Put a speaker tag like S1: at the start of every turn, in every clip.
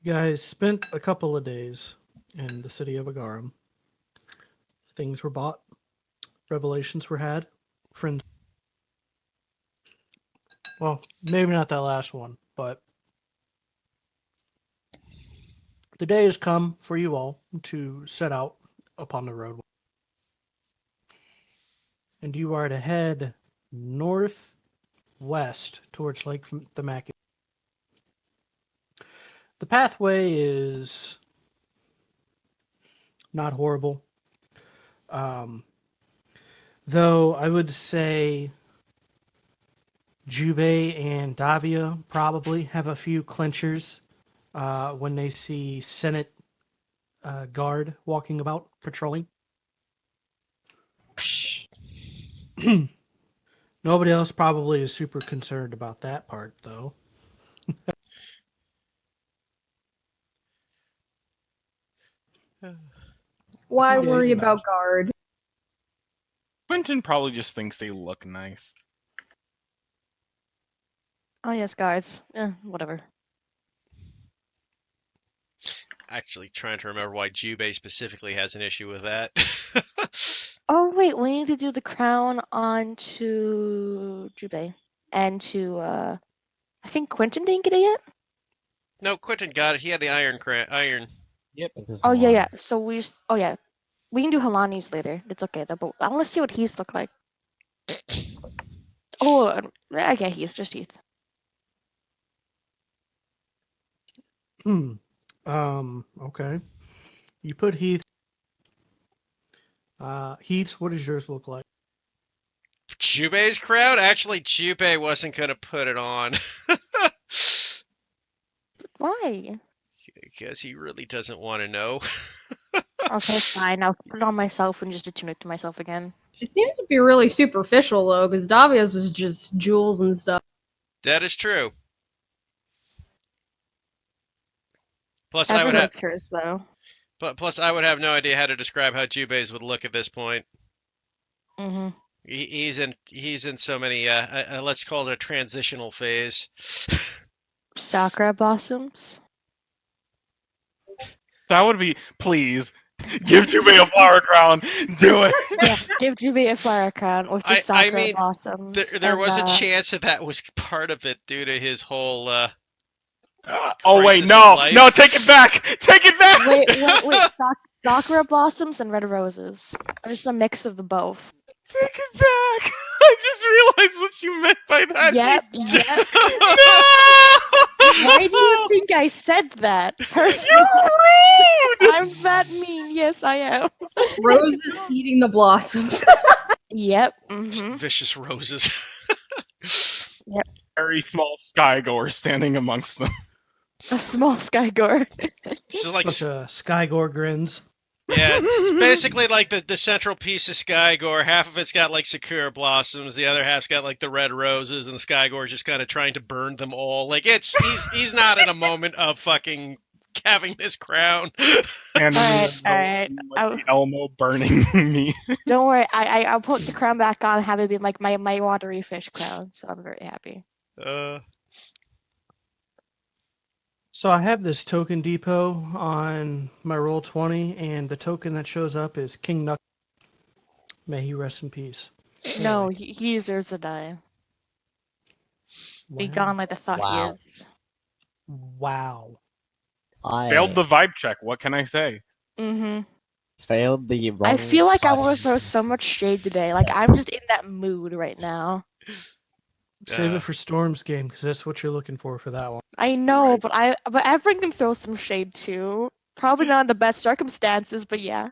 S1: You guys spent a couple of days in the city of Agarum. Things were bought, revelations were had, friends. Well, maybe not that last one, but the day has come for you all to set out upon the road. And you are to head northwest towards Lake Themacula. The pathway is not horrible. Um, though I would say Jubei and Davia probably have a few clinchers when they see Senate guard walking about patrolling. Nobody else probably is super concerned about that part, though.
S2: Why
S1: days
S2: worry
S1: and
S2: about
S1: hours.
S2: guard?
S3: Quentin probably just thinks they look nice.
S4: Oh yes, guards. Whatever.
S5: Actually, trying to remember why Jubei specifically has an issue with that.
S4: Oh wait, we need to do the crown onto Jubei and to I think Quentin didn't get it yet.
S5: No, Quentin got it. He had the iron.
S3: Yep.
S4: Oh yeah. So we we can do Halani's later. It's okay though. But I want to see what Heath look like. Oh, yeah, Heath, just Heath.
S1: Okay. You put Heath. Heath's, what does yours look like?
S5: Jubei's crown? Actually, Jubei wasn't going to put it on.
S4: Why?
S5: Because he really doesn't want to know.
S4: Okay, fine. I'll put it on myself and just attune it to myself again.
S2: It seems to be really superficial though, because Davia's was just jewels and stuff.
S5: That is true. Plus,
S4: Everyone likes hers though.
S5: Plus, I would have no idea how to describe how Jubei's would look at this point.
S4: Mm-hmm.
S5: He's in so many. Let's call it a transitional phase.
S4: Sakura blossoms.
S3: That would be, please, give Jubei a flower crown. Do it.
S4: Yeah, give Jubei a flower crown with just Sakura blossoms.
S5: There was a chance that was part of it due to his whole.
S3: Oh wait, no, take it back. Take it back.
S4: Wait. Sakura blossoms and red roses. Just a mix of the both.
S3: Take it back. I just realized what you meant by that.
S4: Yep.
S3: No!
S4: Why do you think I said that? Personally,
S3: You're rude!
S4: I'm that mean. Yes, I am.
S2: Roses eating the blossoms.
S4: Yep. Mm-hmm.
S5: Vicious roses.
S4: Yep.
S3: Very small Skygore standing amongst them.
S4: A small Skygore.
S5: So like
S1: Skygore grins.
S5: Yeah, it's basically like the central piece of Skygore. Half of it's got like Sakura blossoms, the other half's got like the red roses, and Skygore's just kind of trying to burn them all. Like he's not in a moment of fucking having this crown.
S3: And
S4: all right.
S3: Elmo burning me.
S4: Don't worry, I'll put the crown back on and have it be like my watery fish crown. So I'm very happy.
S1: So I have this token depot on my Roll20, and the token that shows up is King Knuck. May he rest in peace.
S4: No, he deserves to die. Be gone like the thought he is.
S1: Wow.
S3: Failed the vibe check. What can I say?
S4: Mm-hmm.
S6: Failed the wrong.
S4: I feel like I want to throw so much shade today. Like I'm just in that mood right now.
S1: Save it for Storm's game, because that's what you're looking for that one.
S4: I know, but everyone can throw some shade too. Probably not in the best circumstances, but yeah.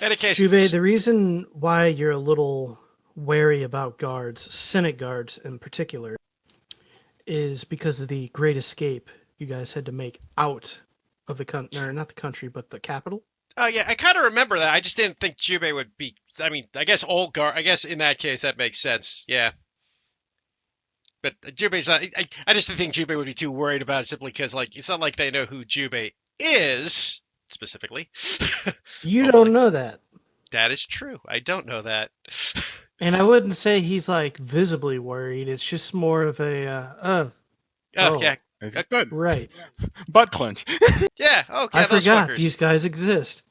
S5: In any case,
S1: Jubei, the reason why you're a little wary about guards, Senate guards in particular, is because of the great escape you guys had to make out of the country, or not the country, but the capital.
S5: Oh yeah, I kind of remember that. I just didn't think Jubei would be. I mean, I guess I guess in that case that makes sense. Yeah. But Jubei's not, I just didn't think Jubei would be too worried about it simply because, like, it's not like they know who Jubei is, specifically.
S1: You don't know that.
S5: That is true. I don't know that.
S1: And I wouldn't say he's, like, visibly worried. It's just more of a,
S5: Yeah,
S3: It's good.
S1: Right.
S3: Butt clench.
S5: Yeah. Oh,
S1: I
S5: yeah, those
S1: forgot
S5: fuckers.
S1: these guys exist.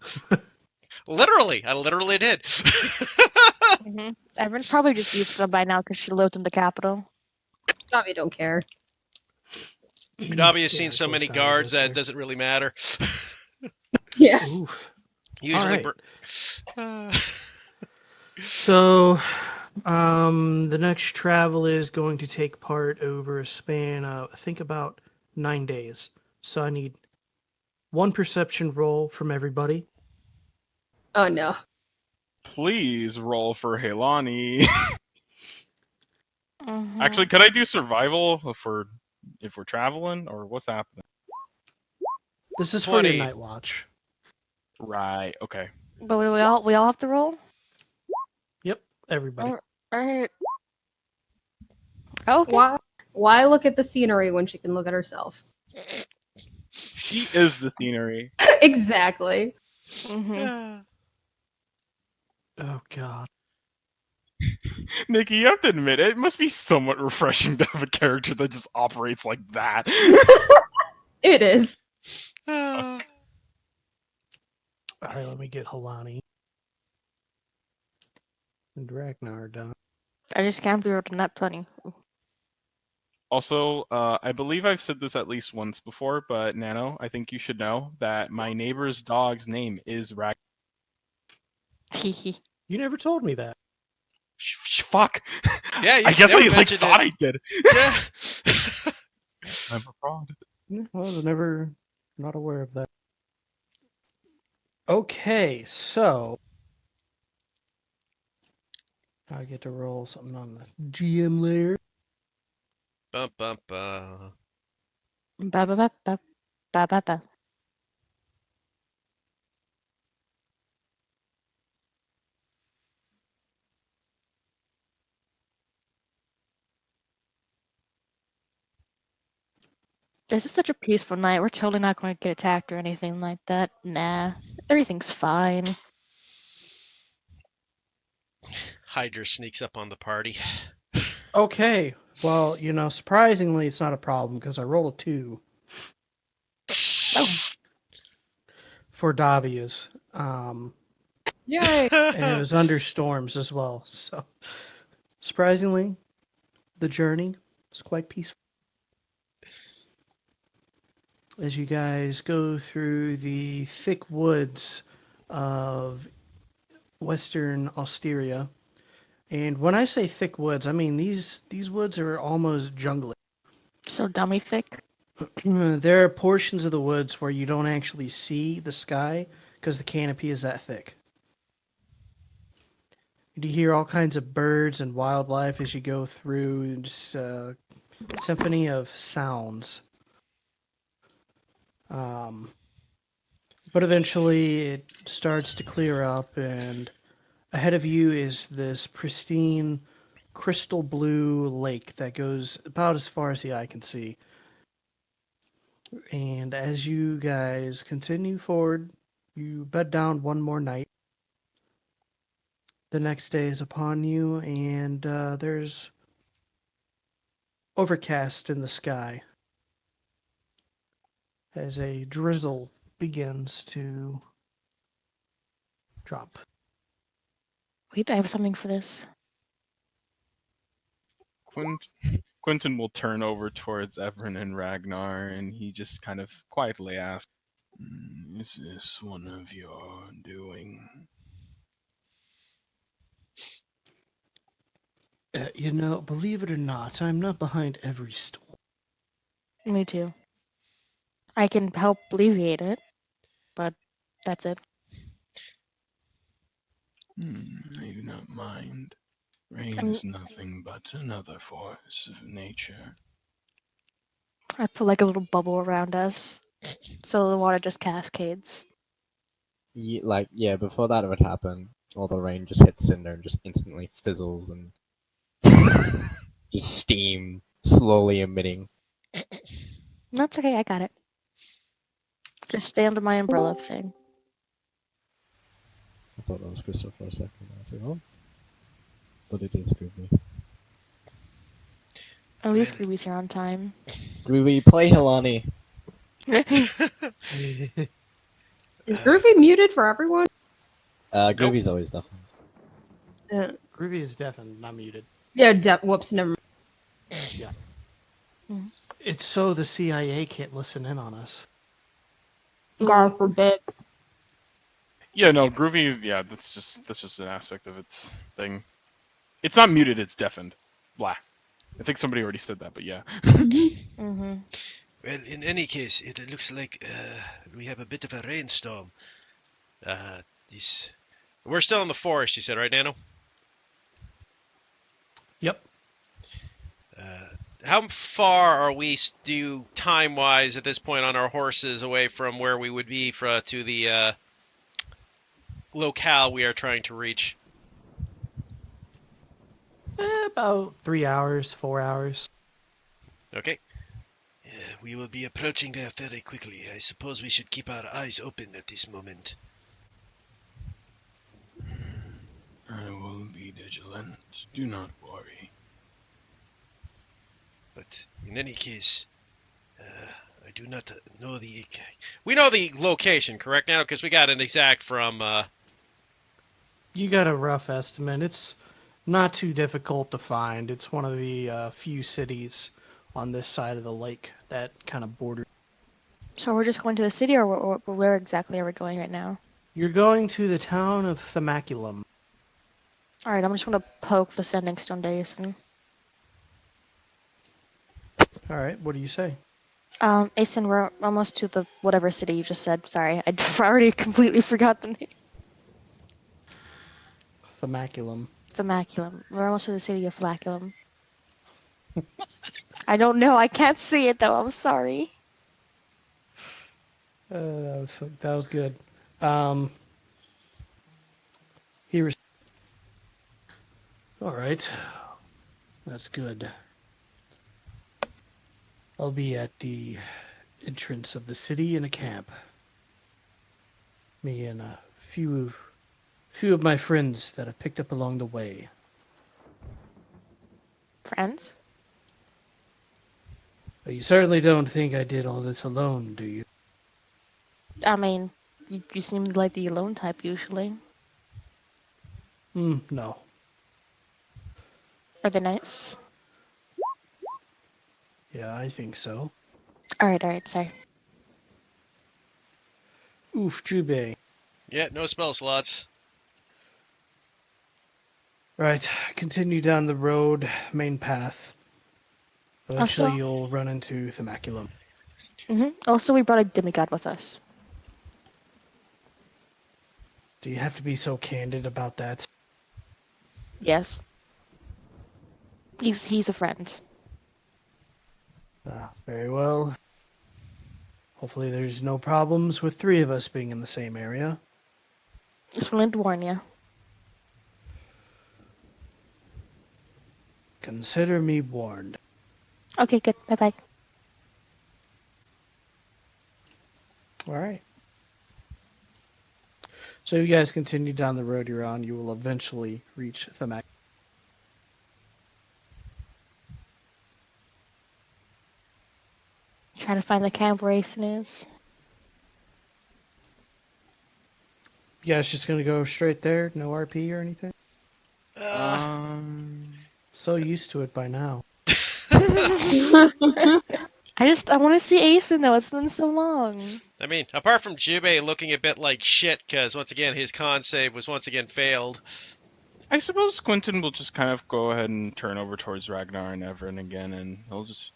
S5: Literally, I literally did.
S4: Mm-hmm. Everyone's probably just used to them by now because she lived in the capital.
S2: Dobby don't care.
S5: Dabi has
S1: Yeah,
S5: seen
S1: of
S5: so
S1: course
S5: many
S1: Dobby
S5: guards
S1: does
S5: that it
S1: care.
S5: doesn't really matter.
S2: Yeah.
S1: Oof.
S5: Usually,
S1: right.
S5: uh,
S1: So, the next travel is going to take part over a span of, I think, about 9 days. So I need one perception roll from everybody.
S2: Oh no.
S3: Please roll for Halani.
S4: Mm-hmm.
S3: Actually, could I do survival if we're traveling, or what's happening?
S1: This is for your
S5: 20.
S1: night watch.
S3: Right. Okay.
S4: But we all have to roll.
S1: Yep, everybody.
S4: Alright. Okay.
S2: Why look at the scenery when she can look at herself?
S3: She is the scenery.
S2: Exactly.
S4: Mm-hmm.
S1: Oh God.
S3: Nikki, you have to admit, it must be somewhat refreshing to have a character that just operates like that.
S2: It is.
S5: Uh,
S1: All right, let me get Halani and Ragnar done.
S4: I just can't be with net 20.
S3: Also, I believe I've said this at least once before, but Nano, I think you should know that my neighbor's dog's name is Rag.
S4: Hehe.
S1: You never told me that.
S3: Fuck.
S5: Yeah, you
S3: I guess
S5: never
S3: I
S5: mentioned
S3: thought
S5: it.
S3: I did.
S5: Yeah.
S3: I'm a fraud.
S1: Yeah, I was never not aware of that. Okay, so I get to roll something on the GM layer.
S5: Bum, bum, bum.
S4: Ba ba ba ba ba ba ba. This is such a peaceful night. We're totally not going to get attacked or anything like that. Nah, everything's fine.
S5: Hydra sneaks up on the party.
S1: Okay, well, surprisingly, it's not a problem because I rolled a 2 for Davia's.
S2: Yay.
S1: And it was under storms as well. So, surprisingly, the journey was quite peaceful. As you guys go through the thick woods of western Osteria, and when I say thick woods, I mean these woods are almost jungly.
S4: So dummy thick.
S1: There are portions of the woods where you don't actually see the sky because the canopy is that thick. You hear all kinds of birds and wildlife as you go through, just a symphony of sounds. But eventually it starts to clear up, and ahead of you is this pristine, crystal blue lake that goes about as far as the eye can see. And as you guys continue forward, you bed down one more night. The next day is upon you, and there's overcast in the sky as a drizzle begins to drop.
S4: Wait, I have something for this.
S3: Quentin will turn over towards Everin and Ragnar, and he just kind of quietly asks, "Is this one of your doing?"
S1: Believe it or not, I'm not behind every storm.
S4: Me too. I can help alleviate it, but that's it.
S3: I do not mind. Rain
S4: I'm-
S3: is nothing but another force of nature.
S4: I put like a little bubble around us, so the water just cascades.
S6: Yeah, before that would happen, all the rain just hits Cinder and just instantly fizzles and just steam slowly emitting.
S4: That's okay, I got it. Just stay under my umbrella thing.
S6: I thought that was Crystal for a second. I was like, oh. But it is groovy.
S4: At least
S5: Well-
S4: Groovy's here on time.
S6: Groovy, play Hilani.
S2: Is Groovy muted for everyone?
S5: Nope.
S6: Groovy's always deafened.
S1: Groovy is deafened, not muted.
S2: Yeah, whoops, never
S1: It's so the CIA can't listen in on us.
S2: mind. God forbid.
S3: Yeah, no, Groovy. Yeah, that's just an aspect of its thing. It's not muted. It's deafened. Blah. I think somebody already said that, but yeah.
S4: Mm-hmm.
S5: Well, in any case, it looks like we have a bit of a rainstorm. This... We're still in the forest, you said, right, Nano?
S1: Yep.
S5: How far are we time-wise at this point on our horses away from where we would be to the locale we are trying to reach?
S1: About 3 hours, 4 hours.
S5: Okay. We will be approaching there very quickly. I suppose we should keep our eyes open at this moment.
S3: I will be vigilant. Do not worry.
S5: But in any case, I do not know the... We know the location, correct, now? Because we got an exact from...
S1: You got a rough estimate. It's not too difficult to find. It's one of the few cities on this side of the lake that kind of borders.
S4: So we're just going to the city, or where exactly are we going right now?
S1: You're going to the town of Themaculum.
S4: All right, I'm just going to poke the sending stone to Aeson.
S1: All right, what do you say?
S4: Aeson, we're almost to the whatever city you just said. Sorry, I already completely forgot the name.
S1: Themaculum.
S4: Themaculum. We're almost to the city of Flaculum. I don't know. I can't see it though. I'm sorry.
S1: That was good. He was. All right, that's good. I'll be at the entrance of the city in a camp. Me and a few of my friends that I picked up along the way.
S4: Friends?
S1: But you certainly don't think I did all this alone, do you?
S4: I mean, you seem like the alone type usually.
S1: No.
S4: Are they nice?
S1: Yeah, I think so.
S4: Alright, sorry.
S1: Oof, Jubei.
S5: Yeah, no spell slots.
S1: Right, continue down the road, main path. Eventually
S4: Also-
S1: you'll run into Themaculum.
S4: Also, we brought a demigod with us.
S1: Do you have to be so candid about that?
S4: Yes. He's a friend.
S1: Very well. Hopefully there's no problems with 3 of us being in the same area.
S4: Just wanted to warn you.
S1: Consider me warned.
S4: Okay, good. Bye-bye.
S1: Alright. So you guys continue down the road you're on, you will eventually reach Themaculum.
S4: Try to find the camp where Aeson is.
S1: You guys just gonna go straight there? No RP or anything? So used to it by now.
S4: I want to see Aeson though. It's been so long.
S5: I mean, apart from Jubei looking a bit like shit, because once again, his con save was once again failed.
S3: I suppose Quentin will just kind of go ahead and turn over towards Ragnar and Everin again, and he'll just...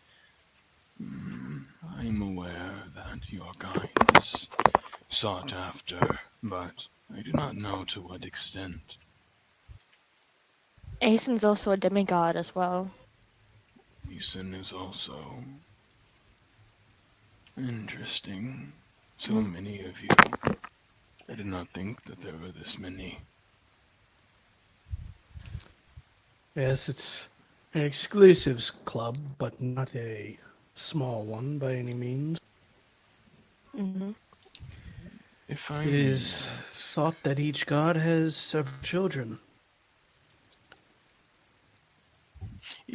S3: I'm aware that your kind is sought after, but I do not know to what extent.
S4: Aeson's also a demigod as well.
S3: Eason is also... interesting. So many of you. I did not think that there were this many.
S1: Yes, it's an exclusives club, but not a small one by any means.
S3: If I
S1: It is thought that each god has several children.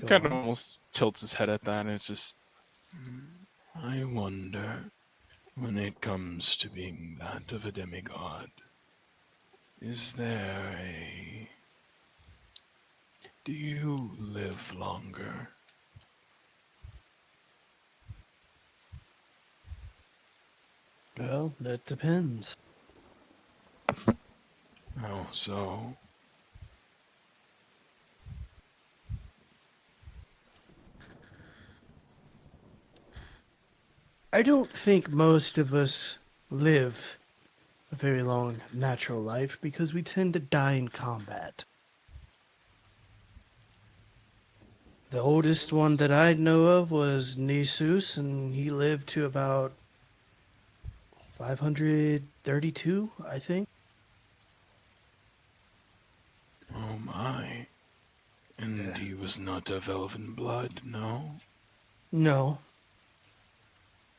S3: He
S1: Go
S3: kind of
S1: on.
S3: almost tilts his head at that, and it's just, I wonder, when it comes to being that of a demigod, is there a... Do you live longer?
S1: Well, that depends.
S3: How so?
S1: I don't think most of us live a very long natural life because we tend to die in combat. The oldest one that I know of was Nisus, and he lived to about 532, I think.
S3: Oh my. And he was not of elven blood, no?
S1: No.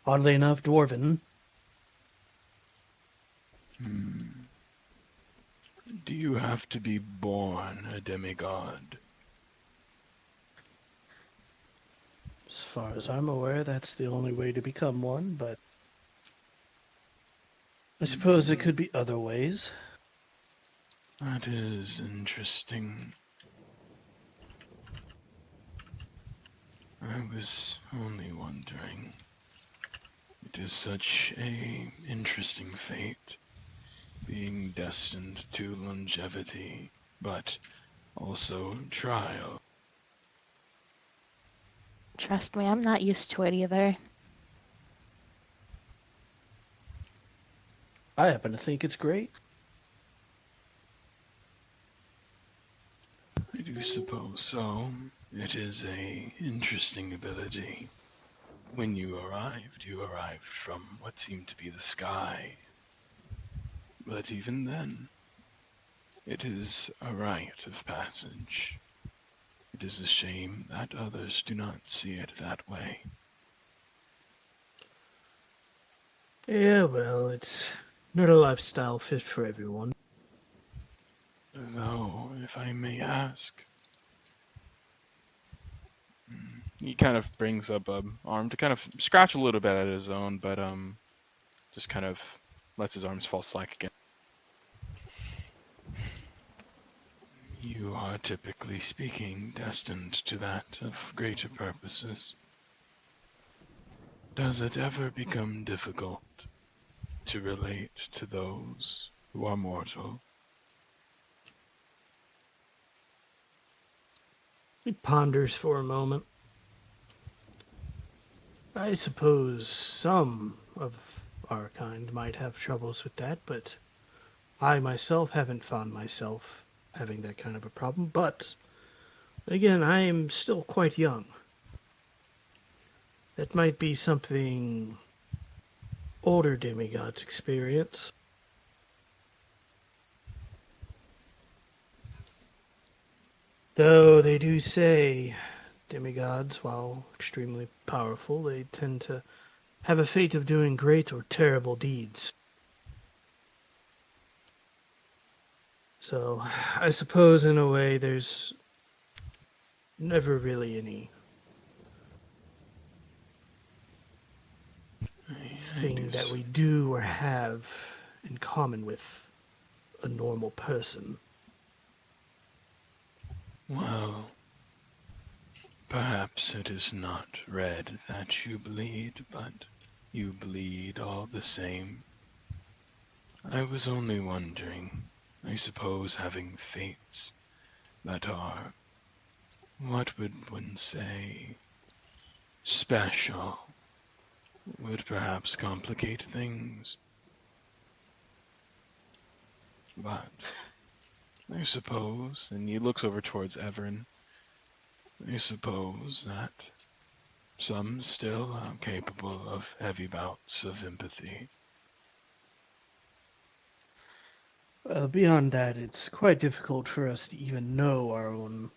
S1: Oddly enough, dwarven.
S3: Do you have to be born a demigod?
S1: As far as I'm aware, that's the only way to become one, but I suppose it could be other ways.
S3: That is interesting. I was only wondering. It is such a interesting fate, being destined to longevity, but also trial.
S4: Trust me, I'm not used to it either.
S1: I happen to think it's great.
S3: I do suppose so. It is a interesting ability. When you arrived from what seemed to be the sky. But even then, it is a rite of passage. It is a shame that others do not see it that way.
S1: Yeah, well, it's not a lifestyle fit for everyone.
S3: Though, if I may ask, he kind of brings up an arm to kind of scratch a little bit at his own, but just kind of lets his arms fall slack again. You are typically speaking destined to that of greater purposes. Does it ever become difficult to relate to those who are mortal?
S1: He ponders for a moment. I suppose some of our kind might have troubles with that, but I myself haven't found myself having that kind of a problem. But again, I am still quite young. That might be something older demigods experience. Though they do say demigods, while extremely powerful, they tend to have a fate of doing great or terrible deeds. So, I suppose in a way there's never really any thing that we do or have in common with a normal person.
S3: Well, perhaps it is not red that you bleed, but you bleed all the same. I was only wondering, I suppose having fates that are, what would one say, special, would perhaps complicate things. But I suppose, and he looks over towards Everin, I suppose that some still are capable of heavy bouts of empathy.
S1: Beyond that, it's quite difficult for us to even know our own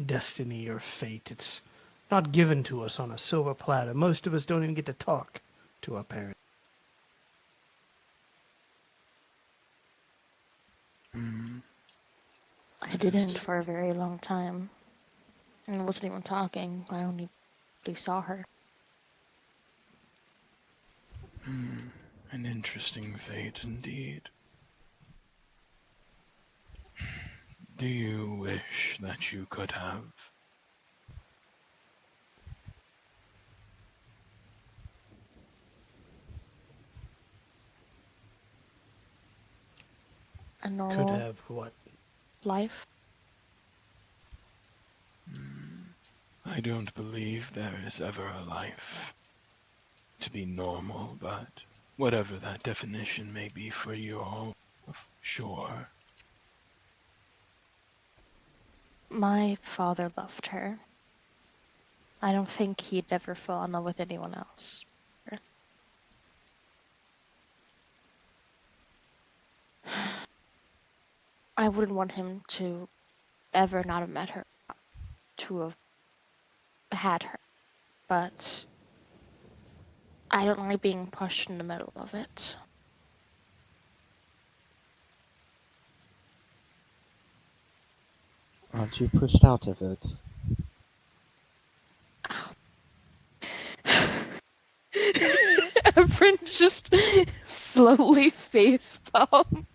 S1: destiny or fate. It's not given to us on a silver platter. Most of us don't even get to talk to our parents.
S4: I didn't for a very long time. And I wasn't even talking. I only really saw her.
S3: An interesting fate indeed. Do you wish that you could have?
S4: A
S1: Could
S4: normal
S1: have what?
S4: life.
S3: I don't believe there is ever a life to be normal, but whatever that definition may be for you all, sure.
S4: My father loved her. I don't think he'd ever fall in love with anyone else. I wouldn't want him to ever not have met her, to have had her, but I don't like being pushed in the middle of it.
S6: Aren't you pushed out of it?
S4: Evren just slowly face palms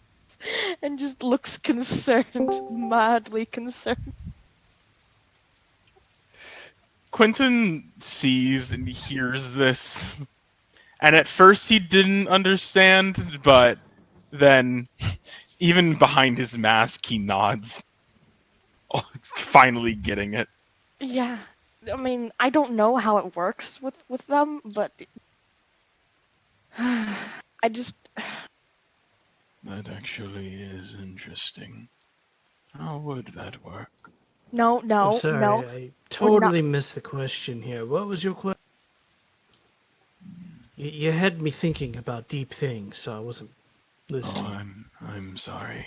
S4: and just looks concerned, madly concerned.
S7: Quentin sees and hears this, and at first he didn't understand, but then, even behind his mask, he nods. Finally getting it.
S4: Yeah, I mean, I don't know how it works with them, but I just
S3: That actually is interesting. How would that work?
S4: no,
S1: I'm
S4: no,
S1: sorry,
S4: no.
S1: I totally missed the question here. What was your question? You had me thinking about deep things, so I wasn't listening.
S3: I'm sorry.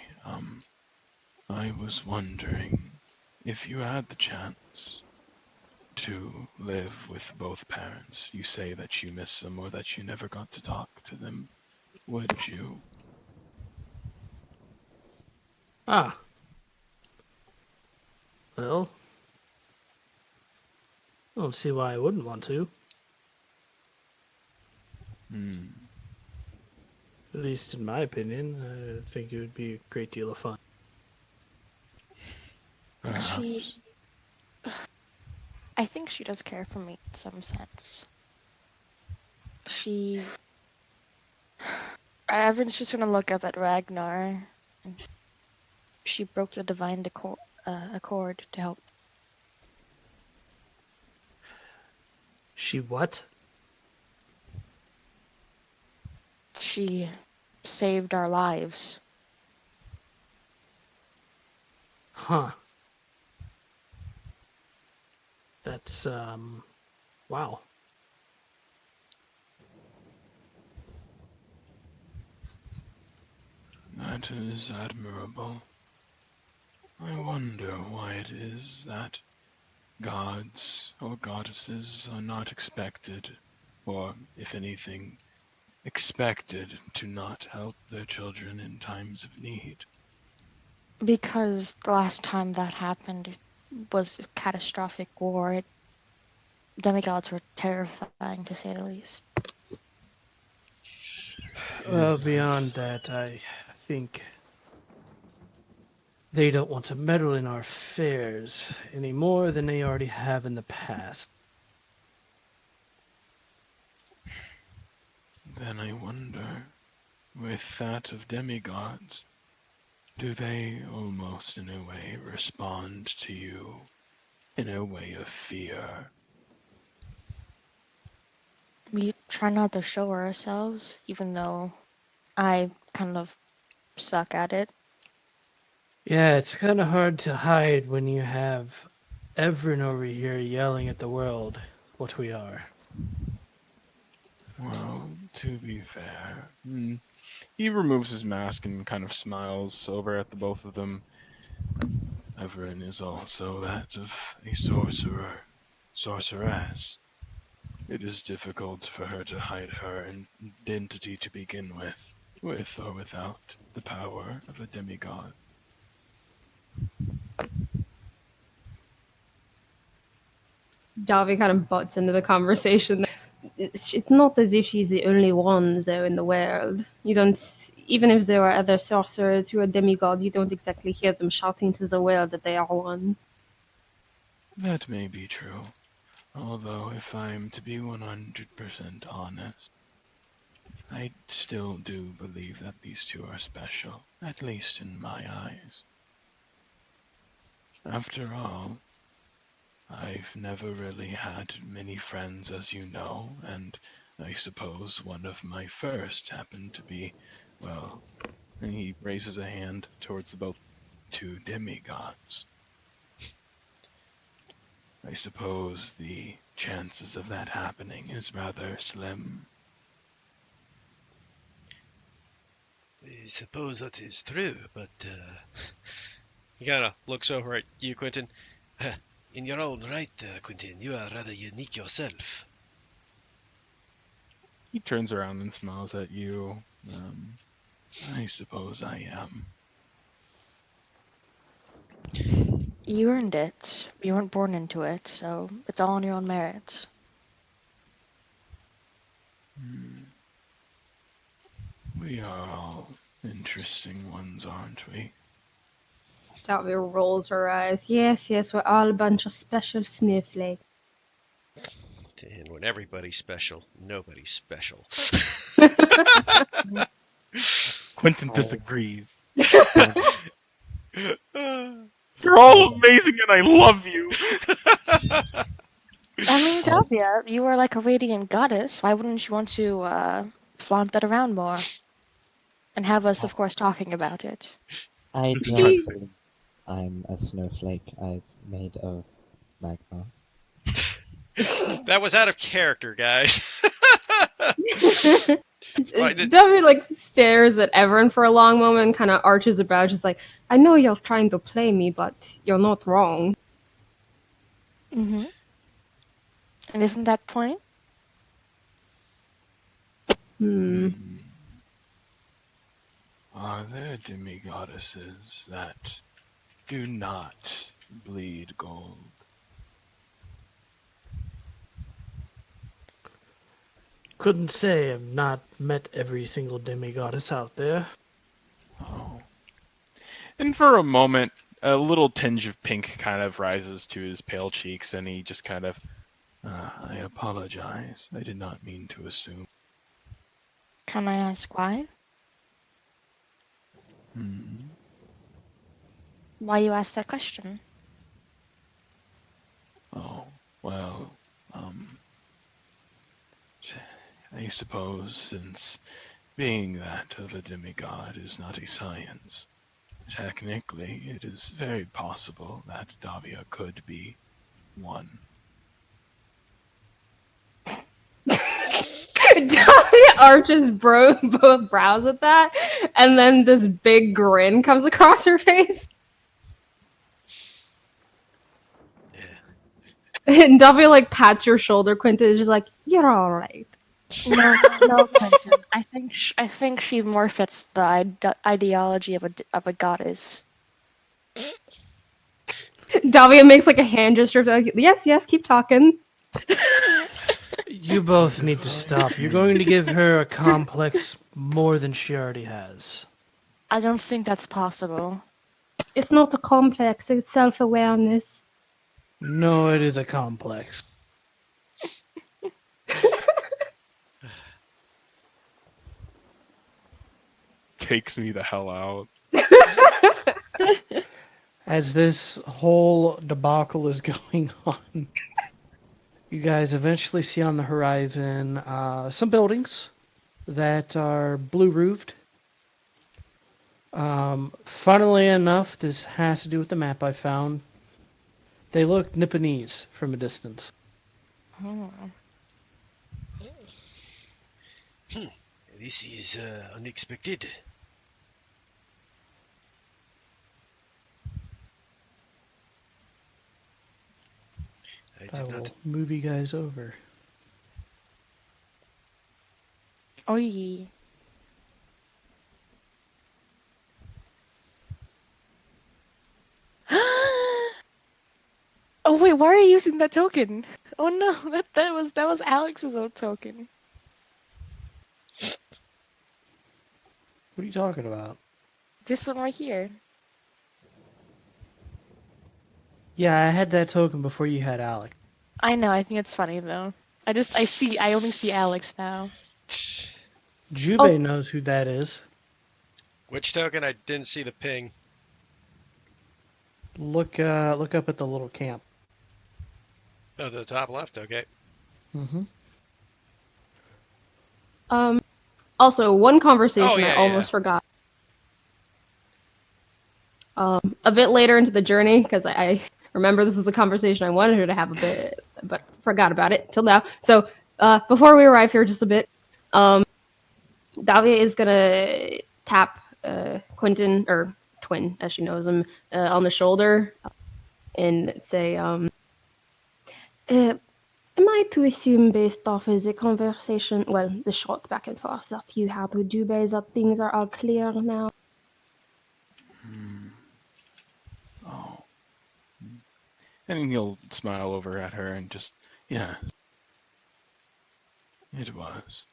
S3: I was wondering if you had the chance to live with both parents. You say that you miss them or that you never got to talk to them. Would you?
S1: Ah. Well, I don't see why I wouldn't want to.
S3: Hmm.
S1: At least in my opinion, I think it would be a great deal of fun.
S3: Perhaps.
S4: I think she does care for me in some sense. Evan's just gonna look up at Ragnar. And she broke the divine accord to help.
S1: She what?
S4: She saved our lives.
S1: Huh. That's, wow.
S3: That is admirable. I wonder why it is that gods or goddesses are not expected, or, if anything, expected to not help their children in times of need.
S4: Because the last time that happened was a catastrophic war. Demigods were terrifying, to say the least.
S1: Well,
S3: Is
S1: beyond that, I think they don't want to meddle in our affairs any more than they already have in the past.
S3: then I wonder, with that of demigods, do they almost in a way respond to you in a way of fear?
S4: We try not to show ourselves, even though I kind of suck at it.
S1: Yeah, it's kind of hard to hide when you have Everin over here yelling at the world what we are.
S3: Well, to be fair,
S7: He removes his mask and kind of smiles over at the both of them.
S3: Everin is also that of a sorcerer, sorceress. It is difficult for her to hide her identity to begin with or without the power of a demigod.
S2: Davi kind of butts into the conversation. It's not as if she's the only one, though, in the world. You don't, even if there are other sorcerers who are demigods, you don't exactly hear them shouting to the world that they are one.
S3: That may be true. Although, if I'm to be 100% honest, I still do believe that these two are special, at least in my eyes. After all, I've never really had many friends, as you know, and I suppose one of my first happened to be, well, and he raises a hand towards about 2 demigods. I suppose the chances of that happening is rather slim.
S5: I suppose that is true, but he kind of looks over at you, Quentin. In your own right, Quentin, you are rather unique yourself.
S7: He turns around and smiles at you.
S3: I suppose I am.
S4: You earned it. You weren't born into it, so it's all on your own merit.
S3: We are all interesting ones, aren't we?
S2: Davi rolls her eyes. Yes, we're all a bunch of special snowflakes.
S5: And when everybody's special, nobody's special.
S7: Quentin disagrees. You're all amazing and I love you!
S4: I mean, Davia, you are like a radiant goddess. Why wouldn't you want to flaunt that around more? And have us, of course, talking about it.
S6: I
S7: Just
S6: don't
S7: trying to
S6: think I'm a snowflake. I'm made of magma.
S5: That was out of character, guys. Why did-
S2: Davi like stares at Everin for a long moment and kind of arches her brow, just like, I know you're trying to play me, but you're not wrong.
S4: Mm-hmm. And isn't that point?
S3: Are there demigoddesses that do not bleed gold?
S1: Couldn't say. I've not met every single demigoddess out there.
S3: Oh,
S7: And for a moment, a little tinge of pink kind of rises to his pale cheeks, and he just kind of,
S3: I apologize. I did not mean to assume.
S4: Can I ask why? Why you asked that question?
S3: Oh, well, I suppose since being that of a demigod is not a science, technically it is very possible that Davia could be one.
S2: Davi arches both brows at that, and then this big grin comes across her face. And Davi like pats your shoulder, Quentin, is just like, you're alright.
S4: No, Quentin. I think she more fits the ideology of a goddess.
S2: Davia makes like a hand gesture, like, yes, keep talking.
S1: You both need to stop. You're going to give her a complex more than she already has.
S4: I don't think that's possible.
S2: It's not a complex, it's self-awareness.
S1: No, it is a complex.
S7: takes me the hell out.
S1: As this whole debacle is going on, you guys eventually see on the horizon some buildings that are blue roofed. Funnily enough, this has to do with the map I found. They look Nipponese from a distance.
S5: This is unexpected. I
S1: I
S5: did
S1: will
S5: not.
S1: move you guys over.
S4: Oi. Oh wait, why are you using that token? Oh no, that was Alex's old token.
S1: What are you talking about?
S4: This one right here.
S1: Yeah, I had that token before you had Alex.
S4: I know, I think it's funny though. I only see Alex now.
S1: Jubei knows who that is.
S5: Which token? I didn't see the ping.
S1: Look up at the little camp.
S5: Oh, the top left. Okay.
S1: Mm-hmm.
S2: Also, one conversation
S5: Oh,
S2: I
S5: yeah,
S2: almost forgot. A bit later into the journey, because I remember this is a conversation I wanted her to have a bit, but forgot about it till now. So before we arrive here, just a bit, Davia is gonna tap Quentin, or Twin as she knows him, on the shoulder and say, "Am I to assume, based off of the conversation, well, the short back and forth that you had with Jubei, that things are all clear now?"
S7: Oh. And he'll smile over at her and just, yeah. It was.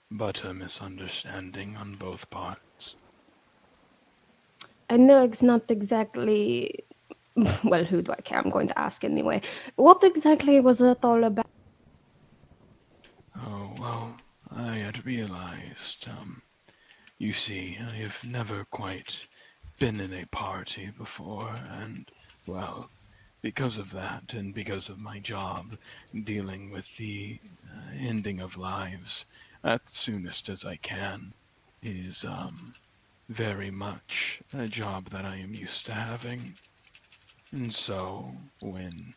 S7: But a misunderstanding on both parts.
S2: I know it's not exactly. Well, who do I care? I'm going to ask anyway. What exactly was it all about?
S3: Oh, well, I had realized, you see, I have never quite been in a party before, and, well, because of that, and because of my job dealing with the ending of lives as soonest as I can, is, very much a job that I am used to having. And so, when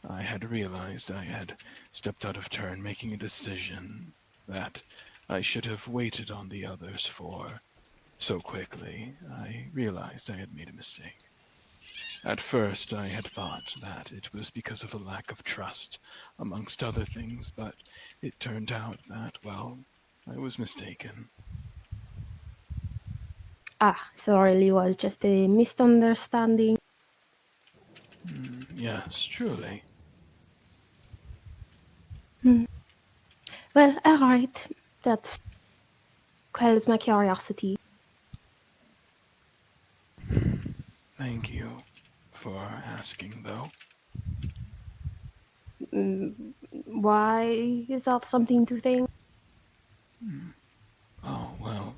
S3: I had realized I had stepped out of turn, making a decision that I should have waited on the others for so quickly, I realized I had made a mistake. At first, I had thought that it was because of a lack of trust, amongst other things, but it turned out that, well, I was mistaken.
S2: Ah, so it really was just a misunderstanding.
S3: Yes, truly.
S2: Well, alright. That quells my curiosity.
S3: Thank you for asking, though.
S2: Why is that something to think?
S3: Oh, well,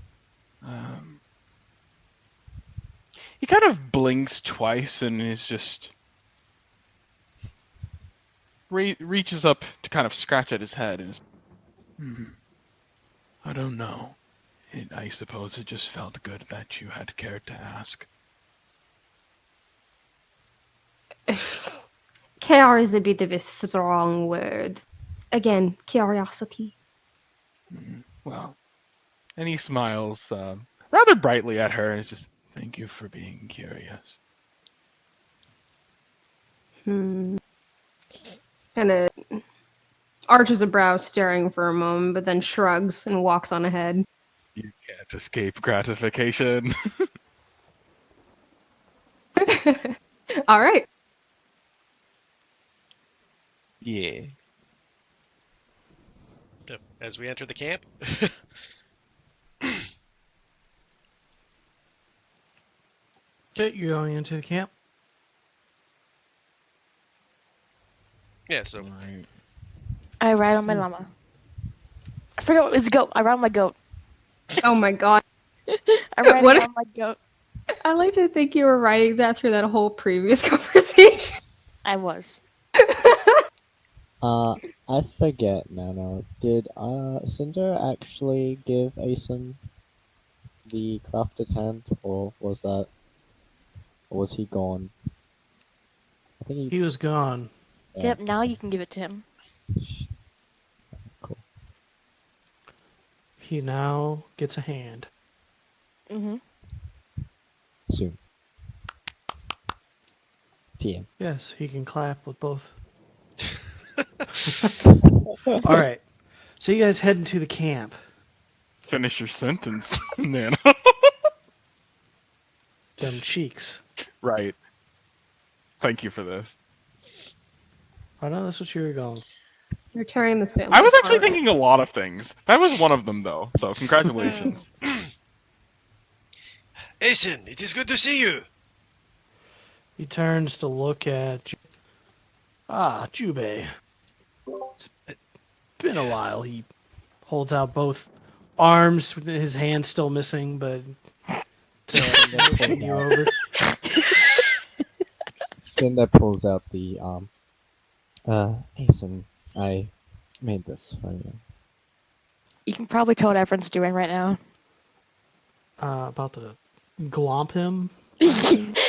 S7: He kind of blinks twice and is just reaches up to kind of scratch at his head and is,
S3: I don't know. I suppose it just felt good that you had cared to ask.
S2: Care is a bit of a strong word. Again, curiosity.
S3: Well,
S7: and he smiles rather brightly at her and is just,
S3: thank you for being curious.
S2: Kind of arches a brow, staring for a moment, but then shrugs and walks on ahead.
S7: you can't escape gratification.
S2: All right.
S7: Yeah.
S5: As we enter the camp.
S1: Okay, you're going into the camp.
S5: Yeah, so
S7: Right.
S4: I ride on my llama. I forgot what it was a goat. I ride on my goat.
S2: Oh my god.
S4: I'm riding
S2: What?
S4: on my goat.
S2: I like to think you were writing that through that whole previous conversation.
S4: I was.
S6: I forget now. No, did Cinder actually give Asen the crafted hand, or was he gone? I think he.
S1: He was gone.
S6: Yeah,
S4: Yep, now you can give it to him.
S6: Cool.
S1: He now gets a hand.
S4: Mm-hmm.
S6: Soon. TM.
S1: Yes, he can clap with both. All right. So you guys head into the camp.
S7: Finish your sentence, Nana.
S1: Them cheeks.
S7: Right. Thank you for this.
S1: Oh no, that's what you were going.
S2: You're tearing this family
S7: I was actually
S2: apart.
S7: thinking a lot of things. That was one of them, though. So congratulations.
S5: Asen, it is good to see you.
S1: He turns to look at Jubei. It's been a while. He holds out both arms, with his hand still missing, but to motion you over.
S6: Cinder pulls out the Asen, I made this for you.
S4: You can probably tell what everyone's doing right now.
S1: About to glomp him.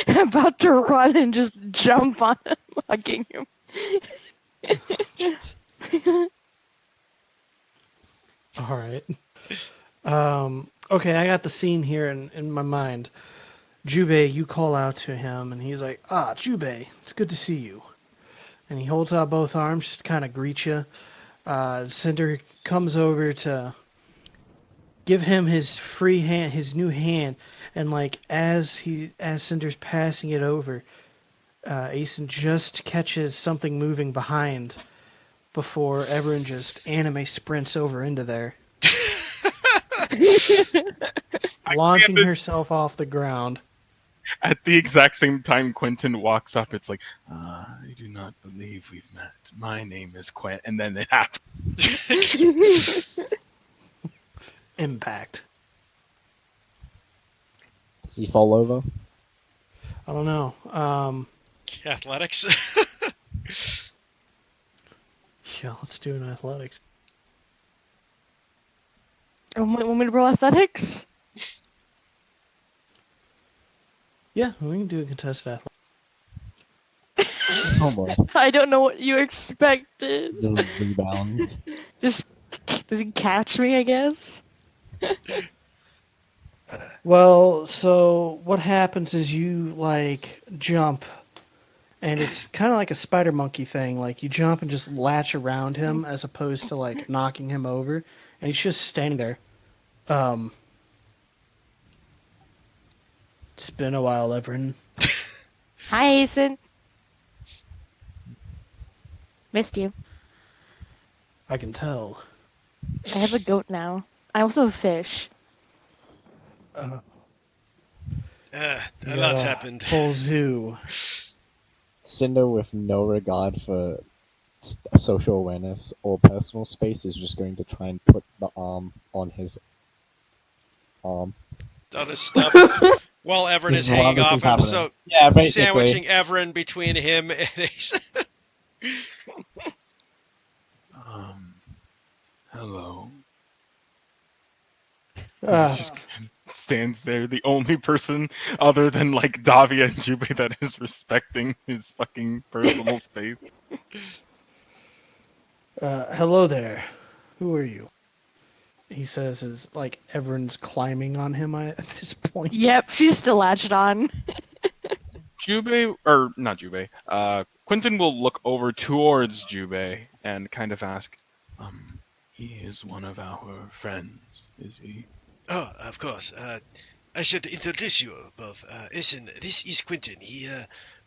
S4: About to run and just jump on him, hugging him.
S1: All right. Okay, I got the scene here in my mind. Jubei, you call out to him, and he's like, Jubei, it's good to see you. And he holds out both arms just to kind of greet you. Cinder comes over to give him his free hand, his new hand, and like as Cinder's passing it over, Asen just catches something moving behind before everyone just anime sprints over into there, launching
S7: this-
S1: herself off the ground.
S7: At the exact same time Quentin walks up, it's like, I do not believe we've met. My name is Quent, and then it happens.
S1: Impact.
S6: Does he fall over?
S1: I don't know.
S5: Athletics.
S1: Yeah, let's do an athletics.
S4: Want me to roll athletics?
S1: Yeah, we can do a contested athletics.
S6: Oh boy.
S4: I don't know what you expected.
S6: Just rebounds.
S4: Just does he catch me? I guess.
S1: Well, so what happens is you like jump, and it's kind of like a spider monkey thing. Like you jump and just latch around him as opposed to like knocking him over, and he's just standing there. It's been a while, Everin.
S4: Hi, Asen. Missed you.
S1: I can tell.
S4: I have a goat now. I also have fish.
S5: A
S1: You
S5: lot's
S1: got a
S5: happened.
S1: Full zoo.
S6: Cinder, with no regard for social awareness or personal space, is just going to try and put the arm on his arm.
S5: On his stub. While Everin
S6: This
S5: is
S6: is while
S5: hanging
S6: this
S5: off
S6: is
S5: him,
S6: happening.
S5: so
S6: Yeah, basically.
S5: sandwiching Everin between him and Asen.
S3: Hello.
S1: Ah,
S7: Just stands there, the only person other than like Davia and Jubei that is respecting his fucking personal space.
S1: hello there. Who are you? He says as like everyone's climbing on him at this point.
S4: Yep, she's still latched on.
S7: Jubei, or not Jubei, Quentin will look over towards Jubei and kind of ask,
S3: He is one of our friends, is he?
S5: Oh, of course. I should introduce you both. Listen, this is Quentin. He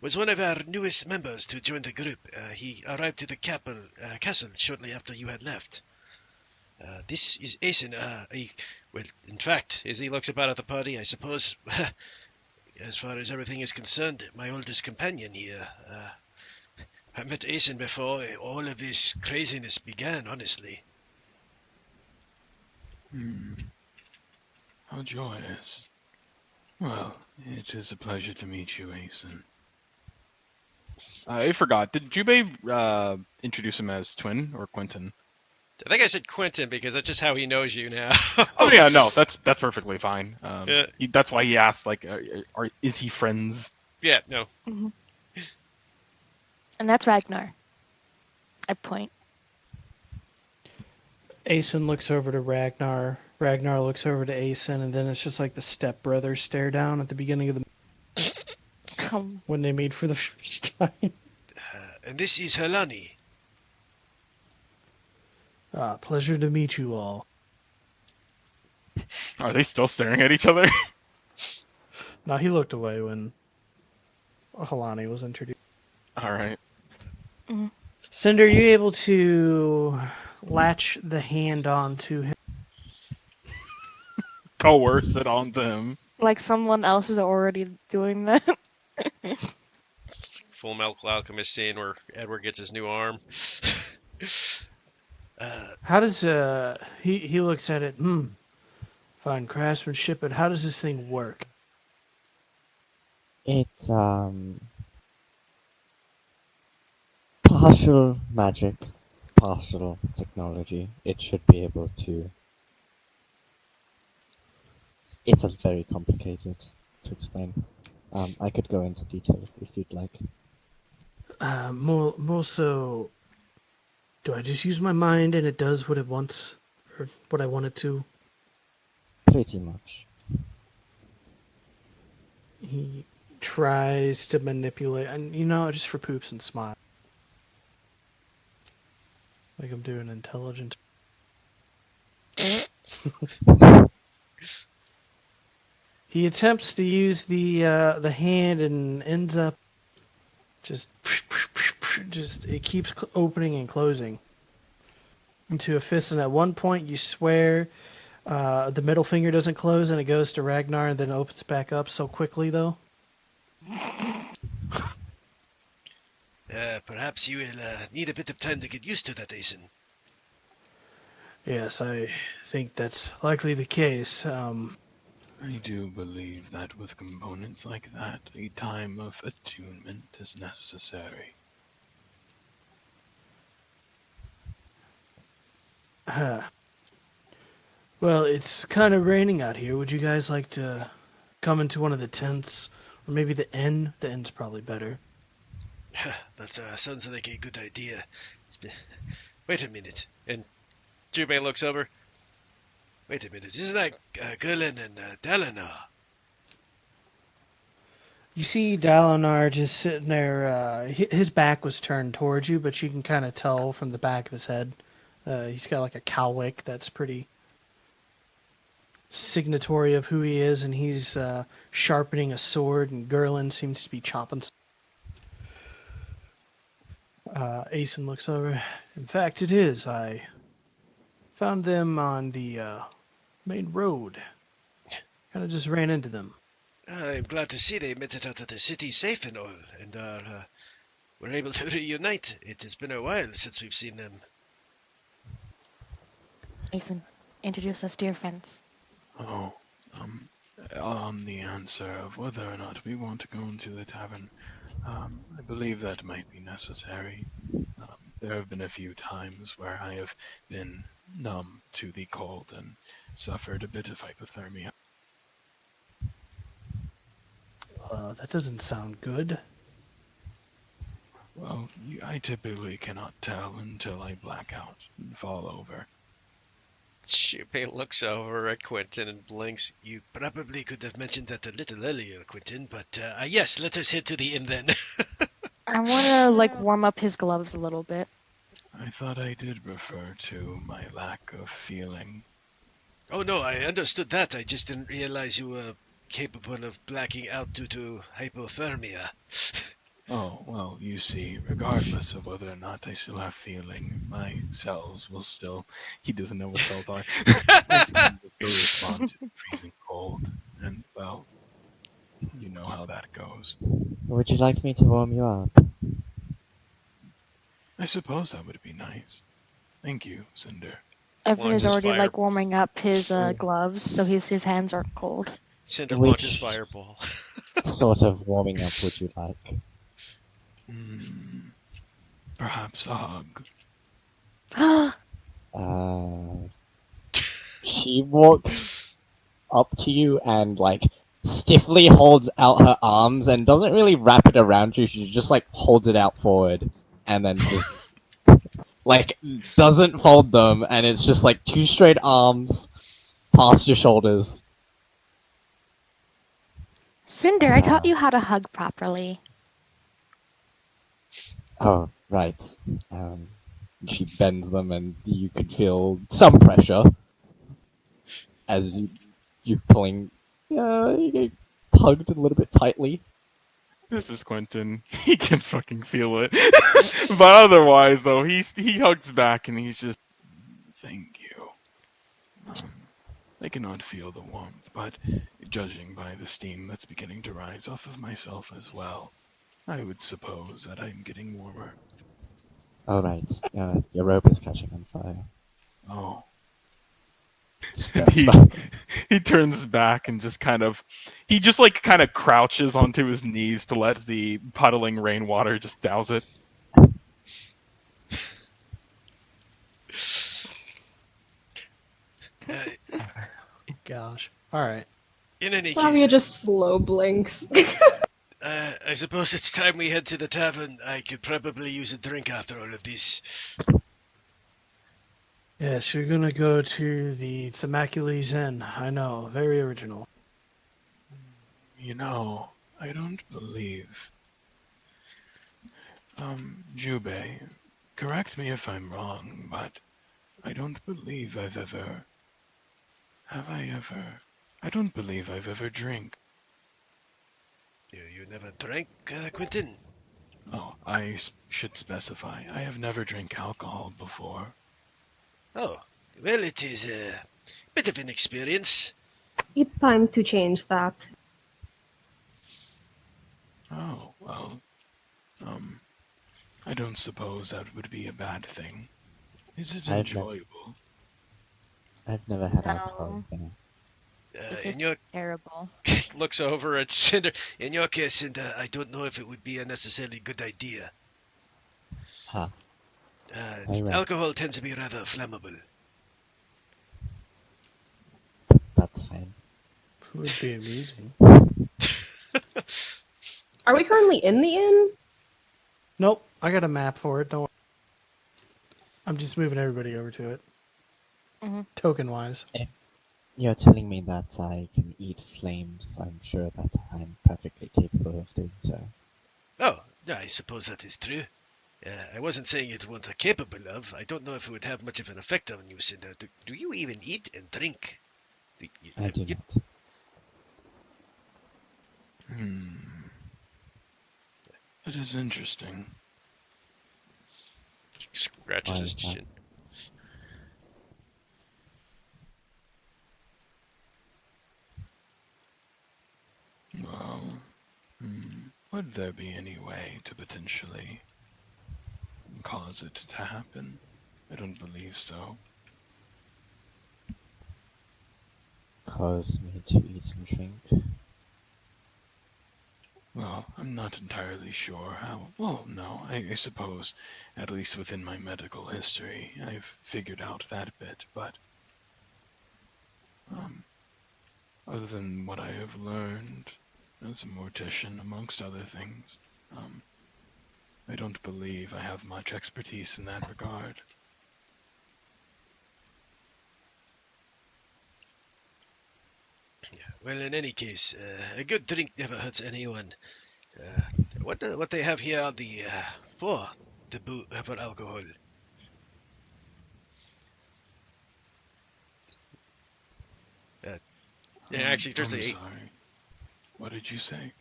S5: was one of our newest members to join the group. He arrived to the castle shortly after you had left. This is Asen. Well, in fact, as he looks about at the party, I suppose, as far as everything is concerned, my oldest companion here. I met Asen before all of this craziness began, honestly.
S3: How joyous. Well, it is a pleasure to meet you, Asen.
S7: I forgot. Did Jubei introduce him as Twin or Quentin?
S5: I think I said Quentin because that's just how he knows you now.
S7: Oh yeah, no, that's perfectly fine.
S5: Yeah.
S7: That's why he asked, like, is he friends?
S5: Yeah, no.
S4: And that's Ragnar. I point.
S1: Asen looks over to Ragnar. Ragnar looks over to Asen, and then it's just like the stepbrothers stare down at the beginning of the when they meet for the first time.
S5: And this is Helani.
S1: Pleasure to meet you all.
S7: Are they still staring at each other?
S1: Now he looked away when Halani was introduced.
S7: All right.
S1: Cinder, are you able to latch the hand onto him?
S7: Coerce it onto him.
S4: Like someone else is already doing that.
S5: Full Metal Alchemist scene where Edward gets his new arm.
S1: How does he looks at it? Fine craftsmanship, but how does this thing work?
S6: It's partial magic, partial technology. It should be able to. It's a very complicated to explain. I could go into detail if you'd like.
S1: More so, do I just use my mind and it does what it wants, or what I want it to?
S6: Pretty much.
S1: He tries to manipulate, and just for poops and smile, like I'm doing intelligence. He attempts to use the hand and ends up just it keeps opening and closing into a fist, and at one point you swear the middle finger doesn't close and it goes to Ragnar and then opens back up so quickly though.
S5: Perhaps you will need a bit of time to get used to that, Asen.
S1: Yes, I think that's likely the case.
S3: I do believe that with components like that, a time of attunement is necessary.
S1: Well, it's kind of raining out here. Would you guys like to come into one of the tents? Or maybe the inn? The inn's probably better.
S5: That sounds like a good idea. Wait a minute. And Jubei looks over. Wait a minute. Isn't that Gulen and Dalinar?
S1: You see Dalinar just sitting there. His back was turned towards you, but you can kind of tell from the back of his head. He's got like a cowlick that's pretty signatory of who he is, and he's sharpening a sword, and Gerlin seems to be chopping. Asen looks over. In fact, it is. I found them on the main road. Kind of just ran into them.
S5: I'm glad to see they made it out of the city safe and all, and were able to reunite. It has been a while since we've seen them.
S4: Asen, introduce us to your friends.
S3: Oh, on the answer of whether or not we want to go into the tavern, I believe that might be necessary. There have been a few times where I have been numb to the cold and suffered a bit of hypothermia.
S1: That doesn't sound good.
S3: Well, I typically cannot tell until I black out and fall over.
S5: Jubei looks over at Quentin and blinks. You probably could have mentioned that a little earlier, Quentin, but yes, let us head to the inn then.
S4: I want to warm up his gloves a little bit.
S3: I thought I did refer to my lack of feeling.
S5: Oh no, I understood that. I just didn't realize you were capable of blacking out due to hypothermia.
S3: Oh, well, you see, regardless of whether or not I still have feeling, my cells will still... He doesn't know what cells are. My cells will still respond to the freezing cold. And, well, you know how that goes.
S6: Would you like me to warm you up?
S3: I suppose that would be nice. Thank you, Cinder.
S4: Evan is
S5: Launches
S4: already
S5: fire.
S4: Warming up his gloves, so his hands aren't cold.
S5: Cinder
S6: Which-
S5: launches fireball.
S6: Sort of warming up would you like?
S3: Perhaps a hug.
S6: She walks up to you and stiffly holds out her arms and doesn't really wrap it around you. She just holds it out forward and then just doesn't fold them, and it's just two straight arms past your shoulders.
S4: Cinder, I taught you how to hug properly.
S6: Oh, right. She bends them, and you could feel some pressure as you pulling. You get hugged a little bit tightly.
S7: This is Quentin. He can fucking feel it. But otherwise, though, he hugs back and he's just, thank you. I cannot feel the warmth, but judging by the steam that's beginning to rise off of myself as well, I would suppose that I'm getting warmer.
S6: Alright, your rope is catching on fire.
S7: Oh.
S6: Steps
S7: He,
S6: back.
S7: he turns back and just kind of crouches onto his knees to let the puddling rainwater just douse it.
S1: Gosh. All right.
S5: In any
S2: Flavia
S5: case,
S2: just slow blinks.
S5: I suppose it's time we head to the tavern. I could probably use a drink after all of this.
S1: Yes, you're gonna go to the Themacules Inn. I know, very original.
S3: You know, I don't believe. Jubei, correct me if I'm wrong, but I don't believe I've ever. Have I ever? I don't believe I've ever drank.
S5: You never drank, Quentin?
S3: Oh, I should specify. I have never drank alcohol before.
S5: Oh, well, it is a bit of an experience.
S2: It's time to change that.
S3: Oh, well, I don't suppose that would be a bad thing. Is it enjoyable?
S6: I've never had
S4: No.
S6: alcohol. Yeah.
S4: It's
S5: In
S4: just
S5: your
S4: terrible.
S5: looks over at Cinder. In your case, Cinder, I don't know if it would be a necessarily good idea.
S6: Ah, Very right.
S5: Alcohol tends to be rather flammable.
S6: That's fine.
S1: Would be amusing.
S2: Are we currently in the inn?
S1: Nope, I got a map for it. Don't worry. I'm just moving everybody over to it.
S4: Mhm.
S1: Token-wise.
S6: You're telling me that I can eat flames. I'm sure that I'm perfectly capable of doing so.
S5: Oh, I suppose that is true. I wasn't saying it wasn't capable of. I don't know if it would have much of an effect on you, Cinder. Do you even eat and drink?
S6: I do
S5: you-
S6: not.
S3: That is interesting.
S5: Scratches
S6: Why
S5: his
S6: is that?
S5: chin.
S3: Well, would there be any way to potentially cause it to happen? I don't believe so.
S6: Cause me to eat and drink.
S3: Well, I'm not entirely sure how. Well, no, I suppose, at least within my medical history, I've figured out that bit, but other than what I have learned as a mortician, amongst other things, I don't believe I have much expertise in that regard.
S5: Well, in any case, a good drink never hurts anyone. What they have here on the for for alcohol? Actually, turns
S3: I'm
S5: to eight.
S3: sorry. What did you say?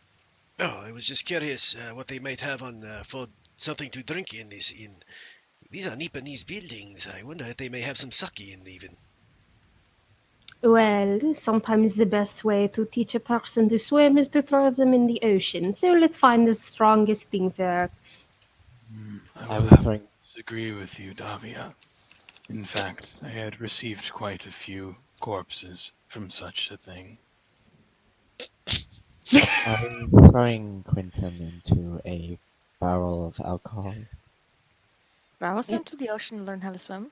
S5: Oh, I was just curious what they might have on for something to drink in this inn. These are Nipponese buildings. I wonder if they may have some sake in even.
S2: Well, sometimes the best way to teach a person to swim is to throw them in the ocean. So let's find the strongest thing first.
S3: I
S6: I
S3: will
S6: was
S3: have to
S6: throwing.
S3: disagree with you, Davia. In fact, I had received quite a few corpses from such a thing.
S6: I was throwing Quentin into a barrel of alcohol.
S4: Throw us into the ocean to learn how to swim.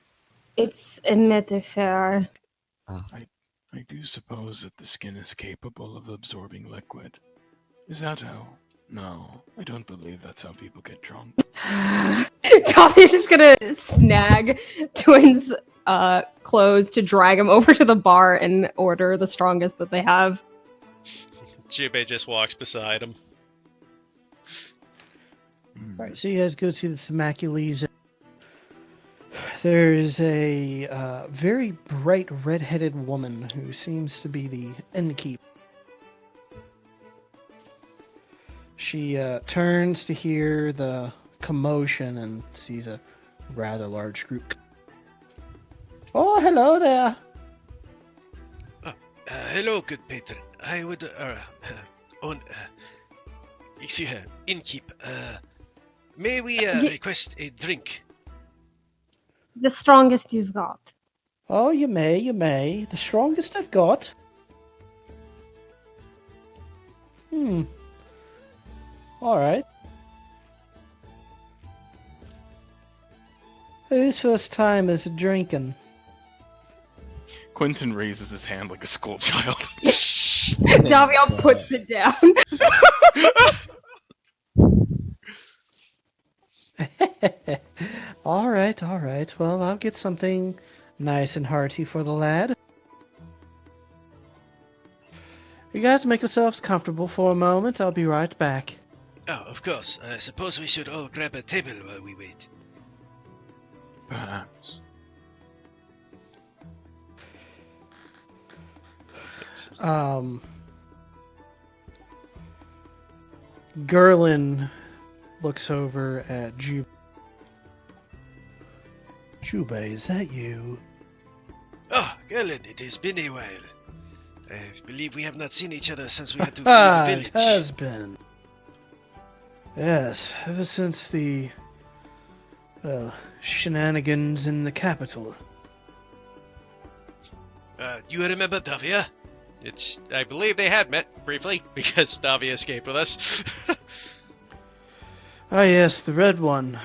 S2: It's a metaphor.
S6: Ah,
S3: I do suppose that the skin is capable of absorbing liquid. Is that how? No, I don't believe that's how people get drunk.
S2: Tommy's just gonna snag Twins' clothes to drag him over to the bar and order the strongest that they have.
S5: Jubei just walks beside him.
S1: Alright, so you guys go to the Themacules. There's a very bright red-headed woman who seems to be the innkeeper. She turns to hear the commotion and sees a rather large group. Oh, hello there.
S5: Hello, good patron. I would, excuse me, innkeep. May we request a drink?
S2: The strongest you've got.
S1: Oh, you may. The strongest I've got. Alright. Whose first time is drinking?
S7: Quentin raises his hand like a schoolchild.
S2: Davia puts it down.
S1: Alright. Well, I'll get something nice and hearty for the lad. You guys make yourselves comfortable for a moment. I'll be right back.
S5: Oh, of course. I suppose we should all grab a table while we wait.
S3: Perhaps.
S1: Gerlin looks over at Jubei. Jubei, is that you?
S5: Oh, Gerlin, it has been a while. I believe we have not seen each other since we had to flee the village.
S1: It has been. Yes, ever since the, shenanigans in the capital.
S5: You remember Davia? I believe they had met briefly because Davia escaped with us.
S1: Ah, yes, the red one.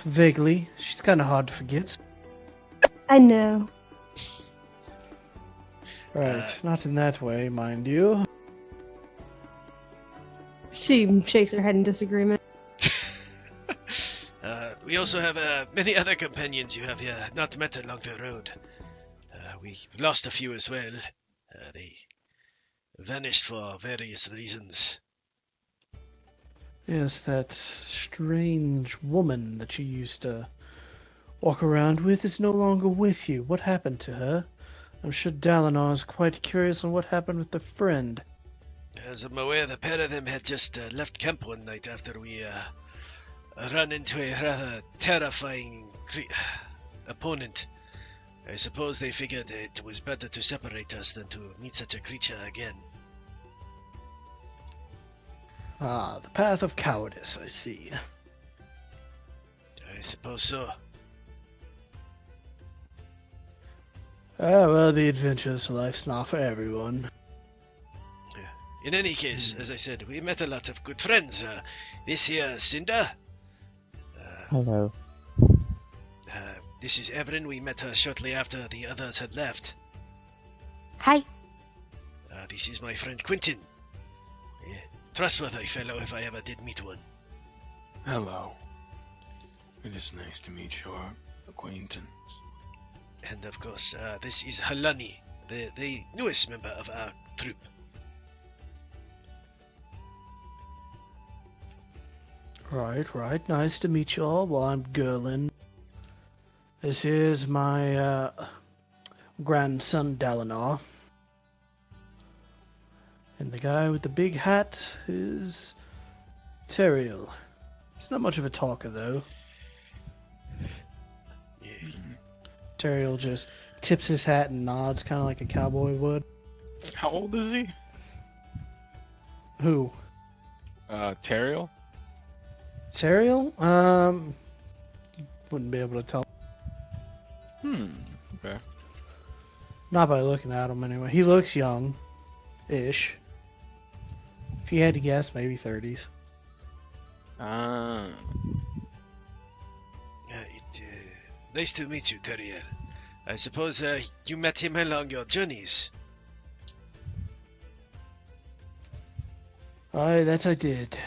S1: Vaguely. She's kind of hard to forget.
S2: I know.
S1: Right, not in that way, mind you.
S2: She shakes her head in disagreement.
S5: We also have many other companions you have here not met along the road. We lost a few as well. They vanished for various reasons.
S1: Yes, that strange woman that you used to walk around with is no longer with you. What happened to her? I'm sure Dalinar is quite curious on what happened with the friend.
S5: As I'm aware, the pair of them had just left camp one night after we ran into a rather terrifying opponent. I suppose they figured it was better to separate us than to meet such a creature again.
S1: Ah, the path of cowardice, I see.
S5: I suppose so.
S1: Ah, well, the adventures of life's not for everyone.
S5: In any case, as I said, we met a lot of good friends. This here, Cinder.
S6: Hello.
S5: This is Evelyn. We met her shortly after the others had left.
S4: Hi.
S5: This is my friend Quentin. Trustworthy fellow if I ever did meet one.
S3: Hello. It is nice to meet your acquaintance.
S5: And of course, this is Halani, the newest member of our troop.
S1: Right. Nice to meet you all. Well, I'm Gerlin. This is my, grandson Dalinar. And the guy with the big hat is Teriel. He's not much of a talker, though.
S5: Yeah.
S1: Teriel just tips his hat and nods, kind of like a cowboy would.
S7: How old is he?
S1: Who?
S7: Teriel?
S1: Teriel? Wouldn't be able to tell.
S7: Okay.
S1: Not by looking at him, anyway. He looks young-ish. If you had to guess, maybe 30s.
S5: Nice to meet you, Teriel. I suppose you met him along your journeys.
S1: Aye, that I did.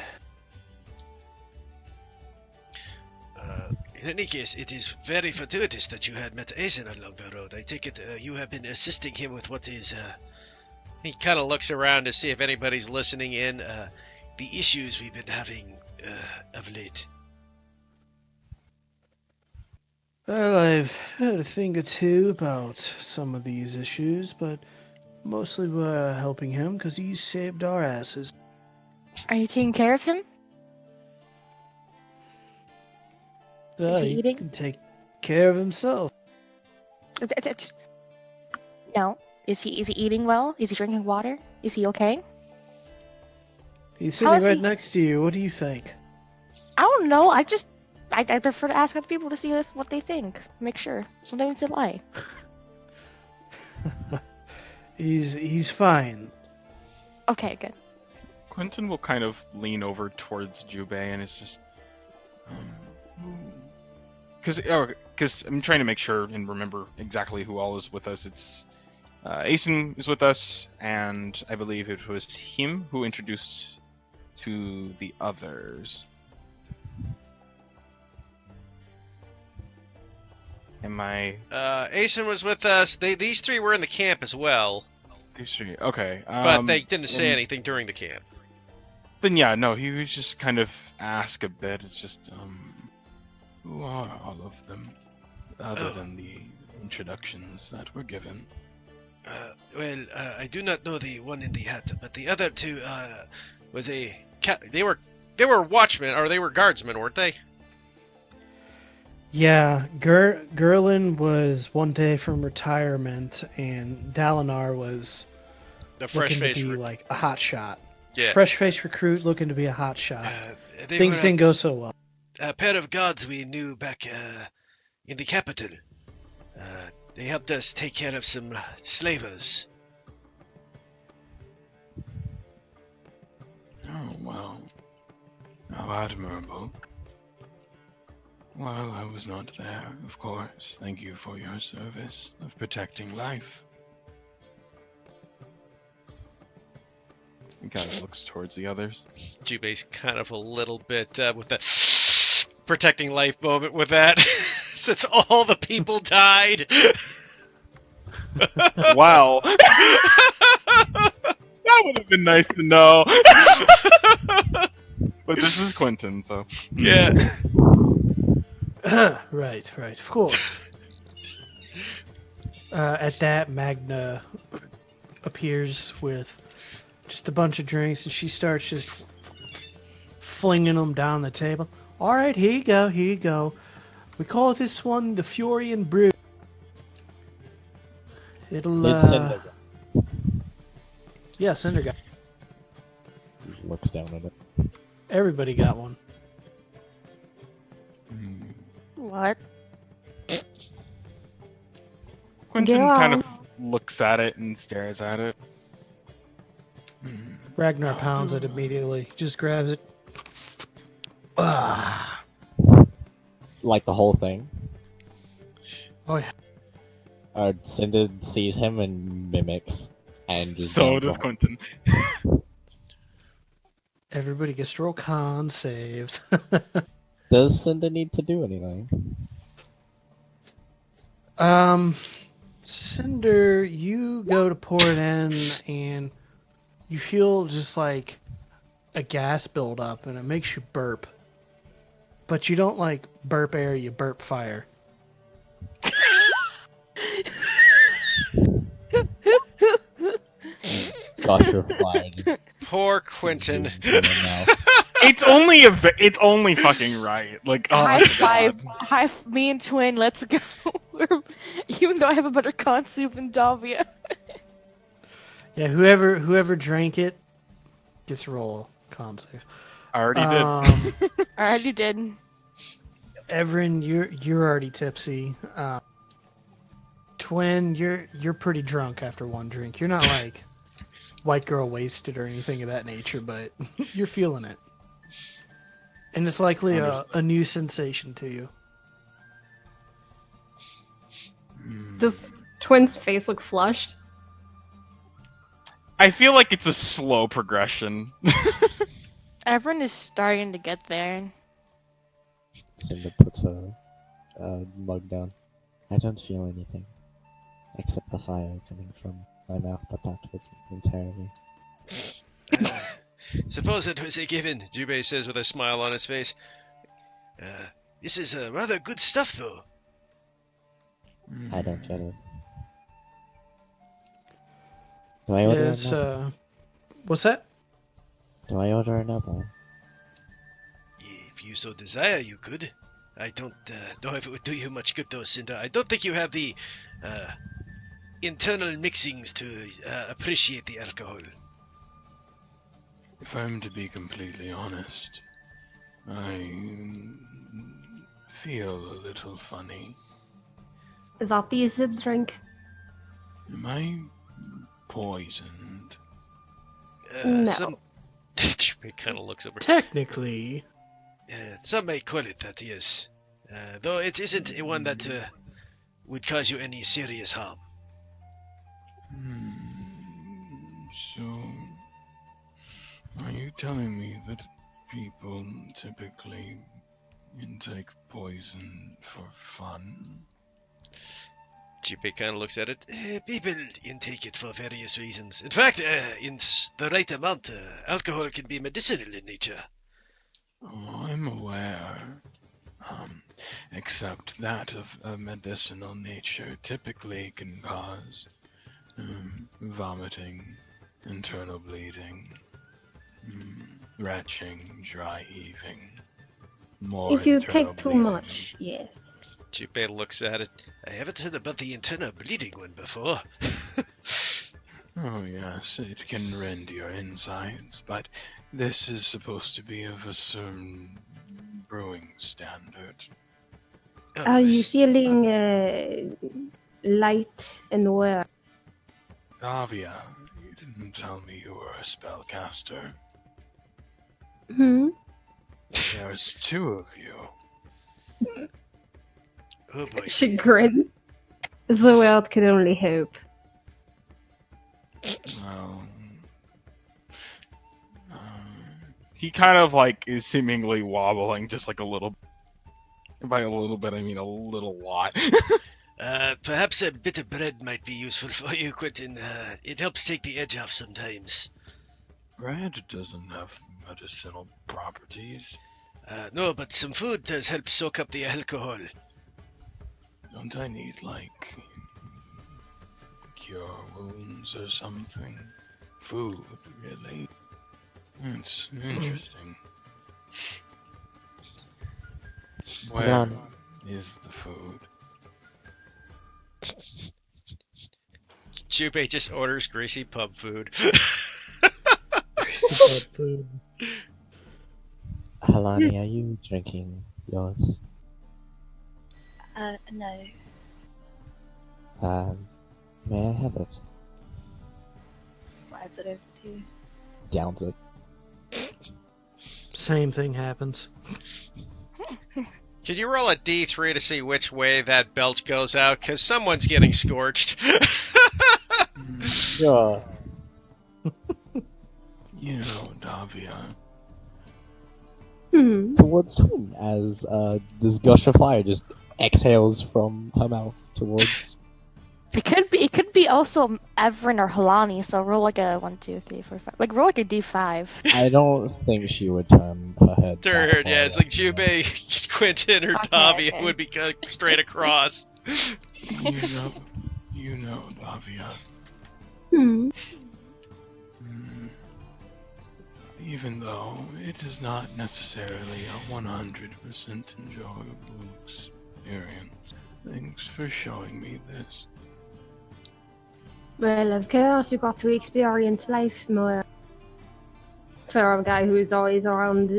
S5: In any case, it is very fortuitous that you had met Aizen along the road. I take it you have been assisting him with what is... He kind of looks around to see if anybody's listening in. The issues we've been having of late.
S1: Well, I've heard a thing or two about some of these issues, but mostly we're helping him because he saved our asses.
S4: Are you taking care of him? Is he
S1: he
S4: eating?
S1: can take care of himself.
S4: No. Is he eating well? Is he drinking water? Is he okay?
S1: He's
S4: How
S1: sitting
S4: is
S1: right
S4: he?
S1: next to you. What do you think?
S4: I don't know. I prefer to ask other people to see what they think. Make sure. Sometimes they lie.
S1: He's fine.
S4: Okay, good.
S7: Quentin will kind of lean over towards Jubei, and it's just, because I'm trying to make sure and remember exactly who all is with us. It's Asen is with us, and I believe it was him who introduced to the others. Am I?
S5: Asen was with us. These three were in the camp as well,
S7: These three? Okay.
S5: but they didn't say
S7: then-
S5: anything during the camp.
S7: Then yeah, no, he was just kind of ask a bit. It's just, who are all of them, other than the introductions that were given?
S5: I do not know the one in the hat, but the other two was they were watchmen, or they were guardsmen, weren't they?
S1: Yeah, Gerlin was one day from retirement, and Dalinar was
S5: The
S1: looking to
S5: fresh-faced
S1: be like a hot shot.
S5: yeah.
S1: Fresh-faced recruit looking to be a hot shot.
S5: They
S1: Things
S5: were
S1: didn't go so well.
S5: a pair of guards we knew back in the capital. They helped us take care of some slavers.
S3: Oh, well. How admirable. Well, I was not there, of course. Thank you for your service of protecting life.
S7: He kind of looks towards the others.
S5: Jubei's kind of a little bit with the protecting life moment with that, since all the people died.
S7: Wow. That would have been nice to know. But this is Quentin, so.
S5: Yeah.
S1: Right, of course. At that, Magna appears with just a bunch of drinks, and she starts just flinging them down the table. All right, here you go. We call this one the Furian Brew. It'll,
S6: It's Cinder.
S1: Yeah, Cinder got.
S6: Looks down at it.
S1: Everybody got one.
S4: What?
S7: Quentin
S2: Yeah.
S7: kind of looks at it and stares at it.
S1: Ragnar pounds it immediately. Just grabs it. Ah.
S6: Like the whole thing.
S1: Oh yeah.
S6: Cinder sees him and mimics, and just
S7: So
S6: jumps
S7: does
S6: on.
S7: Quentin.
S1: Everybody gets to roll con saves.
S6: Does Cinder need to do anything?
S1: Cinder, you go to pour it in, and you feel just like a gas build up, and it makes you burp. But you don't like burp air, you burp fire.
S6: Gosh, you're fired.
S5: Poor Quentin.
S7: It's only fucking right. Like, oh
S4: High
S7: my
S4: five.
S7: God.
S4: Me and Twin, let's go. Even though I have a better con soup than Davia.
S1: Yeah, whoever drank it gets to roll con save.
S7: I already did.
S4: I already did.
S1: Everin, you're already tipsy. Twin, you're pretty drunk after one drink. You're not like white girl wasted or anything of that nature, but you're feeling it, and it's likely a new sensation to you.
S2: Does Twin's face look flushed?
S7: I feel like it's a slow progression.
S4: Everyone is starting to get there.
S6: Cinder puts a mug down. I don't feel anything. Except the fire coming from my mouth, but that was entirely.
S5: Suppose it was a given, Jubei says with a smile on his face. This is rather good stuff, though.
S6: I don't get it. Do I order
S1: Yes,
S6: another?
S1: what's that?
S6: Do I order another?
S5: If you so desire, you could. I don't know if it would do you much good, though, Cinder. I don't think you have the internal mixings to appreciate the alcohol.
S3: If I'm to be completely honest, I feel a little funny.
S2: Is that the acid drink?
S3: Am I poisoned?
S2: No.
S5: Some It kind of looks over.
S1: Technically,
S5: Some may call it that, yes. Though it isn't one that would cause you any serious harm.
S3: So, are you telling me that people typically intake poison for fun?
S5: Junpei kind of looks at it. People intake it for various reasons. In fact, in the right amount, alcohol can be medicinal in nature.
S3: Oh, I'm aware. Except that of a medicinal nature typically can cause vomiting, internal bleeding, retching, dry heaving. More
S2: If you
S3: internal
S2: take too
S3: bleeding.
S2: much, yes.
S5: Junpei looks at it. I haven't heard about the internal bleeding one before.
S3: Oh yes, it can rend your insides, but this is supposed to be of a certain brewing standard.
S5: Oh,
S2: Are you
S5: yes.
S2: feeling light and well?
S3: Davia, you didn't tell me you were a spellcaster.
S2: Hmm?
S3: There's two of you.
S5: Oh boy.
S2: She grins. The world can only hope.
S3: Well,
S7: He kind of like is seemingly wobbling just like a little. By a little bit, I mean a little lot.
S5: Perhaps a bit of bread might be useful for you, Quentin. It helps take the edge off sometimes.
S3: bread doesn't have medicinal properties.
S5: No, but some food does help soak up the alcohol.
S3: Don't I need, like, cure wounds or something? Food, really? It's interesting. Where
S6: None.
S3: is the food?
S5: Junpei just orders greasy pub food.
S1: food.
S6: Halani, are you drinking yours?
S4: No.
S6: May I have it?
S4: Slides it over to you.
S6: Downs it.
S1: Same thing happens.
S5: Can you roll a D3 to see which way that belt goes out? Because someone's getting scorched.
S6: Sure.
S3: You know, Davia.
S6: Towards Twin, as this gush of fire just exhales from her mouth towards.
S4: It could be also Everin or Halani, so roll like a 1, 2, 3, 4, 5. Like roll like a D5.
S6: I don't think she would turn her head. that
S5: Third, yeah,
S6: far
S5: it's like
S6: away.
S5: Junpei, Quentin, or
S4: Okay,
S5: Davia
S4: okay.
S5: would be straight across.
S3: You know, Davia. Even though it is not necessarily a 100% enjoyable experience. Thanks for showing me this.
S2: Well, of course, you got to experience life more. For a guy who's always around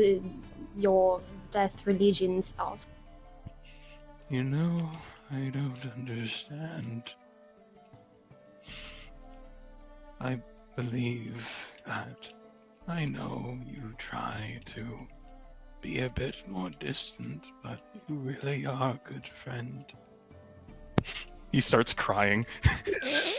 S2: your death religion stuff.
S3: You know, I don't understand. I believe that I know you try to be a bit more distant, but you really are a good friend.
S7: He starts crying.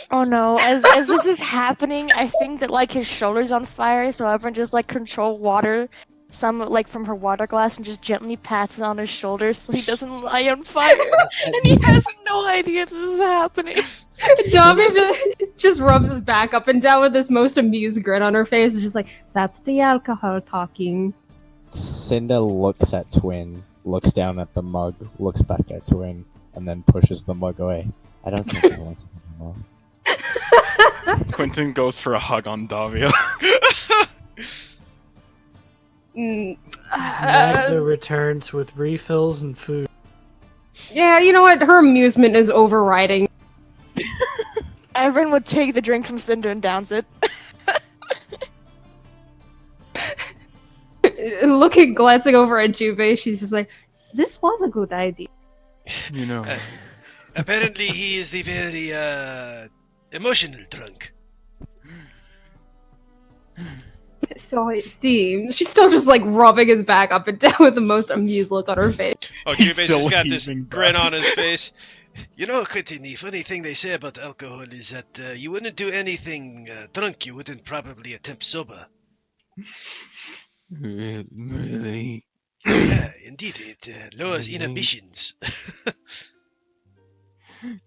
S4: Oh no, as this is happening, I think that like his shoulder's on fire, so everyone just like control water, some like from her water glass, and just gently pats it on his shoulder so he doesn't lie on fire. And he has no idea this is happening.
S2: Dobby just rubs his back up and down with this most amused grin on her face. It's just like, that's the alcohol talking.
S6: Cinder looks at Twin, looks down at the mug, looks back at Twin, and then pushes the mug away. I don't think I want to anymore.
S7: Quentin goes for a hug on Davia.
S1: Magda returns with refills and food.
S2: Yeah, you know what? Her amusement is overriding.
S4: Everyone would take the drink from Cinder and downs it.
S2: Looking, glancing over at Jubei, she's just like, this was a good idea.
S7: You know,
S5: Apparently, he is the very emotional drunk.
S2: So it seems. She's still just like rubbing his back up and down with the most amused look on her face.
S5: Oh,
S7: He's
S5: Jubei's
S7: still
S5: just got this
S7: heaving
S5: grin
S7: breath.
S5: on his face. You know, Quentin, the funny thing they say about alcohol is that you wouldn't do anything drunk, you wouldn't probably attempt sober.
S3: Really?
S5: Yeah, indeed, it lowers
S3: Really?
S5: inhibitions.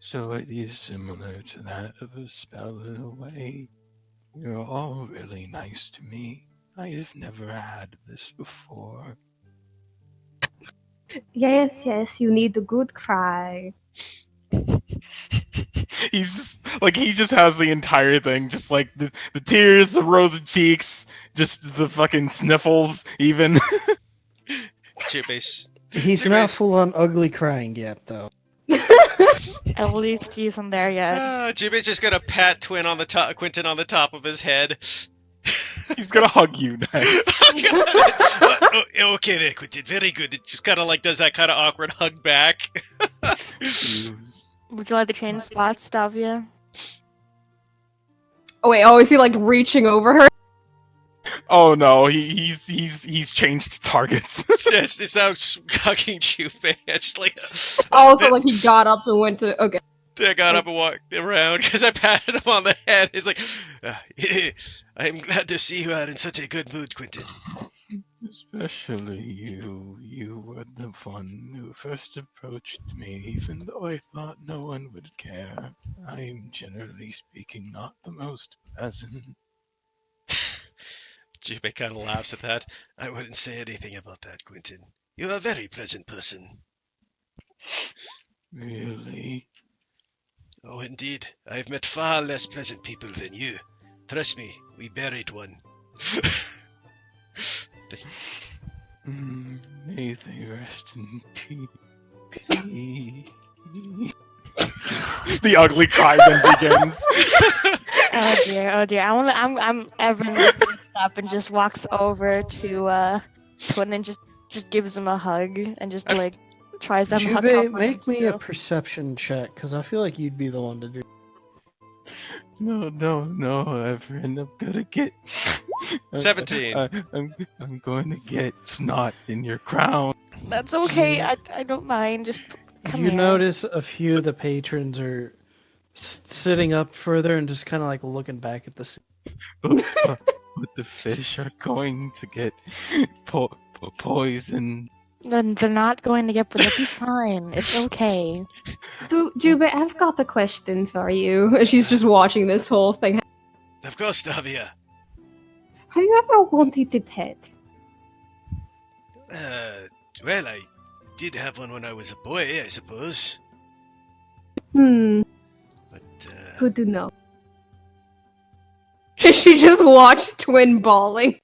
S3: So it is similar to that of a spell in a way. You're all really nice to me. I have never had this before.
S2: Yes, you need a good cry.
S7: he's just like he just has the entire thing, just like the tears, the rosy cheeks, just the fucking sniffles, even.
S5: Jubei's
S1: He's
S5: Jubei's-
S1: not full on ugly crying yet, though.
S4: At least he's in there yet.
S5: Jubei's just got a pat Quentin on the top of his head.
S7: He's gonna hug you next.
S5: Okay there, Quentin. Very good. It just kind of like does that kind of awkward hug back.
S4: Would you like to change spots, Davia?
S2: Oh wait, is he like reaching over her?
S7: Oh no, he's changed targets.
S5: It's now hugging Jubei. It's like
S2: Also, like he got up and went to. Okay.
S5: I got up and walked around because I patted him on the head. He's like, I'm glad to see you are in such a good mood, Quentin.
S3: Especially you. You were the one who first approached me, even though I thought no one would care. I am generally speaking not the most pleasant.
S5: Jubei kind of laughs at that. I wouldn't say anything about that, Quentin. You're a very pleasant person.
S3: Really?
S5: Oh, indeed. I've met far less pleasant people than you. Trust me, we buried one.
S3: May they rest in peace.
S7: The ugly cry then begins.
S4: Oh dear. I'm Evan just gets up and just walks over to Twin and just gives him a hug and just like tries to hug
S1: Jubei,
S4: him
S1: make me a
S4: too.
S1: perception check, because I feel like you'd be the one to do.
S3: No, Evan, I'm gonna get
S5: 17.
S3: I'm going to get snot in your crown.
S4: That's okay. I don't mind. Just come
S1: You
S4: here.
S1: notice a few of the patrons are sitting up further and just kind of like looking back at the scene.
S3: But the fish are going to get poisoned.
S4: Then they're not going to get, but they'll be fine. It's okay.
S2: So, Jubei, I've got a question for you. She's just watching this whole thing.
S5: Of course, Davia.
S2: Have you ever wanted a pet?
S5: Well, I did have one when I was a boy, I suppose.
S2: Hmm,
S5: But,
S2: good to know. She just watched Twin bawling.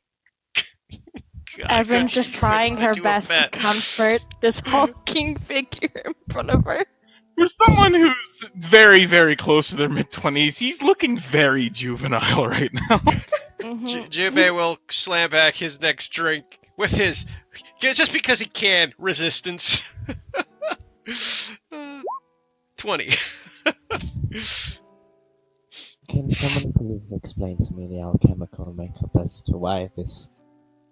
S5: God,
S4: Everyone's
S5: God,
S4: just trying her
S5: do a
S4: best to
S5: bet.
S4: comfort this hulking figure in front of her.
S7: For someone who's very, very close to their mid-20s, he's looking very juvenile right now.
S4: Mhm.
S5: Jubei will slam back his next drink with his, just because he can, resistance. 20.
S6: Can someone please explain to me the alchemical makeup as to why this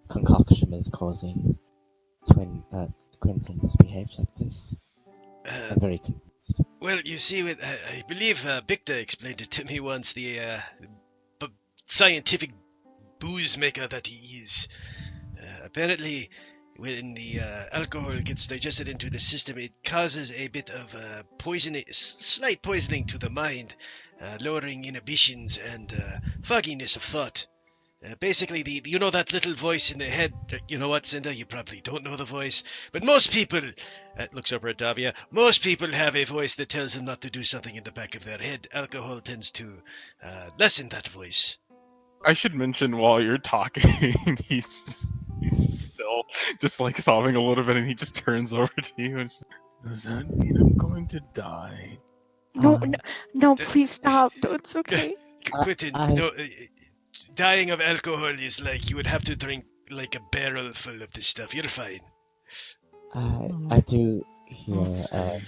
S6: concoction is causing Quentin to behave like this? I'm very confused.
S5: Well, you see, I believe Bicta explained it to me once, the scientific booze maker that he is. Apparently, when the alcohol gets digested into the system, it causes a bit of slight poisoning to the mind, lowering inhibitions and fogginess of thought. Basically, you know that little voice in the head. You know what, Cinda? You probably don't know the voice, but most people, looks over at Davia, most people have a voice that tells them not to do something in the back of their head. Alcohol tends to lessen that voice.
S7: I should mention while you're talking, he's still just like sobbing a little bit, and he just turns over to you and says,
S3: Does that mean I'm going to die?
S4: No,
S6: Um,
S4: no, please stop. No, it's okay.
S5: Quentin,
S6: I-
S5: no, dying of alcohol is like you would have to drink like a barrel full of this stuff. You're fine.
S6: I do hear a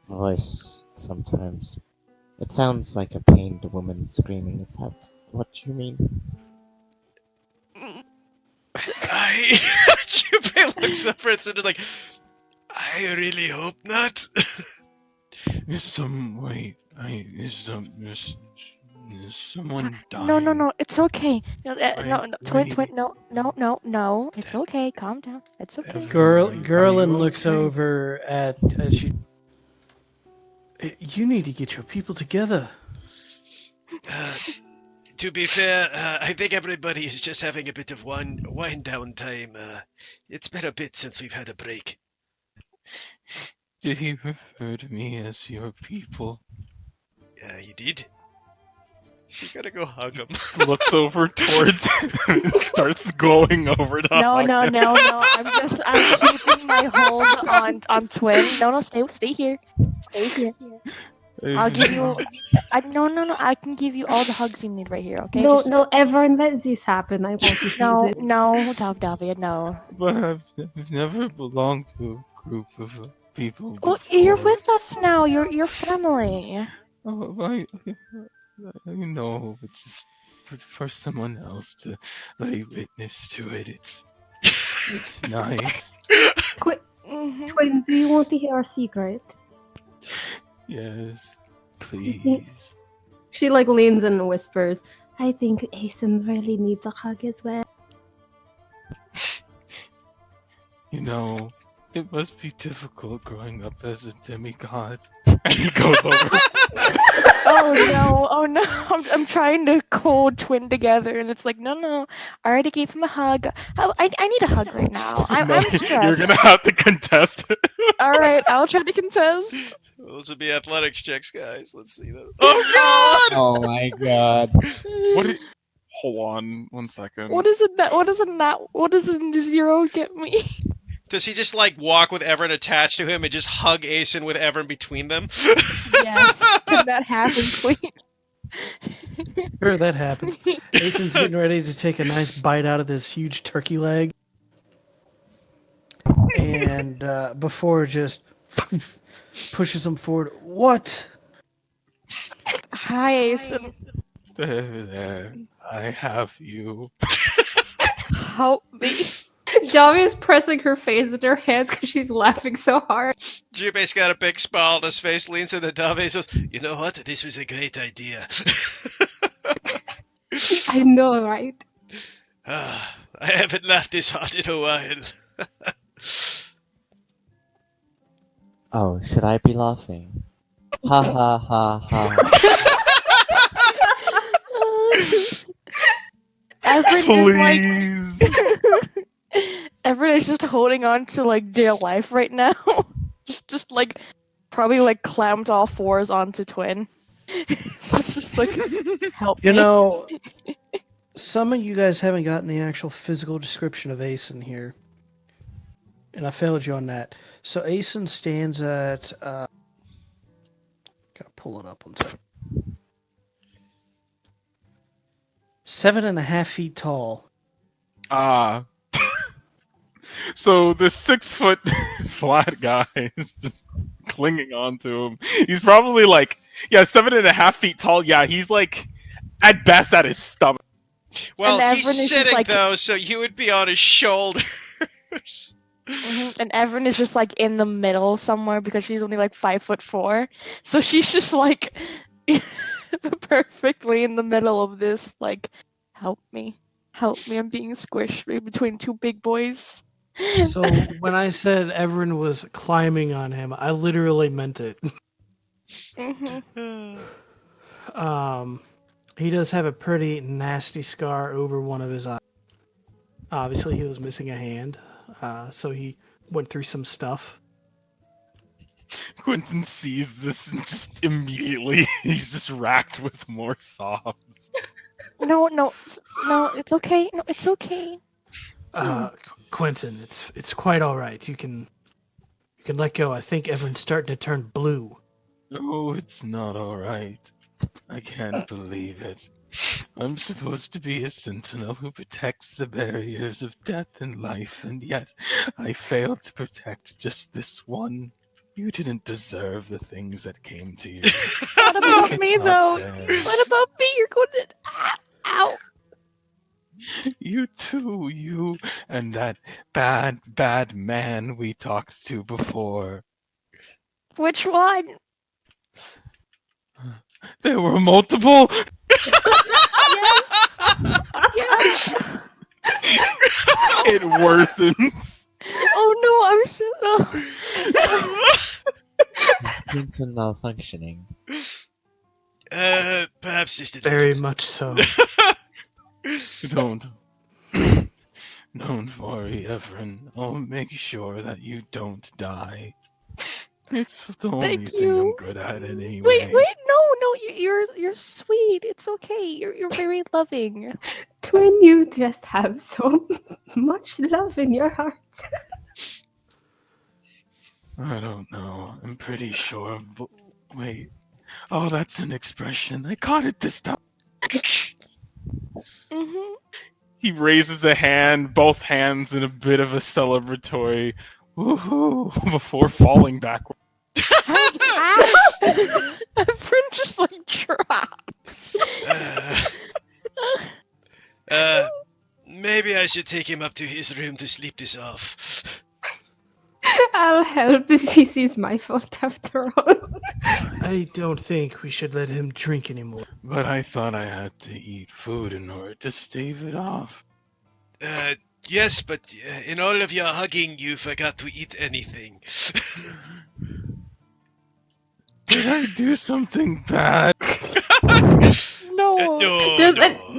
S6: voice sometimes. It sounds like a pained woman screaming. Is that what you mean?
S5: I Junpei looks up at Cinder like, I really hope not.
S3: There's some wait. There's someone dying.
S4: No, it's okay. No, no,
S1: Right.
S4: no. It's okay. Calm down. It's okay.
S1: Gerlin looks over at you. You need to get your people together.
S5: To be fair, I think everybody is just having a bit of wind down time. It's been a bit since we've had a break.
S3: Did he refer to me as your people?
S5: You did? So you gotta go hug him.
S7: Looks over towards him and starts going over to
S4: No.
S7: hug him.
S4: I'm keeping my hold on Twin. No, stay here. Stay here. I'll give you. No. I can give you all the hugs you need right here. Okay?
S2: No, Everin, let this happen. I want to see this.
S4: No, Davia, no.
S3: But I've never belonged to a group of people.
S4: Well,
S3: before.
S4: you're with us now. You're family.
S3: Oh, I know, but just for someone else to lay witness to it, it's nice.
S4: Mhm.
S2: Twin, do you want to hear our secret?
S3: Yes, please.
S2: She leans in and whispers, I think Asen really needs a hug as well.
S3: You know, it must be difficult growing up as a demigod. And he goes over.
S4: Oh no! I'm trying to hold Twin together, and it's like, no. I already gave him a hug. I need a hug right now. I'm stressed.
S7: You're gonna have to contest it.
S4: All right, I'll try to contest.
S5: Those would be athletics checks, guys. Let's see that. Oh God!
S6: Oh my god.
S7: Hold on 1 second.
S4: What does a 0 get me?
S5: Does he just like walk with Everin attached to him and just hug Asen with Everin between them?
S4: Yes. Can that happen, please?
S1: Sure, that happens. Asen's getting ready to take a nice bite out of this huge turkey leg. And before just pushes him forward. What?
S4: Hi, Asen.
S3: There, I have you.
S4: Help me.
S2: Javi is pressing her face in her hands because she's laughing so hard.
S5: Jubei's got a big smile on his face, leans into Dave and says, you know what? This was a great idea.
S2: I know, right?
S5: I haven't laughed this hard in a while.
S6: Oh, should I be laughing? Ha ha ha ha.
S4: Everyone
S7: Please.
S4: is just holding on to like their life right now. just like probably like clamped all fours onto Twin. It's just like help
S1: You
S4: me.
S1: know, some of you guys haven't gotten the actual physical description of Asen here. And I failed you on that. So Asen stands at gotta pull it up 1 second. 7.5 feet tall.
S7: So this 6 foot flat guy is just clinging on to him. He's probably like, 7.5 feet tall. Yeah, he's like at best at his stomach.
S5: Well,
S4: And
S5: he's
S4: Everin is just
S5: sitting
S4: like-
S5: though, so you would be on his shoulders.
S4: And Evan is just like in the middle somewhere because she's only like 5'4", so she's just like perfectly in the middle of this. Like, help me, I'm being squished between two big boys.
S1: So when I said Everin was climbing on him, I literally meant it. He does have a pretty nasty scar over one of his eyes. Obviously, he was missing a hand, so he went through some stuff.
S7: Quentin sees this and just immediately he's just racked with more sobs.
S4: No, it's okay. No, it's okay.
S1: Quentin, it's quite all right. You can You can let go. I think everyone's starting to turn blue.
S3: No, it's not alright. I can't believe it. I'm supposed to be a sentinel who protects the barriers of death and life, and yet I failed to protect just this one. You didn't deserve the things that came to you.
S4: What about
S3: It's
S4: me,
S3: not
S4: though?
S3: fair.
S4: What about me? You're going to. Ow!
S3: You too, you and that bad man we talked to before.
S4: Which one?
S3: There were multiple.
S4: Yes! Yes!
S7: It worsens.
S4: Oh no, I'm so.
S6: Quentin malfunctioning.
S5: Perhaps just a
S1: Very
S5: little.
S1: much so.
S3: Don't worry, Everin. I'll make sure that you don't die. It's the only
S4: Thank
S3: thing I'm
S4: you.
S3: good at anyway.
S4: Wait, no, you're sweet. It's okay. You're very loving.
S2: Twin, you just have so much love in your heart.
S3: I don't know. I'm pretty sure. Wait. Oh, that's an expression. I caught it this time.
S4: Mm-hmm.
S7: He raises a hand, both hands in a bit of a celebratory woohoo before falling backward.
S4: Everyone just like drops.
S5: Maybe I should take him up to his room to sleep this off.
S2: I'll help. This is my fault after all.
S1: I don't think we should let him drink anymore.
S3: But I thought I had to eat food in order to stave it off.
S5: Yes, but in all of your hugging, you forgot to eat anything.
S3: Did I do something bad?
S4: No.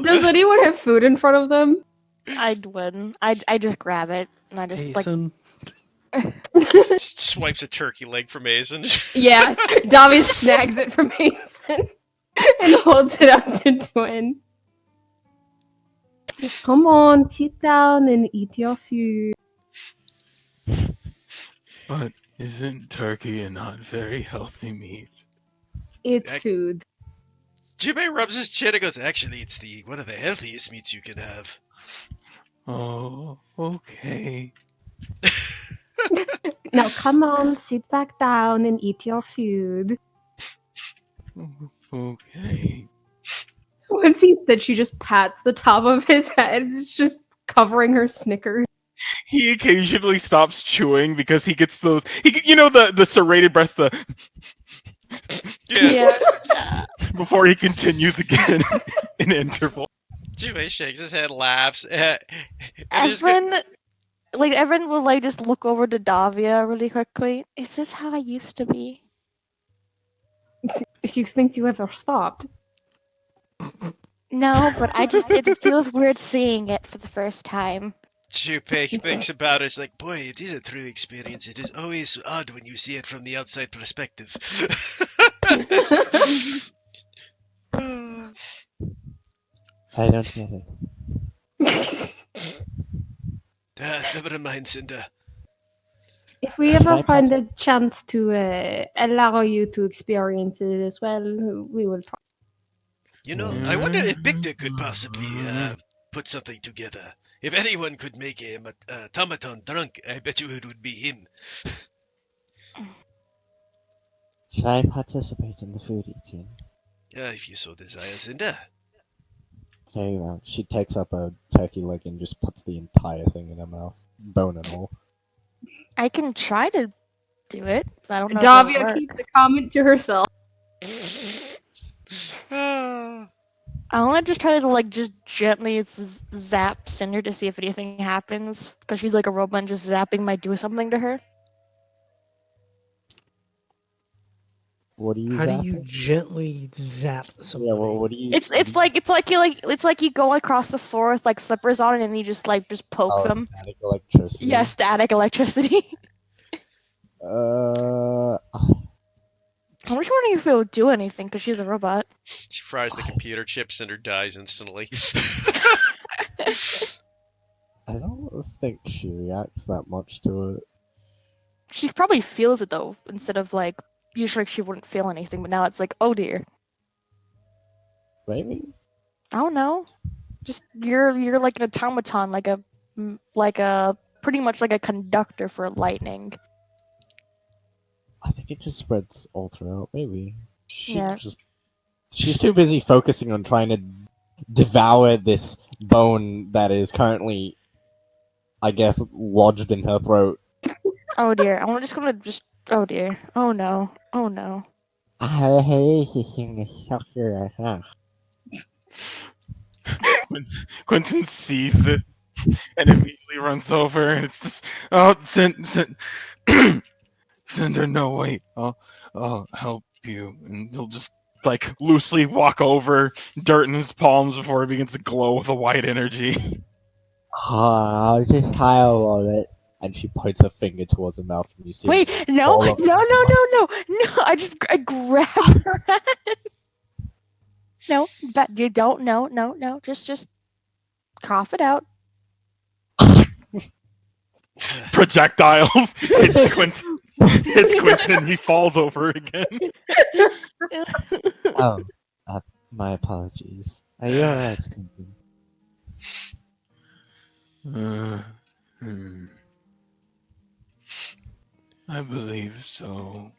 S2: Does anyone have food in front of them?
S4: I'd win. I just grab it and I just like.
S1: Hasten.
S5: Swipes a turkey leg from Mason.
S2: Yeah, Davi snags it from Mason and holds it up to Twin. Come on, sit down and eat your food.
S3: But isn't turkey a not very healthy meat?
S2: It's food.
S5: Jubei rubs his chin and goes, actually, it's one of the healthiest meats you can have.
S3: Oh, okay.
S2: Now come on, sit back down and eat your food.
S3: Okay.
S2: Once he said, she just pats the top of his head, it's just covering her Snickers.
S7: He occasionally stops chewing because he gets those. The serrated breath.
S5: Yeah.
S7: Before he continues again in interval.
S5: Jubei shakes his head, laughs.
S4: Everyone will like just look over to Davia really quickly. Is this how I used to be?
S2: If you think you ever stopped.
S4: No, but it feels weird seeing it for the first time.
S5: Jubei thinks about it. It's like, boy, it is a true experience. It is always odd when you see it from the outside perspective.
S6: I don't get it.
S5: Never mind, Cinder.
S2: If we ever find a chance to allow you to experience it as well, we will try.
S5: You know, I wonder if Victor could possibly put something together. If anyone could make a automaton drunk, I bet you it would be him.
S6: Should I participate in the food eating?
S5: If you so desire, Cinder.
S6: Very well. She takes up a turkey leg and just puts the entire thing in her mouth, bone and all.
S4: I can try to do it, but I don't know.
S2: Davia keeps the comment to herself.
S4: I want to just try to like just gently zap Cinder to see if anything happens because she's like a robot and just zapping might do something to her.
S6: What do you
S1: How
S6: zap?
S1: do you gently zap somebody?
S6: Yeah, well, what do you?
S4: It's like you go across the floor with like slippers on and you just poke them.
S6: Static electricity.
S4: Yeah, static electricity. I'm just wondering if it would do anything because she's a robot.
S5: She fries the computer chip, Cinder dies instantly.
S6: I don't think she reacts that much to it.
S4: she probably feels it though, instead of like usually she wouldn't feel anything, but now it's like, oh dear.
S6: Maybe?
S4: I don't know. Just you're like an automaton, like a pretty much like a conductor for lightning.
S6: I think it just spreads all throughout, maybe.
S4: Yeah.
S6: She's too busy focusing on trying to devour this bone that is currently, I guess, lodged in her throat.
S4: Oh dear. I'm just gonna just. Oh dear. Oh no. Oh no.
S7: Quentin sees this and immediately runs over, and it's just, oh, Cinder, no, wait, I'll help you, and he'll just like loosely walk over, dirt in his palms before he begins to glow with a white energy.
S6: I'll just pile on it. And she points her finger towards her mouth, and you see.
S4: Wait. No.
S6: all
S4: No.
S6: of-
S4: No. No. No. I grab her hand. No. But you don't. No. No. No. Just cough it out.
S7: Projectiles hits Quentin. Hits Quentin. He falls over again.
S6: Oh, my apologies. Are you alright, Quentin?
S3: I believe so.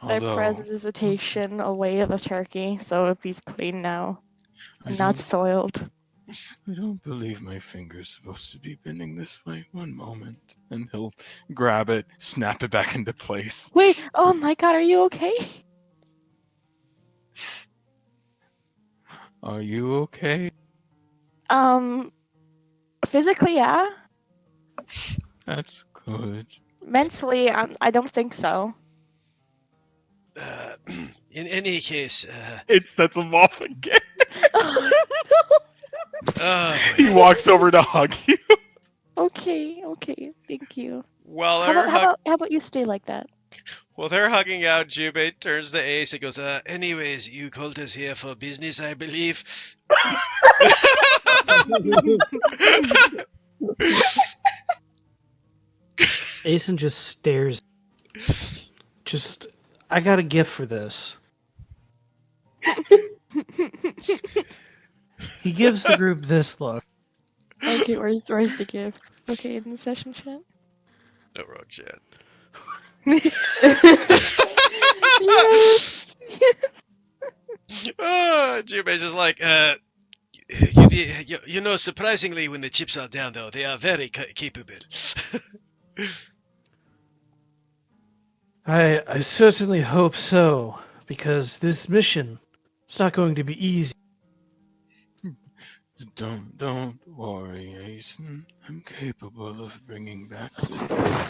S4: I press
S3: Although,
S4: hesitation away the turkey, so if he's clean now and not soiled.
S3: I don't believe my finger's supposed to be bending this way. One moment.
S7: And he'll grab it, snap it back into place.
S4: Wait, oh my god, are you okay?
S3: Are you okay?
S4: Physically, yeah.
S3: That's good.
S4: Mentally, I don't think so.
S5: In any case,
S7: It sets him off again.
S4: Oh,
S7: He walks over to hug you.
S4: no. Okay, thank you.
S5: while
S4: How
S5: they're
S4: about you stay like that?
S5: while they're hugging out, Jubei turns to Ace and goes, anyways, you called us here for business, I believe.
S1: Asen just stares. Just, I got a gift for this. He gives the group this look.
S4: Okay, where's the gift? Okay, in the session chat.
S5: No, wrong chat.
S4: Yes.
S5: Jubei's just like, you know, surprisingly, when the chips are down, though, they are very capable.
S1: I certainly hope so, because this mission, it's not going to be easy.
S3: Don't worry, Asen. I'm capable of bringing back the dead.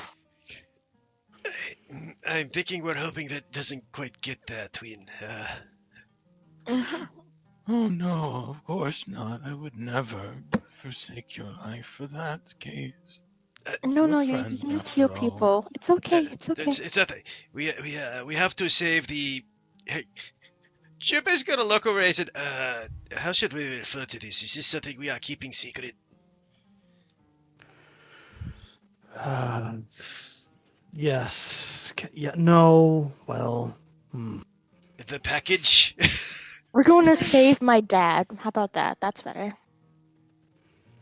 S5: I'm thinking we're hoping that doesn't quite get there, Twin.
S3: Oh no, of course not. I would never forsake your life for that case.
S4: No,
S3: We're
S4: you
S3: friends
S4: can just
S3: after
S4: heal
S3: all.
S4: people. It's okay. It's okay.
S5: It's that we have to save the. Hey, Jubei's gonna look over and say, how should we refer to this? Is this something we are keeping secret?
S1: Yes. Yeah. No. Well.
S5: The package.
S4: We're going to save my dad. How about that? That's better.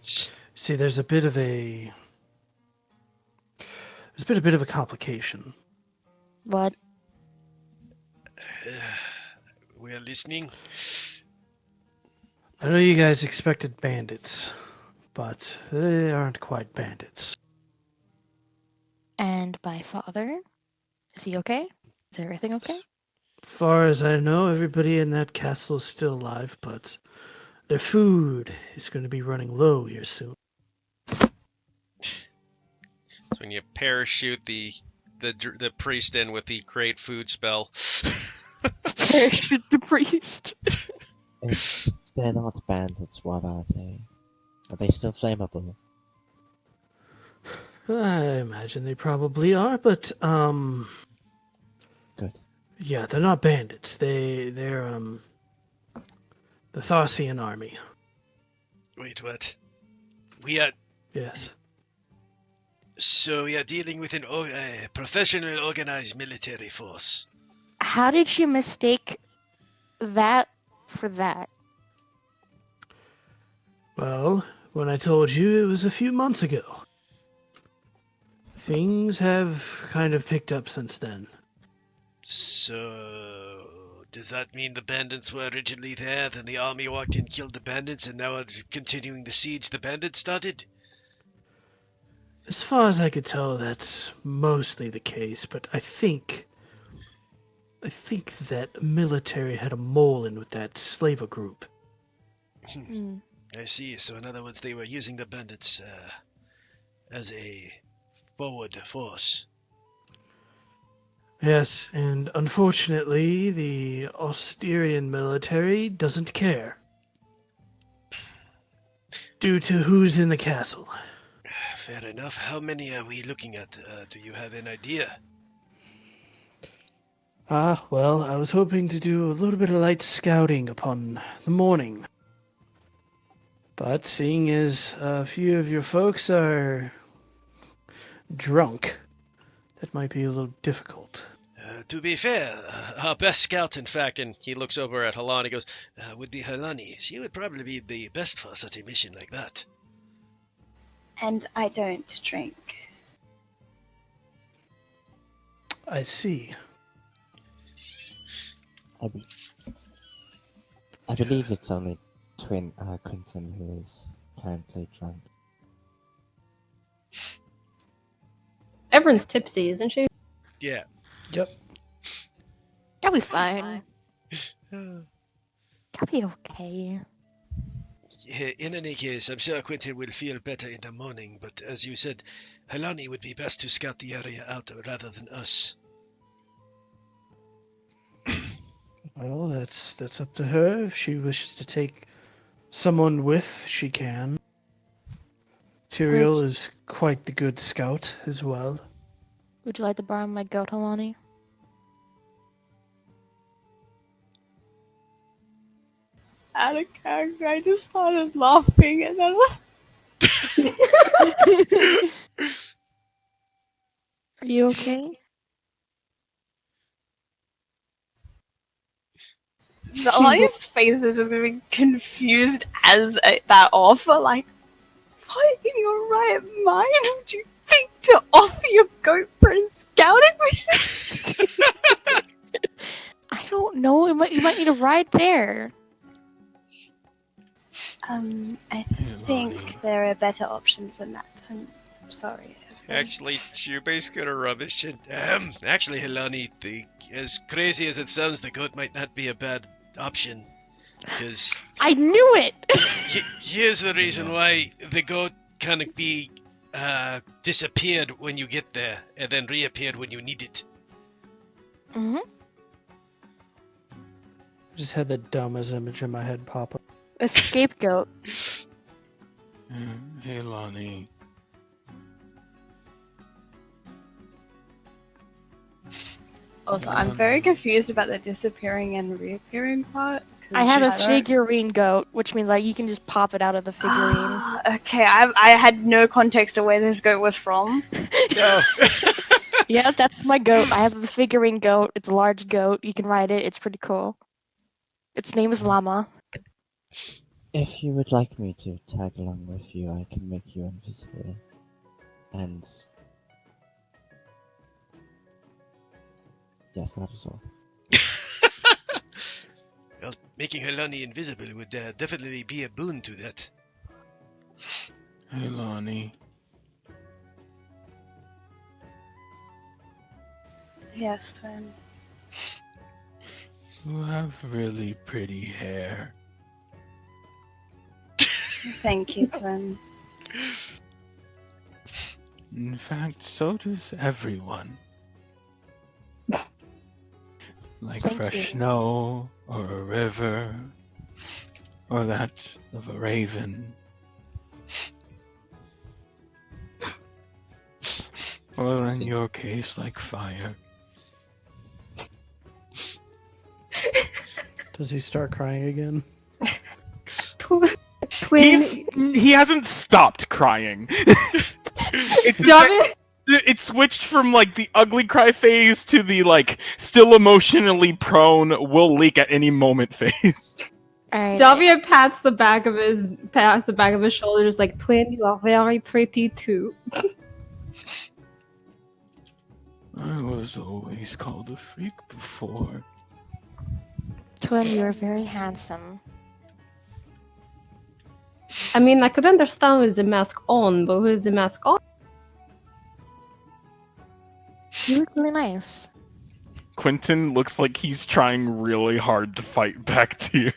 S1: See, there's a bit of a complication.
S4: What?
S5: We're listening.
S1: I know you guys expected bandits, but they aren't quite bandits.
S4: And my father? Is he okay? Is everything okay?
S1: As far as I know, everybody in that castle is still alive, but their food is going to be running low here soon.
S5: So when you parachute the priest in with the great food spell.
S4: Parachute the priest.
S6: If they're not bandits, what are they? Are they still flammable?
S1: I imagine they probably are, but
S6: Good.
S1: yeah, they're not bandits. They're the Tharsian army.
S5: Wait, what? We are.
S1: Yes.
S5: So we are dealing with a professional organized military force.
S4: How did you mistake that for that?
S1: Well, when I told you, it was a few months ago. Things have kind of picked up since then.
S5: So, does that mean the bandits were originally there, then the army walked in, killed the bandits, and now are continuing the siege the bandits started?
S1: As far as I could tell, that's mostly the case, but I think that military had a mole in with that slaver group.
S4: Hmm.
S5: I see. So, in other words, they were using the bandits as a forward force.
S1: Yes, and unfortunately, the Osterian military doesn't care. Due to who's in the castle.
S5: Fair enough. How many are we looking at? Do you have an idea?
S1: Well, I was hoping to do a little bit of light scouting upon the morning. But seeing as a few of your folks are drunk, that might be a little difficult.
S5: To be fair, our best scout, in fact, and he looks over at Halani, goes, would be Halani. She would probably be the best for such a mission like that.
S8: And I don't drink.
S1: I see.
S6: I believe it's only Quentin who is currently drunk.
S2: Everyone's tipsy, isn't she?
S5: Yeah.
S1: Yep.
S4: That'll be fine.
S5: Uh,
S4: That'll be okay.
S5: In any case, I'm sure Quentin will feel better in the morning, but as you said, Halani would be best to scout the area out rather than us.
S1: Well, that's up to her. If she wishes to take someone with, she can. Tyrael is quite the good scout as well.
S4: Would you like to borrow my goat, Halani?
S8: Out of character, I just started laughing and I was
S4: Are you okay?
S8: Zalania's face is just gonna be confused as that offer. Like, what in your right mind would you think to offer your goat for a scouting mission?
S4: I don't know. You might need a ride there.
S8: I think there are better options than that. I'm sorry.
S5: Actually, Jubei's gonna rubbish it. Actually, Halani, as crazy as it sounds, the goat might not be a bad option. Because
S4: I knew it!
S5: here's the reason why the goat can be disappeared when you get there, and then reappeared when you need it.
S4: Mm-hmm.
S1: Just had the dumbest image in my head pop up.
S4: A scapegoat.
S3: Hey, Lonnie.
S8: Also, I'm very confused about the disappearing and reappearing part.
S4: I have a
S8: don't-
S4: figurine goat, which means like you can just pop it out of the figurine.
S8: Okay, I had no context of where this goat was from.
S5: No.
S4: Yeah, that's my goat. I have a figurine goat. It's a large goat. You can ride it. It's pretty cool. Its name is Llama.
S6: If you would like me to tag along with you, I can make you invisible. And yes, that is all.
S5: Well, making Halani invisible would definitely be a boon to that.
S3: Hey, Lonnie.
S8: Yes, twin.
S3: You have really pretty hair.
S8: Thank you, twin.
S3: In fact, so does everyone. Like
S4: Thank
S3: fresh
S4: you.
S3: snow, or a river, or that of a raven. Or in
S6: See.
S3: your case, like fire.
S1: Does he start crying again?
S2: Twin.
S7: He hasn't stopped crying. It's
S2: Davia,
S7: it switched from like the ugly cry phase to the like still emotionally prone will leak at any moment phase.
S4: Alright.
S2: Davia pats the back of his shoulders like, Twin, you are very pretty too.
S3: I was always called a freak before.
S4: Twin, you are very handsome.
S2: I mean, I could understand with the mask on, but with the mask off,
S4: You look really nice.
S7: Quentin looks like he's trying really hard to fight back tears.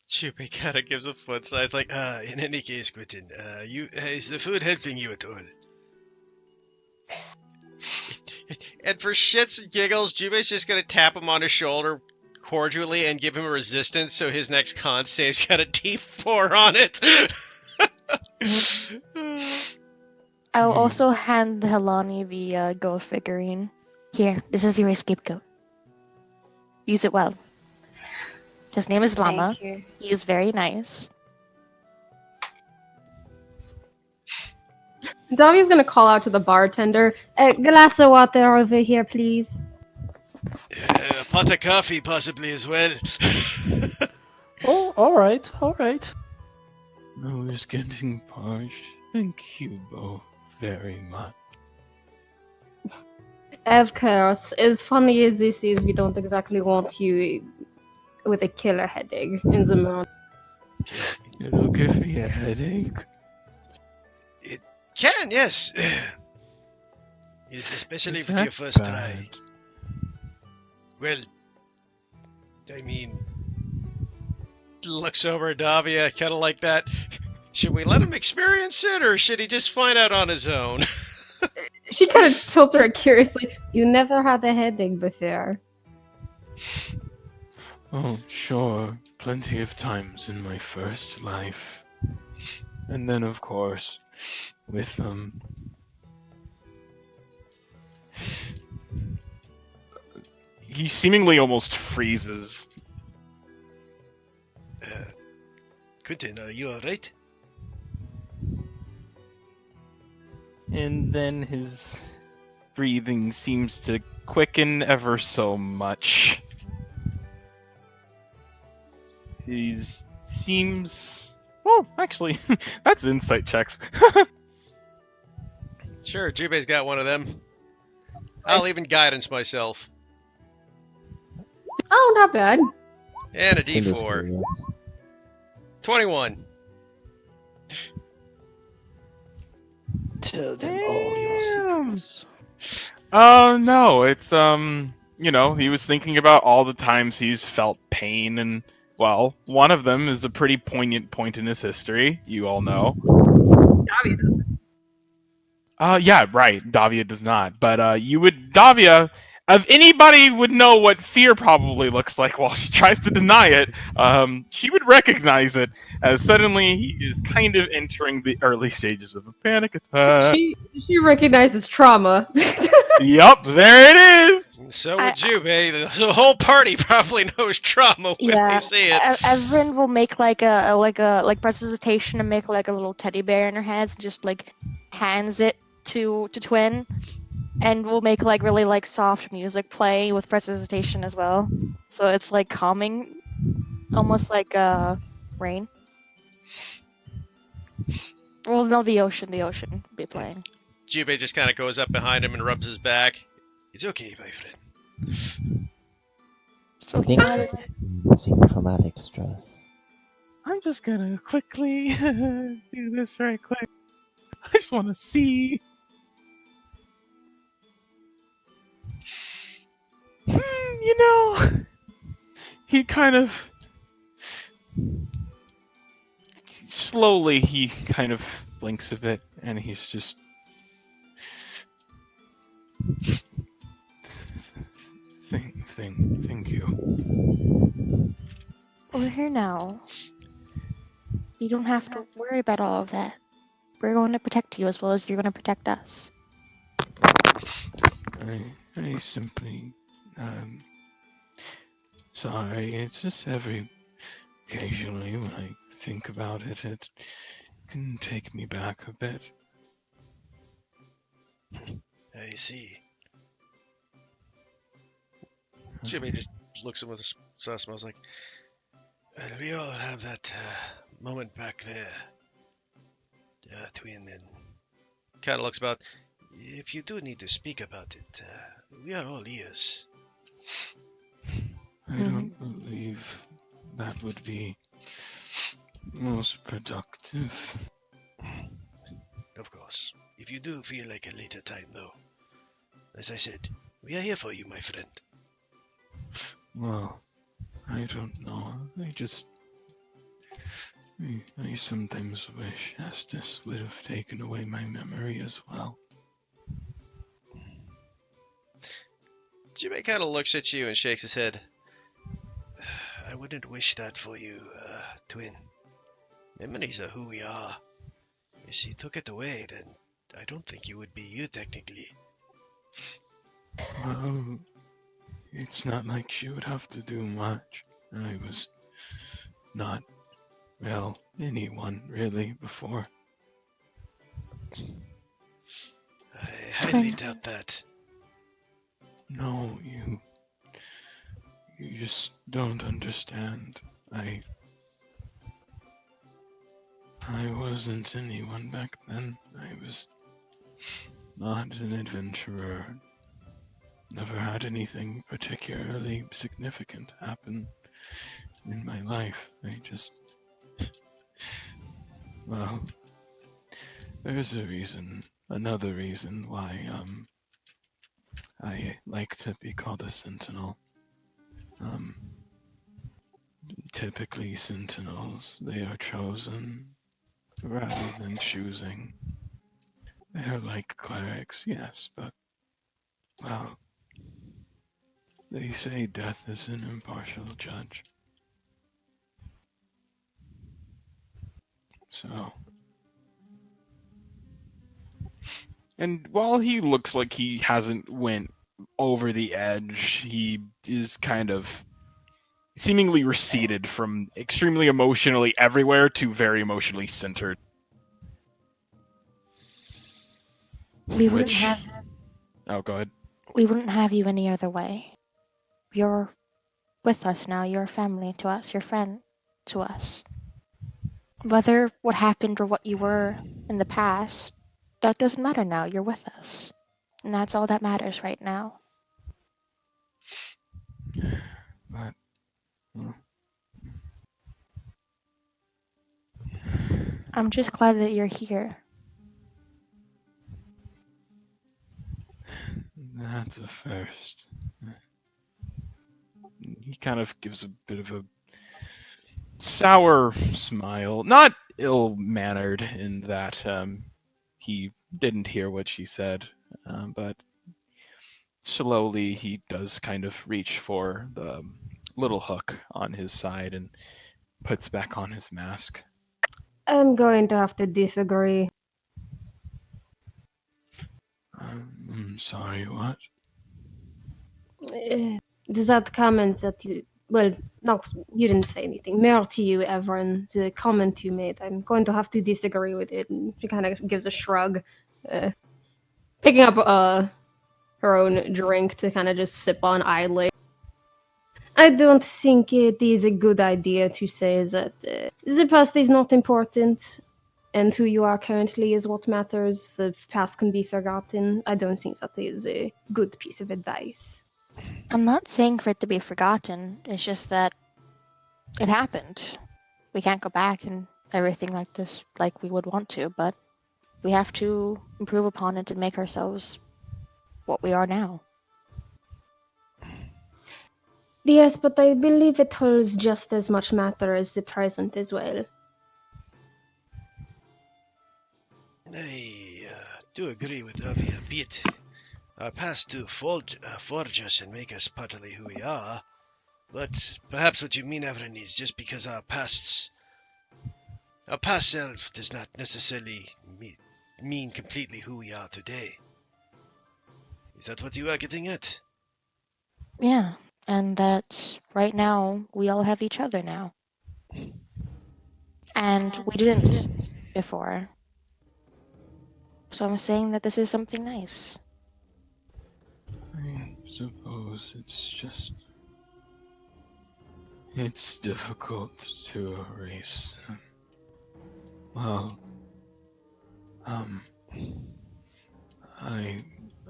S5: Chubby kind of gives a foot size, like, in any case, Quentin, is the food helping you at all? And for shits and giggles, Jubei's just gonna tap him on his shoulder cordially and give him a resistance, so his next con save's got a D4 on it.
S4: I'll also hand Helani the goat figurine. Here, this is your scapegoat. Use it well. His name is Llama.
S8: Thank you.
S4: He is very nice.
S2: Davia's gonna call out to the bartender, a glass of water over here, please.
S5: A pot of coffee, possibly, as well.
S1: Oh, all right, all right.
S3: I was getting parched. Thank you both very much.
S2: Of course. As funny as this is, we don't exactly want you with a killer headache in the morning.
S3: It'll give me a headache.
S5: Can, yes. Especially
S3: Is
S5: with
S3: that
S5: your first
S3: bad?
S5: try. Well, I mean, looks over at Davia, kind of like that. Should we let him experience it, or should he just find out on his own?
S2: She kind of tilts her curiously. You never had a headache before.
S3: Oh, sure. Plenty of times in my first life. And then, of course, with,
S7: He seemingly almost freezes.
S5: Quentin, are you alright?
S7: And then his breathing seems to quicken ever so much. He seems... Oh, actually, that's insight checks.
S5: Sure, Jubei's got one of them. I'll even guidance myself.
S2: Oh, not bad.
S5: And a
S6: Cinder's
S5: D4.
S6: curious.
S5: 21.
S1: Tell them all your
S7: Damn.
S1: secrets.
S7: No, it's, you know, he was thinking about all the times he's felt pain, and, well, one of them is a pretty poignant point in his history, you all know. Yeah, right, Davia does not, but, Davia, if anybody would know what fear probably looks like while she tries to deny it, she would recognize it, as suddenly he is kind of entering the early stages of a panic attack.
S2: She recognizes trauma.
S7: Yup, there it is!
S5: And so would Jubei. The whole party probably knows trauma when they see it.
S4: Evren will make like presentation and make like a little teddy bear in her hands and just like hands it to Twin, and we'll make like really like soft music play with presentation as well. So it's like calming, almost like rain. Well, no, the ocean will be playing.
S5: Jubei just kind of goes up behind him and rubs his back. It's okay, my friend.
S4: So
S6: I think
S4: uh,
S6: you're experiencing traumatic stress.
S7: I'm just gonna quickly do this right quick. I just want to see. You know, he kind of slowly he kind of blinks a bit, and he's just.
S3: Thank you.
S4: we're here now. You don't have to worry about all of that. We're going to protect you as well as you're going to protect us.
S3: I simply, sorry, it's just occasionally when I think about it, can take me back a bit.
S5: I see. Jimmy just looks at him with a soft smile. Like, well, we all have that moment back there, twin, and kind of looks about. If you do need to speak about it, we are all ears.
S3: I don't believe that would be most productive.
S5: Of course. If you do feel like a later time, though, as I said, we are here for you, my friend.
S3: Well, I don't know. I sometimes wish Estes would have taken away my memory as well.
S5: Jimmy kind of looks at you and shakes his head. I wouldn't wish that for you, twin. Memories are who we are. If she took it away, then I don't think you would be you, technically.
S3: Well, it's not like she would have to do much. I was not, well, anyone really before.
S5: I highly doubt that.
S3: No, you just don't understand. I wasn't anyone back then. I was not an adventurer. Never had anything particularly significant happen in my life. Well, there's another reason why, I like to be called a sentinel. Typically sentinels, they are chosen rather than choosing. They're like clerics, yes, but, well, they say death is an impartial judge. So,
S7: And while he looks like he hasn't went over the edge, he is kind of seemingly receded from extremely emotionally everywhere to very emotionally centered.
S4: We wouldn't
S7: Which,
S4: have
S7: oh, go ahead.
S4: we wouldn't have you any other way. You're with us now. You're a family to us. You're a friend to us. Whether what happened or what you were in the past, that doesn't matter now. You're with us. And that's all that matters right now.
S3: But, well,
S4: I'm just glad that you're here.
S3: that's a first.
S7: He kind of gives a bit of a sour smile, not ill-mannered in that he didn't hear what she said, but slowly he does kind of reach for the little hook on his side and puts back on his mask.
S2: I'm going to have to disagree.
S3: I'm sorry, what?
S2: That comment that you, well, no, you didn't say anything. More to you, Everin, the comment you made. I'm going to have to disagree with it. And she kind of gives a shrug, picking up her own drink to kind of just sip on idly. I don't think it is a good idea to say that the past is not important and who you are currently is what matters. The past can be forgotten. I don't think that is a good piece of advice.
S4: I'm not saying for it to be forgotten. It's just that it happened. We can't go back and everything like this like we would want to, but we have to improve upon it and make ourselves what we are now.
S2: Yes, but I believe it holds just as much matter as the present as well.
S5: I do agree with Ravi a bit. Our past do forge us and make us partly who we are, but perhaps what you mean, Everin, is just because our past self does not necessarily mean completely who we are today. Is that what you are getting at?
S4: Yeah, and that right now we all have each other now. And we didn't before. So I'm saying that this is something nice.
S3: I suppose it's difficult to erase. Well, I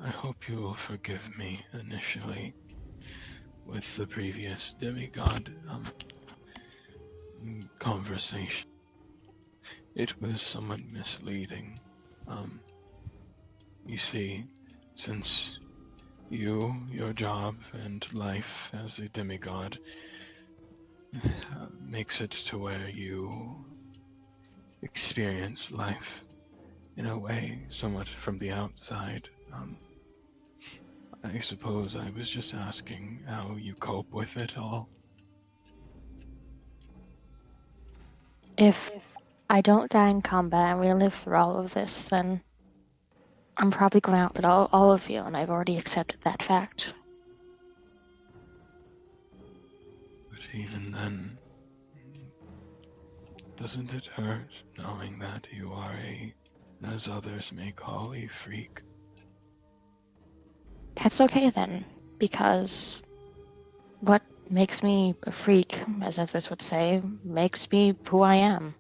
S3: hope you will forgive me initially with the previous demigod conversation. It was somewhat misleading. You see, since your job and life as a demigod makes it to where you experience life in a way somewhat from the outside. I suppose I was just asking how you cope with it all.
S4: If I don't die in combat and we live through all of this, then I'm probably going to outlive all of you, and I've already accepted that fact.
S3: But even then, doesn't it hurt knowing that you are as others may call, a freak?
S4: That's okay then, because what makes me a freak, as others would say, makes me who I am.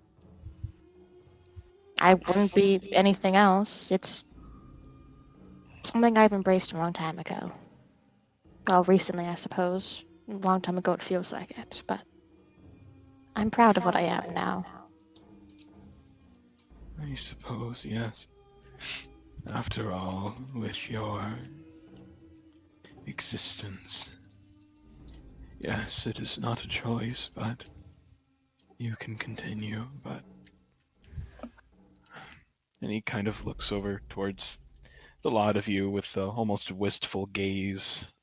S4: I wouldn't be anything else. It's something I've embraced a long time ago. Well, recently, I suppose. A long time ago, it feels like it, but I'm proud of what I am now.
S3: I suppose, yes. After all, with your existence, yes, it is not a choice, but you can continue, but... And he kind of looks over towards the lot of you with the almost wistful gaze,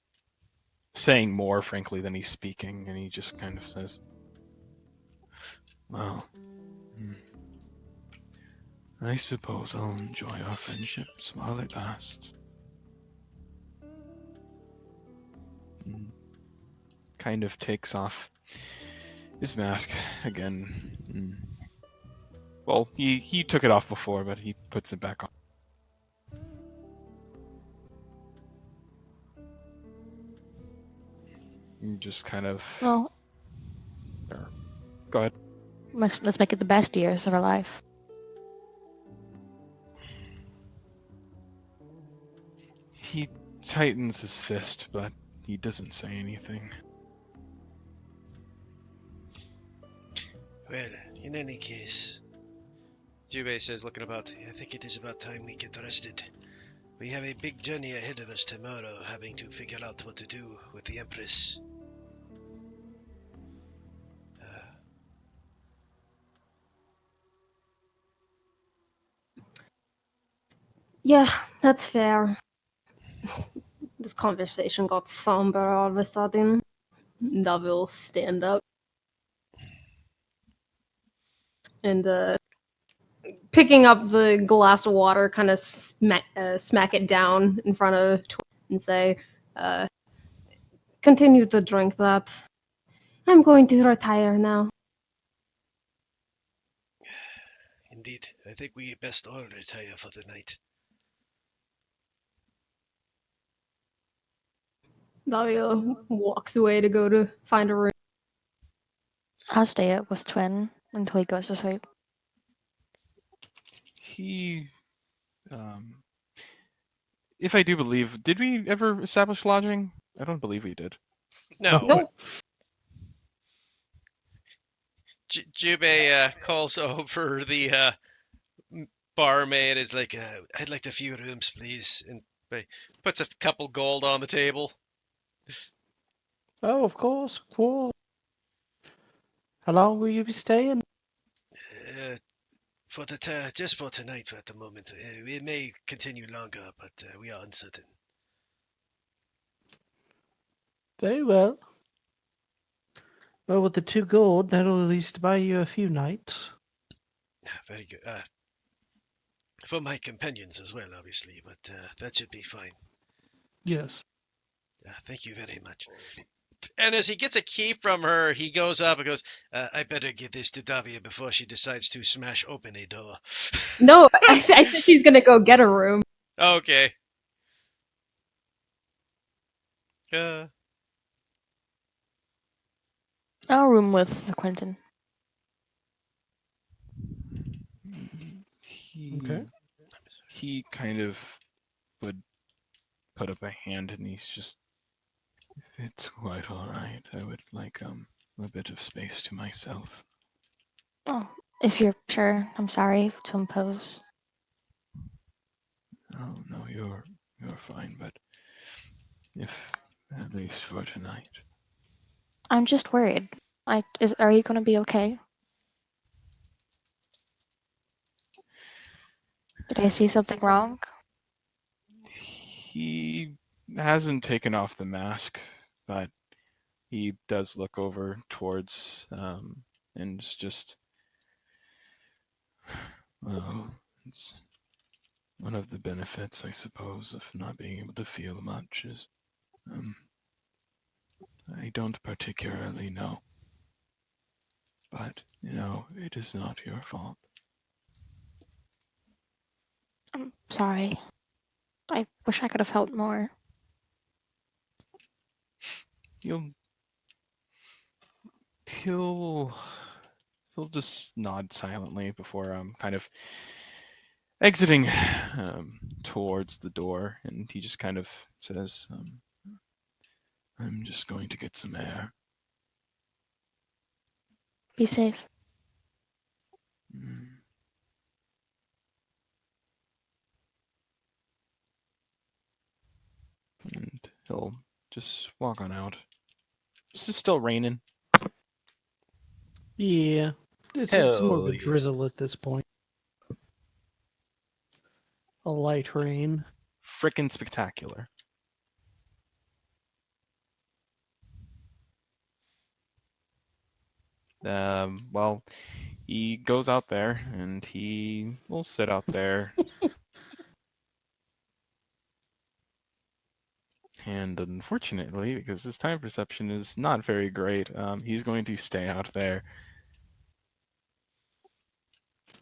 S3: saying more, frankly, than he's speaking, and he just kind of says, well, I suppose I'll enjoy our friendships while it lasts. Kind of takes off his mask again. Well, he took it off before, but he puts it back on. And just kind of...
S4: Well,
S3: Go ahead.
S4: let's make it the best years of our life.
S3: He tightens his fist, but he doesn't say anything.
S5: Well, in any case, Jubei says, looking about, I think it is about time we get rested. We have a big journey ahead of us tomorrow, having to figure out what to do with the Empress.
S2: Yeah, that's fair. This conversation got somber all of a sudden. Davil stand up and picking up the glass of water, kind of smack it down in front of Twi and say, continue to drink that. I'm going to retire now.
S5: Indeed, I think we best all retire for the night.
S2: Davil walks away to go to find a room.
S4: I'll stay up with Twin until he goes to sleep.
S3: He, if I do believe, did we ever establish lodging? I don't believe we did.
S5: No.
S2: Nope.
S5: Jubei calls over the barmaid, is like, I'd like a few rooms, please, and puts a couple gold on the table.
S1: Oh, of course, of course. How long will you be staying?
S5: Just for tonight, at the moment. It may continue longer, but we are uncertain.
S1: Very well. Well, with the 2 gold, that'll at least buy you a few nights.
S5: Very good. For my companions as well, obviously, but that should be fine.
S1: Yes.
S5: Thank you very much. And as he gets a key from her, he goes up and goes, I better give this to Davia before she decides to smash open a door.
S2: No, I said she's gonna go get a room.
S5: Okay.
S4: I'll room with Quentin.
S1: Okay.
S7: He kind of would put up a hand, and he's just,
S3: It's quite all right. I would like a bit of space to myself.
S4: Oh, if you're sure, I'm sorry to impose.
S3: Oh no, you're fine, but if at least for tonight.
S4: I'm just worried. Are you gonna be okay? Did I see something wrong?
S7: he hasn't taken off the mask, but he does look over towards and it's just,
S3: Well, it's one of the benefits, I suppose, of not being able to feel much is I don't particularly know. But, it is not your fault.
S4: I'm sorry. I wish I could have helped more.
S7: he'll he'll he'll just nod silently before kind of exiting towards the door, and he just kind of says,
S3: I'm just going to get some air.
S4: Be safe.
S3: Mm.
S7: and he'll just walk on out. It's just still raining.
S1: Yeah. It's more of
S7: Hell
S1: a
S7: yeah.
S1: drizzle at this point. A light rain.
S7: Frickin' spectacular. Well, he goes out there and he will sit out there. And unfortunately, because his time perception is not very great, he's going to stay out there,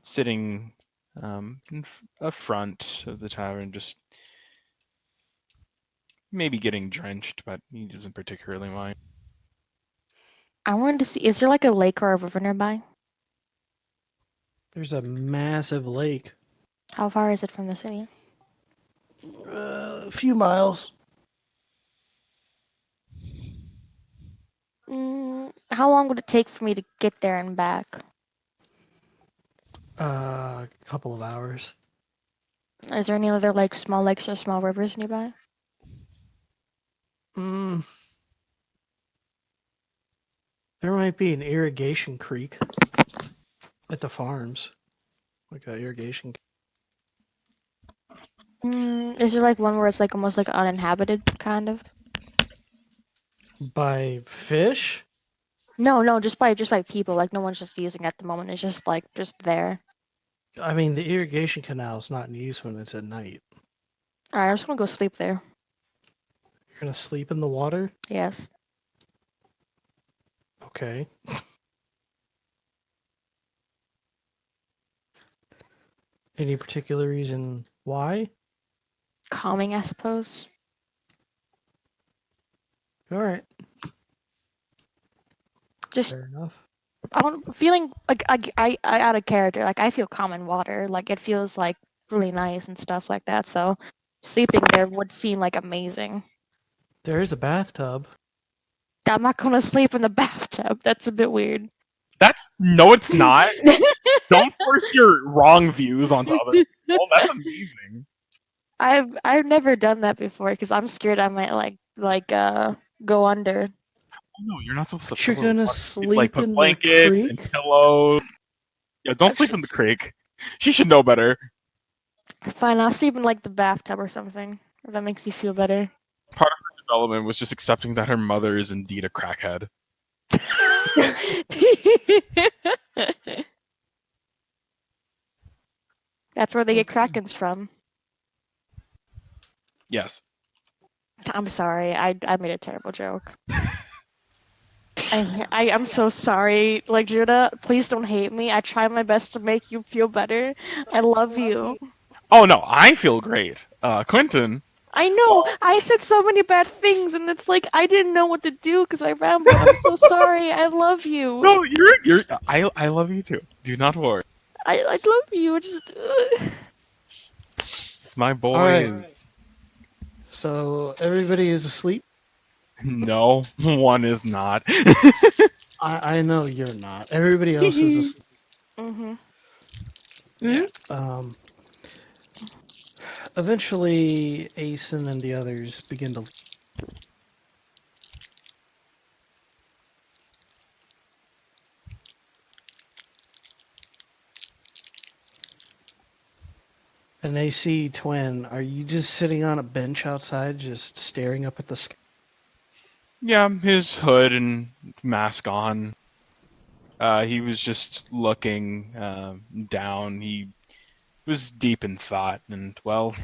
S7: sitting in front of the tavern, just maybe getting drenched, but he doesn't particularly mind.
S4: I wanted to see, is there like a lake or a river nearby?
S1: There's a massive lake.
S4: How far is it from the city?
S1: A few miles.
S4: How long would it take for me to get there and back?
S1: A couple of hours.
S4: Is there any other like small lakes or small rivers nearby?
S1: Mm. There might be an irrigation creek at the farms. Like an irrigation.
S4: Is there like one where it's like almost like uninhabited, kind of?
S1: By fish?
S4: No, just by people. Like no one's just using it at the moment. It's just like just there.
S1: I mean, the irrigation canal's not in use when it's at night.
S4: All right, I'm just gonna go sleep there.
S1: You're gonna sleep in the water?
S4: Yes.
S1: Okay. Any particular reason why?
S4: Calming, I suppose.
S1: All right.
S4: Just
S1: Fair enough.
S4: I'm feeling like I out of character. Like I feel calm in water. Like it feels like really nice and stuff like that. So sleeping there would seem like amazing.
S1: There is a bathtub.
S4: I'm not gonna sleep in the bathtub. That's a bit weird.
S7: No, it's not. Don't force your wrong views onto other people. That's amazing.
S4: I've never done that before because I'm scared I might go under.
S7: No, you're not supposed to.
S1: You're
S7: fill it with
S1: gonna
S7: water.
S1: sleep
S7: Like put
S1: in the
S7: blankets and
S1: creek?
S7: pillows. Yeah, don't sleep in the creek. She should know better.
S4: Fine, I'll sleep in like the bathtub or something. If that makes you feel better.
S7: Part of her development was just accepting that her mother is indeed a crackhead.
S4: That's where they get
S1: Okay.
S4: krakens from.
S7: Yes.
S4: I'm sorry, I made a terrible joke. I am so sorry. Like, Judah, please don't hate me. I try my best to make you feel better. I love you.
S7: Oh no, I feel great. Quentin.
S4: I know. I said so many bad things, and it's like I didn't know what to do because I rambled. I'm so sorry. I love you.
S7: No, you're. I love you too. Do not worry.
S4: I love you. Just.
S7: My boy
S1: All right.
S7: is.
S1: So everybody is asleep.
S7: No, one is not.
S1: I know you're not. Everybody else is asleep.
S4: Mhm.
S5: Yeah.
S1: Eventually, Asen and the others begin to leave. And they see Twin. Are you just sitting on a bench outside, just staring up at the sky?
S7: Yeah, his hood and mask on. He was just looking down. He was deep in thought, and well,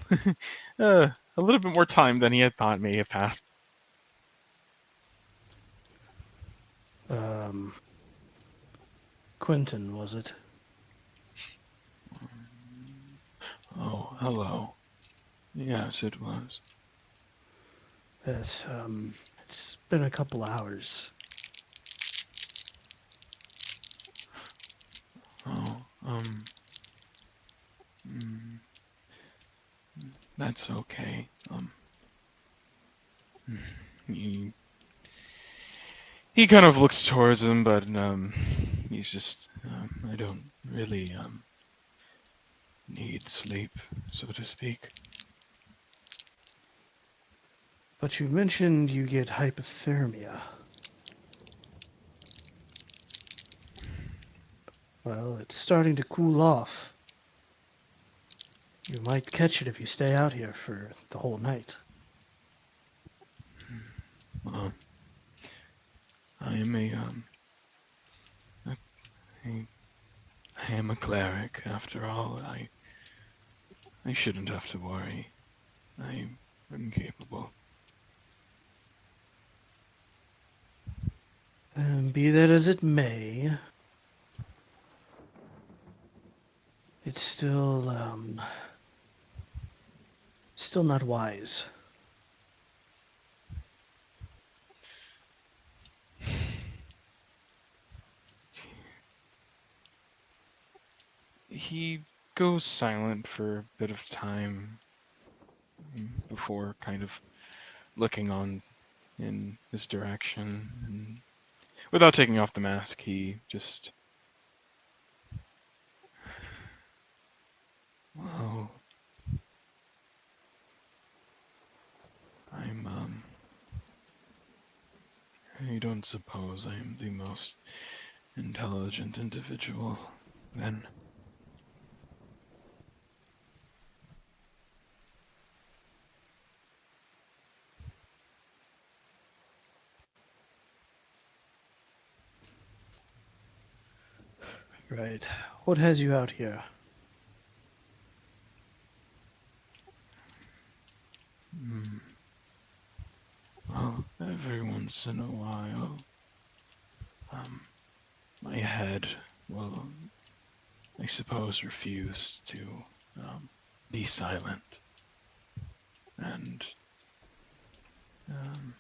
S7: a little bit more time than he had thought may have passed.
S1: Quentin, was it?
S3: Oh, hello. Yes, it was.
S1: Yes, it's been a couple hours.
S3: Oh, mm, that's okay. He, he kind of looks towards him, but he's just I don't really need sleep, so to speak.
S1: But you mentioned you get hypothermia. Well, it's starting to cool off. You might catch it if you stay out here for the whole night.
S3: Well, I am a I am a cleric after all. I shouldn't have to worry. I'm incapable.
S1: And be that as it may, it's still not wise.
S7: He goes silent for a bit of time before kind of looking on in his direction, and without taking off the mask, he just.
S3: Well, I'm I don't suppose I'm the most intelligent individual, then.
S1: Right. What has you out here?
S3: Hmm. Well, every once in a while, my head will, I suppose, refuse to be silent, and um,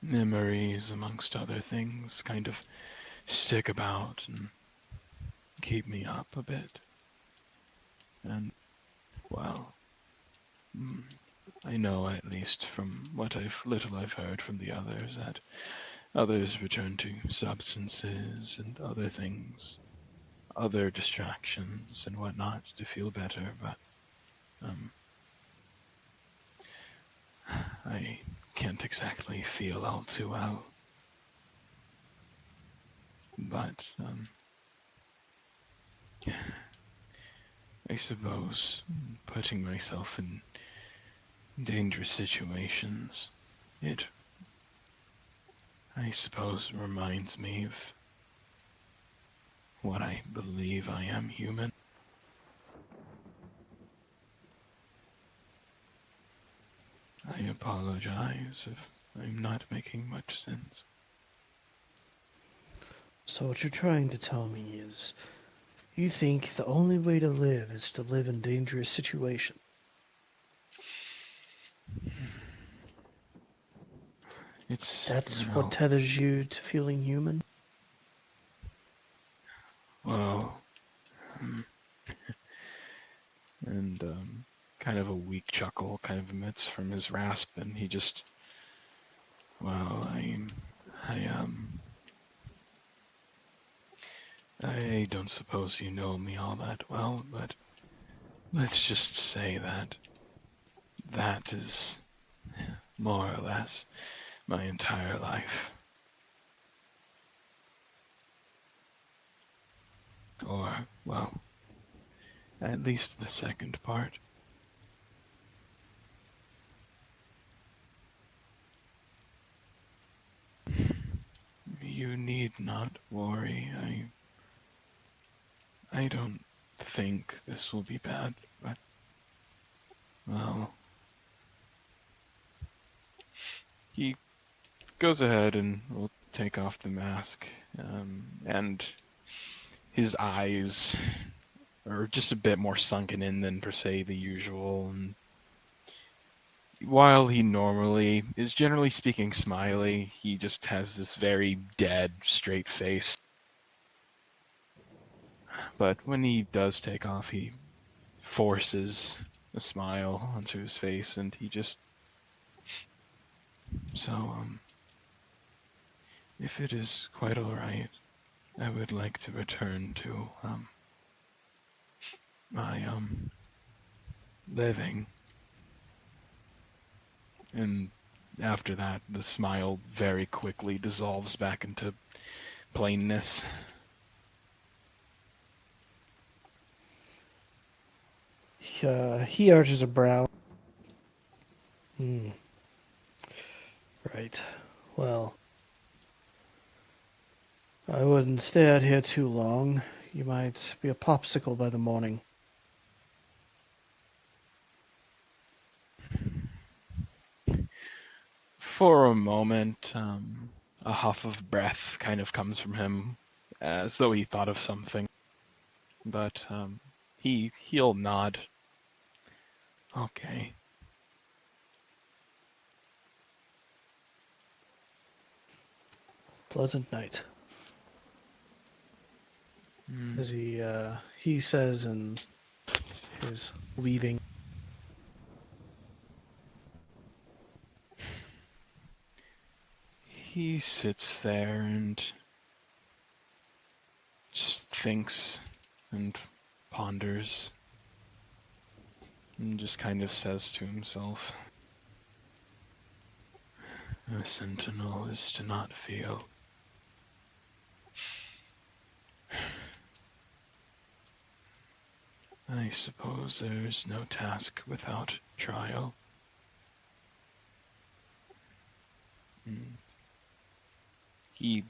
S3: memories, amongst other things, kind of stick about and keep me up a bit. And, well, mm, I know at least from what little I've heard from the others that others return to substances and other things, other distractions and whatnot to feel better, but um, I can't exactly feel all too well. But I suppose putting myself in dangerous situations, it, I suppose, reminds me of what I believe I am human. I apologize if I'm not making much sense.
S1: So what you're trying to tell me is you think the only way to live is to live in dangerous situations.
S3: It's,
S1: That's
S3: you
S1: what
S3: know,
S1: tethers you to feeling human?
S3: well, mm, and kind of a weak chuckle kind of emits from his rasp, and he just, well, I I don't suppose you know me all that well, but let's just say that that is more or less my entire life. Or, well, at least the second part. You need not worry. I don't think this will be bad, but, well, he goes ahead and will take off the mask, and his eyes are just a bit more sunken in than per se the usual. And while he normally is generally speaking smiley, he just has this very dead, straight face. But when he does take off, he forces a smile onto his face, and he just so if it is quite all right, I would like to return to my living. And after that, the smile very quickly dissolves back into plainness.
S1: He arches a brow. Hmm. Right. Well, I wouldn't stay out here too long. You might be a popsicle by the morning.
S3: For a moment, a huff of breath kind of comes from him, as though he thought of something. But he'll nod. Okay.
S1: Pleasant night.
S3: Mm.
S1: As he says and is leaving.
S3: He sits there and just thinks and ponders and just kind of says to himself, "A sentinel is to not feel. I suppose there is no task without trial." And he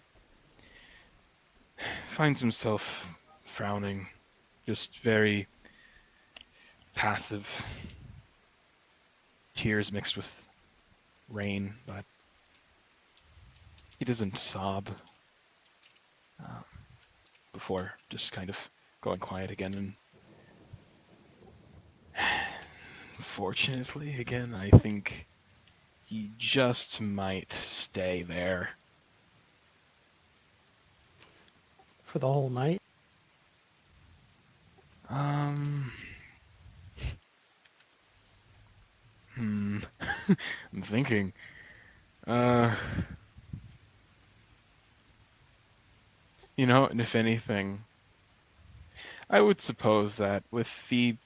S3: finds himself frowning, just very passive, tears mixed with rain, but he doesn't sob before just kind of going quiet again. And fortunately, again, I think he just might stay there.
S1: For the whole night?
S3: I'm thinking. And if anything, I would suppose that with the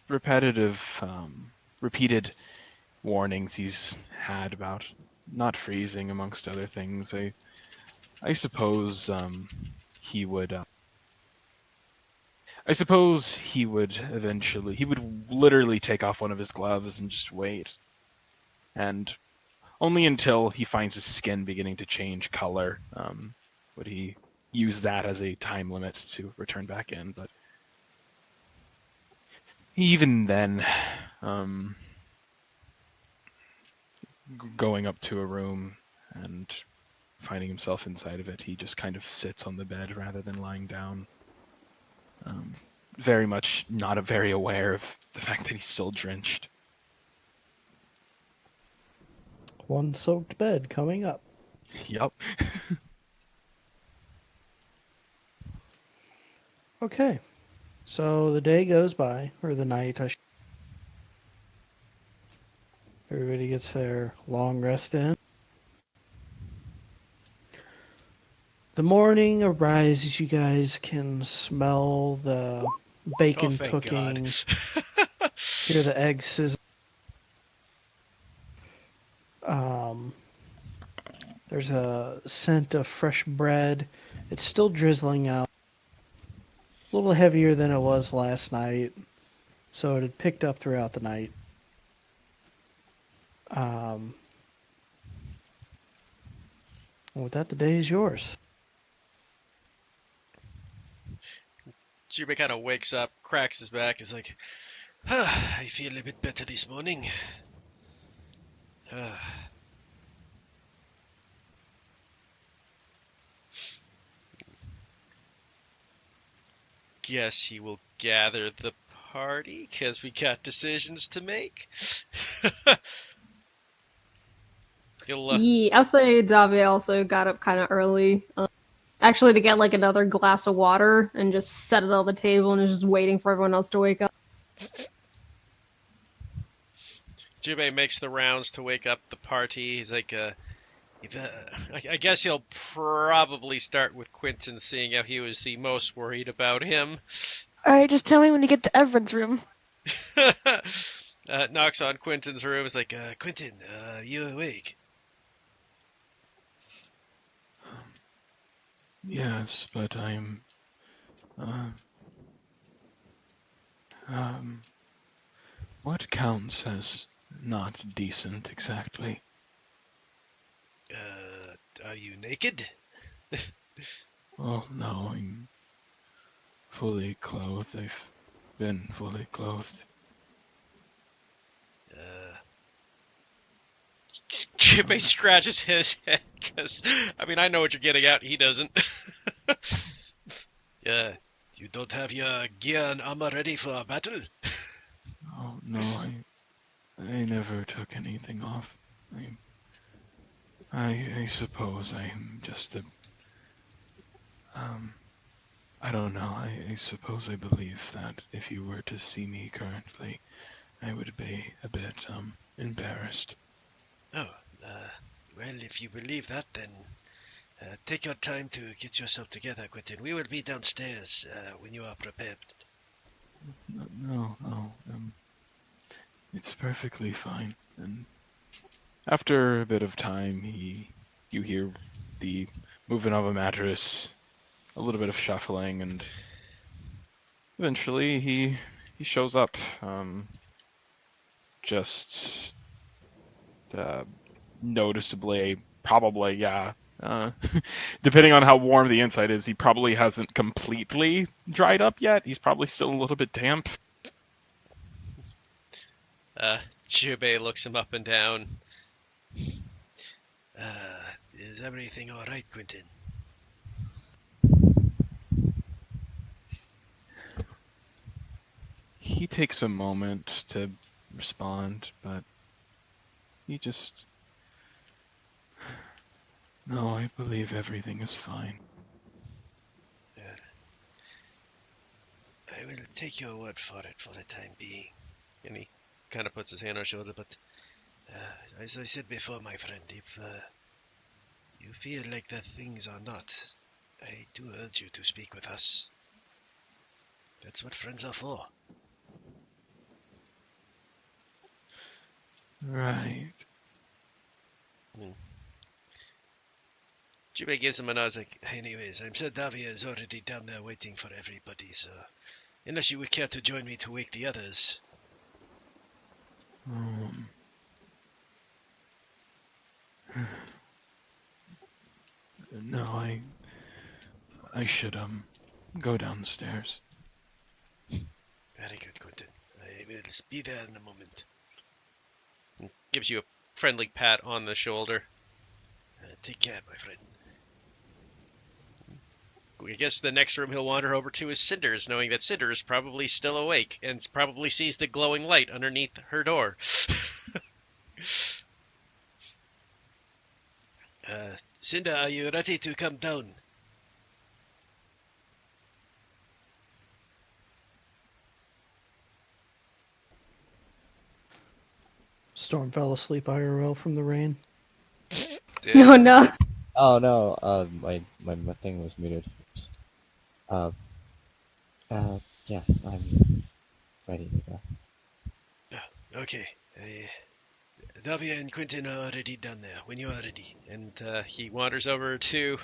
S3: repeated warnings he's had about not freezing, amongst other things, I suppose he would. I suppose he would eventually. He would literally take off one of his gloves and just wait, and only until he finds his skin beginning to change color would he use that as a time limit to return back in. But even then, going up to a room and
S7: finding himself inside of it, he just kind of sits on the bed rather than lying down. Very much not very aware of the fact that he's still drenched.
S1: One soaked bed coming up.
S7: Yup.
S1: Okay. So the day goes by, or the night. Everybody gets their long rest in. The morning arises, you guys can smell the bacon
S5: thank
S1: cooking,
S5: God.
S1: hear the eggs sizzle. There's a scent of fresh bread. It's still drizzling out. A little heavier than it was last night, so it had picked up throughout the night. With that, the day is yours.
S5: Jubei kind of wakes up, cracks his back, is like, I feel a bit better this morning. Guess he will gather the party, because we got decisions to make. He'll,
S2: Yeah, I'll say Davi also got up kind of early. Actually, to get like another glass of water and just set it on the table and is just waiting for everyone else to wake up.
S5: Jubei makes the rounds to wake up the party. He's like, I guess he'll probably start with Quentin, seeing how he was the most worried about him.
S4: Alright, just tell me when you get to Everett's room.
S5: Knocks on Quentin's room. Is like, Quentin, you awake?
S3: Yes, but I'm... what counts as not decent, exactly?
S5: Are you naked?
S3: Well, no, I'm fully clothed. I've been fully clothed.
S5: Jubei scratches his head, because, I mean, I know what you're getting at. He doesn't. You don't have your gear and armor ready for battle?
S3: Oh, no, I never took anything off. I suppose I'm just a... I don't know. I suppose I believe that if you were to see me currently, I would be a bit, embarrassed.
S5: Oh, well, if you believe that, then take your time to get yourself together, Quentin. We will be downstairs when you are prepared.
S3: No, it's perfectly fine. And
S7: After a bit of time, you hear the movement of a mattress, a little bit of shuffling, and eventually he shows up. Just noticeably, probably, yeah. Depending on how warm the inside is, he probably hasn't completely dried up yet. He's probably still a little bit damp.
S5: Jubei looks him up and down. Is everything all right, Quentin?
S7: He takes a moment to respond, but he just...
S3: no, I believe everything is fine.
S5: I will take your word for it for the time being. And he kind of puts his hand on her shoulder, but as I said before, my friend, if you feel like that things are not, I do urge you to speak with us. That's what friends are for.
S3: Right.
S5: Jubei gives him a nod, like, anyways, I'm sure Davia is already down there waiting for everybody, so unless you would care to join me to wake the others.
S3: No, I should, go downstairs.
S5: Very good, Quentin. I will be there in a moment. And gives you a friendly pat on the shoulder. Take care, my friend. I guess the next room he'll wander over to is Cinder's, knowing that Cinder is probably still awake and probably sees the glowing light underneath her door. Cinder, are you ready to come down?
S1: Storm fell asleep IRL from the rain.
S2: No, no.
S6: Oh no, my thing was muted. Oops. Yes, I'm ready to go.
S5: Okay. Davia and Quentin are already done there when you are ready. And he wanders over to,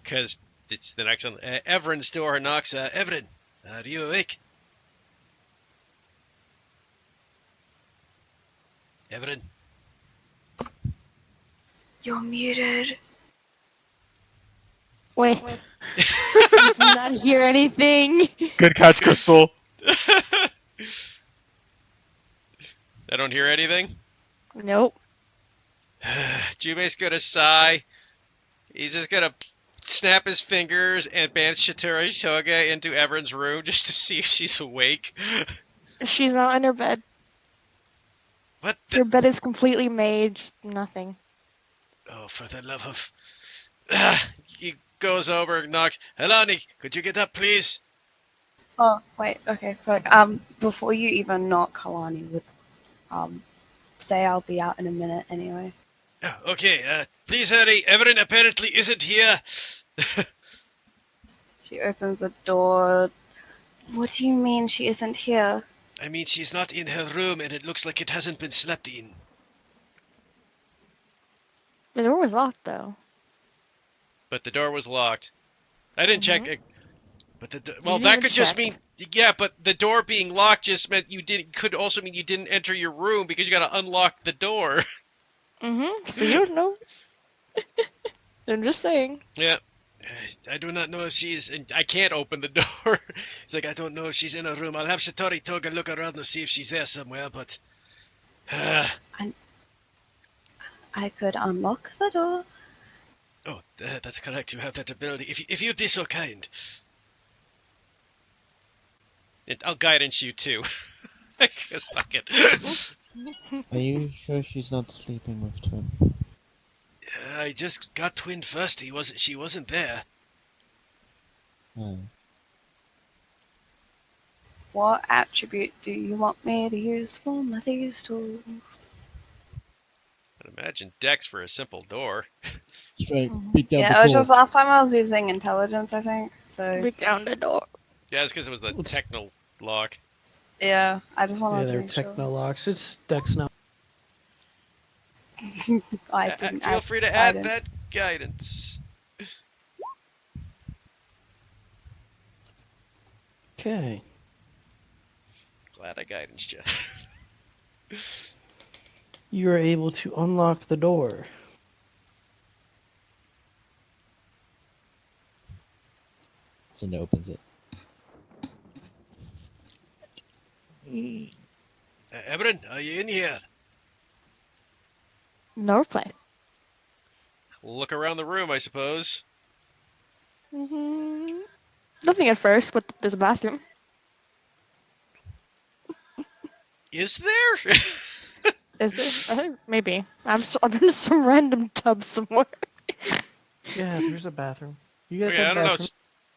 S5: because it's the next one, Everin's door and knocks. Everin, are you awake? Everin?
S8: You're muted.
S4: Wait. I did not hear anything.
S7: Good catch, Crystal.
S5: I don't hear anything.
S4: Nope.
S5: Jubei's gonna sigh. He's just gonna snap his fingers and banish Shatura Shoga into Everin's room just to see if she's awake.
S4: She's not in her bed.
S5: What
S4: Her bed is completely made, just nothing.
S5: Oh, for the love of... He goes over and knocks. Helani, could you get up, please?
S8: Oh, wait, okay, sorry. Before you even knock, Kalani would, say I'll be out in a minute anyway.
S5: Oh, okay, please hurry. Everin apparently isn't here.
S8: She opens the door. What do you mean she isn't here?
S5: I mean, she's not in her room, and it looks like it hasn't been slept in.
S4: The door was locked, though.
S5: But the door was locked. I didn't check it. But well,
S4: didn't
S5: that
S4: even
S5: could just
S4: check.
S5: mean... Yeah, but the door being locked just meant could also mean you didn't enter your room because you gotta unlock the door.
S4: So you don't know. I'm just saying.
S5: Yeah. I do not know if she's... And I can't open the door. It's like, I don't know if she's in her room. I'll have Satori Toga look around and see if she's there somewhere, but...
S8: I could unlock the door.
S5: Oh, that's correct. You have that ability. If you'd be so kind. I'll guidance you, too. Because fuck it.
S6: Are you sure she's not sleeping with Twin?
S5: I just got Twin first. She wasn't there.
S6: Oh.
S8: What attribute do you want me to use for my these tools?
S5: I'd imagine Dex for a simple door.
S6: Strength, beat down
S8: Yeah,
S6: the
S8: it was
S6: door.
S8: just last time I was using intelligence, I think. So
S4: Break down the door.
S5: Yeah, it's because it was the techno lock.
S8: yeah, I just wanted
S1: Yeah,
S8: to
S1: they're
S8: make
S1: techno locks. It's Dex now.
S8: sure. I didn't
S5: Feel
S8: add
S5: free to add
S8: guidance.
S5: that guidance.
S1: Okay.
S5: Glad I guidance you.
S1: You are able to unlock the door.
S6: Cinder opens it.
S5: Everin, are you in here?
S4: No reply.
S5: Look around the room, I suppose.
S4: Nothing at first, but there's a bathroom.
S5: Is there?
S4: Is there? Maybe. I'm in some random tub somewhere.
S1: Yeah, there's a bathroom. You guys
S5: Okay, I
S1: have
S5: don't know.
S1: bathroom?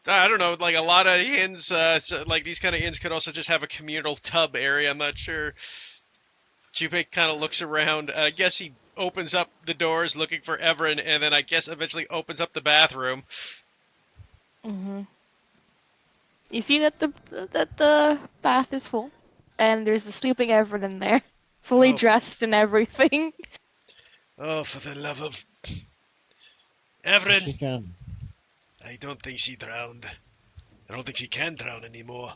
S5: I don't know. Like a lot of inns, so, like these kind of inns could also just have a communal tub area. I'm not sure. Junpei kind of looks around. I guess he opens up the doors looking for Everin, and then I guess eventually opens up the bathroom.
S4: You see that the bath is full, and there's a sleeping Everett in there, fully
S5: Oh.
S4: dressed and everything.
S5: Oh, for the love of
S6: She
S5: Everin!
S6: can.
S5: I don't think she drowned. I don't think she can drown anymore.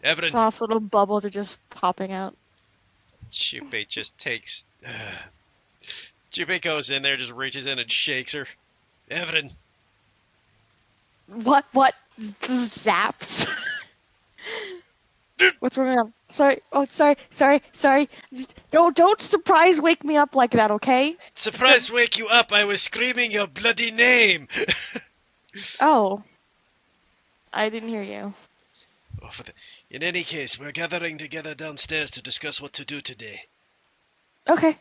S5: Everin,
S4: Soft little bubbles are just popping out.
S5: Junpei just takes. Junpei goes in there, just reaches in and shakes her. Everin,
S4: What? Zaps? What's going on? Sorry. Oh, sorry. Just don't surprise wake me up like that, okay?
S5: Surprise wake you up, I was screaming your bloody name!
S4: Oh. I didn't hear you.
S5: Oh, in any case, we're gathering together downstairs to discuss what to do today.
S4: Okay.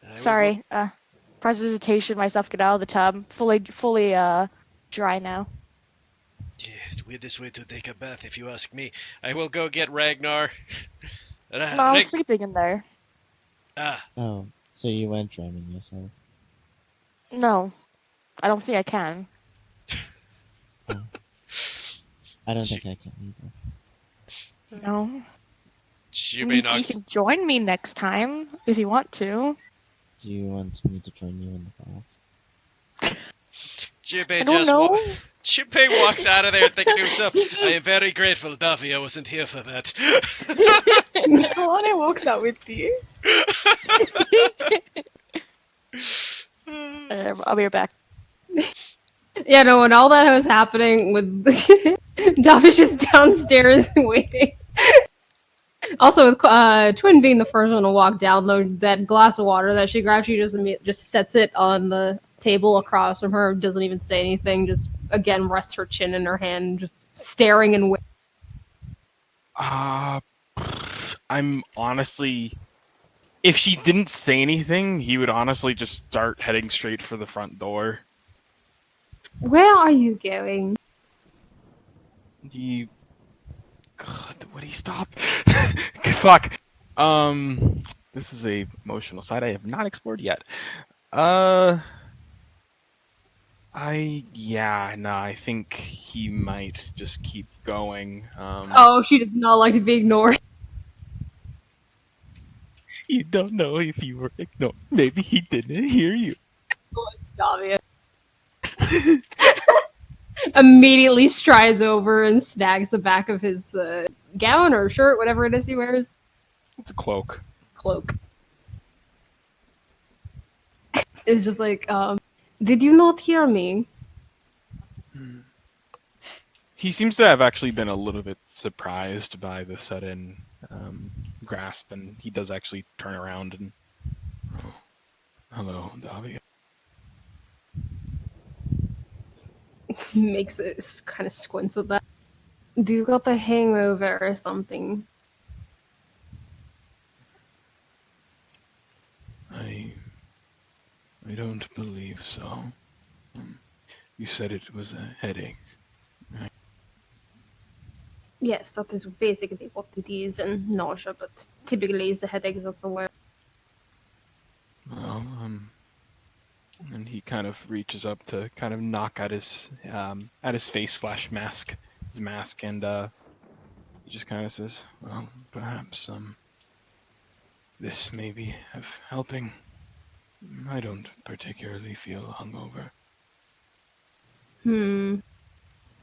S5: I will
S4: Sorry. Precipitation myself get out of the tub. Fully dry now.
S5: Yeah, weirdest way to take a bath, if you ask me. I will go get Ragnar.
S4: No, I was sleeping in there.
S5: Ah,
S6: Oh, so you weren't drowning yourself?
S4: No. I don't think I can.
S6: Oh, I don't think I can either.
S4: No.
S5: Jubei
S4: You
S5: knocks.
S4: can join me next time if you want to.
S6: Do you want me to join you in the bath?
S5: Jubei
S4: I don't
S5: just
S4: know.
S5: Jubei walks out of there thinking to himself, I am very grateful Davia wasn't here for that.
S8: Kalane walks out with you.
S4: I'll be right back.
S2: Yeah, no, when all that was happening with Davish is downstairs waiting. Also, with Twin being the first one to walk down, though, that glass of water that she grabs, she just sets it on the table across from her, doesn't even say anything, just, again, rests her chin in her hand, just staring and waiting.
S7: I'm honestly... If she didn't say anything, he would honestly just start heading straight for the front door.
S2: Where are you going?
S7: God, would he stop? Fuck. This is a emotional side I have not explored yet. I think he might just keep going.
S2: Oh, she does not like to be ignored.
S7: You don't know if you were ignored. Maybe he didn't hear you.
S2: Davia. Immediately strides over and snags the back of his gown or shirt, whatever it is he wears.
S7: It's a cloak.
S2: Cloak. It's just like, did you not hear me?
S7: He seems to have actually been a little bit surprised by the sudden grasp, and he does actually turn around and... Oh, hello, Davia.
S2: Makes it kind of squints at that. Do you got the hangover or something?
S3: I don't believe so. You said it was a headache.
S2: Yes, that is basically what it is, and nausea, but typically it's the headaches of the word.
S3: Well,
S7: And he kind of reaches up to kind of knock at his face / mask, his mask, and he just kind of says,
S3: well, perhaps this may be of helping. I don't particularly feel hungover.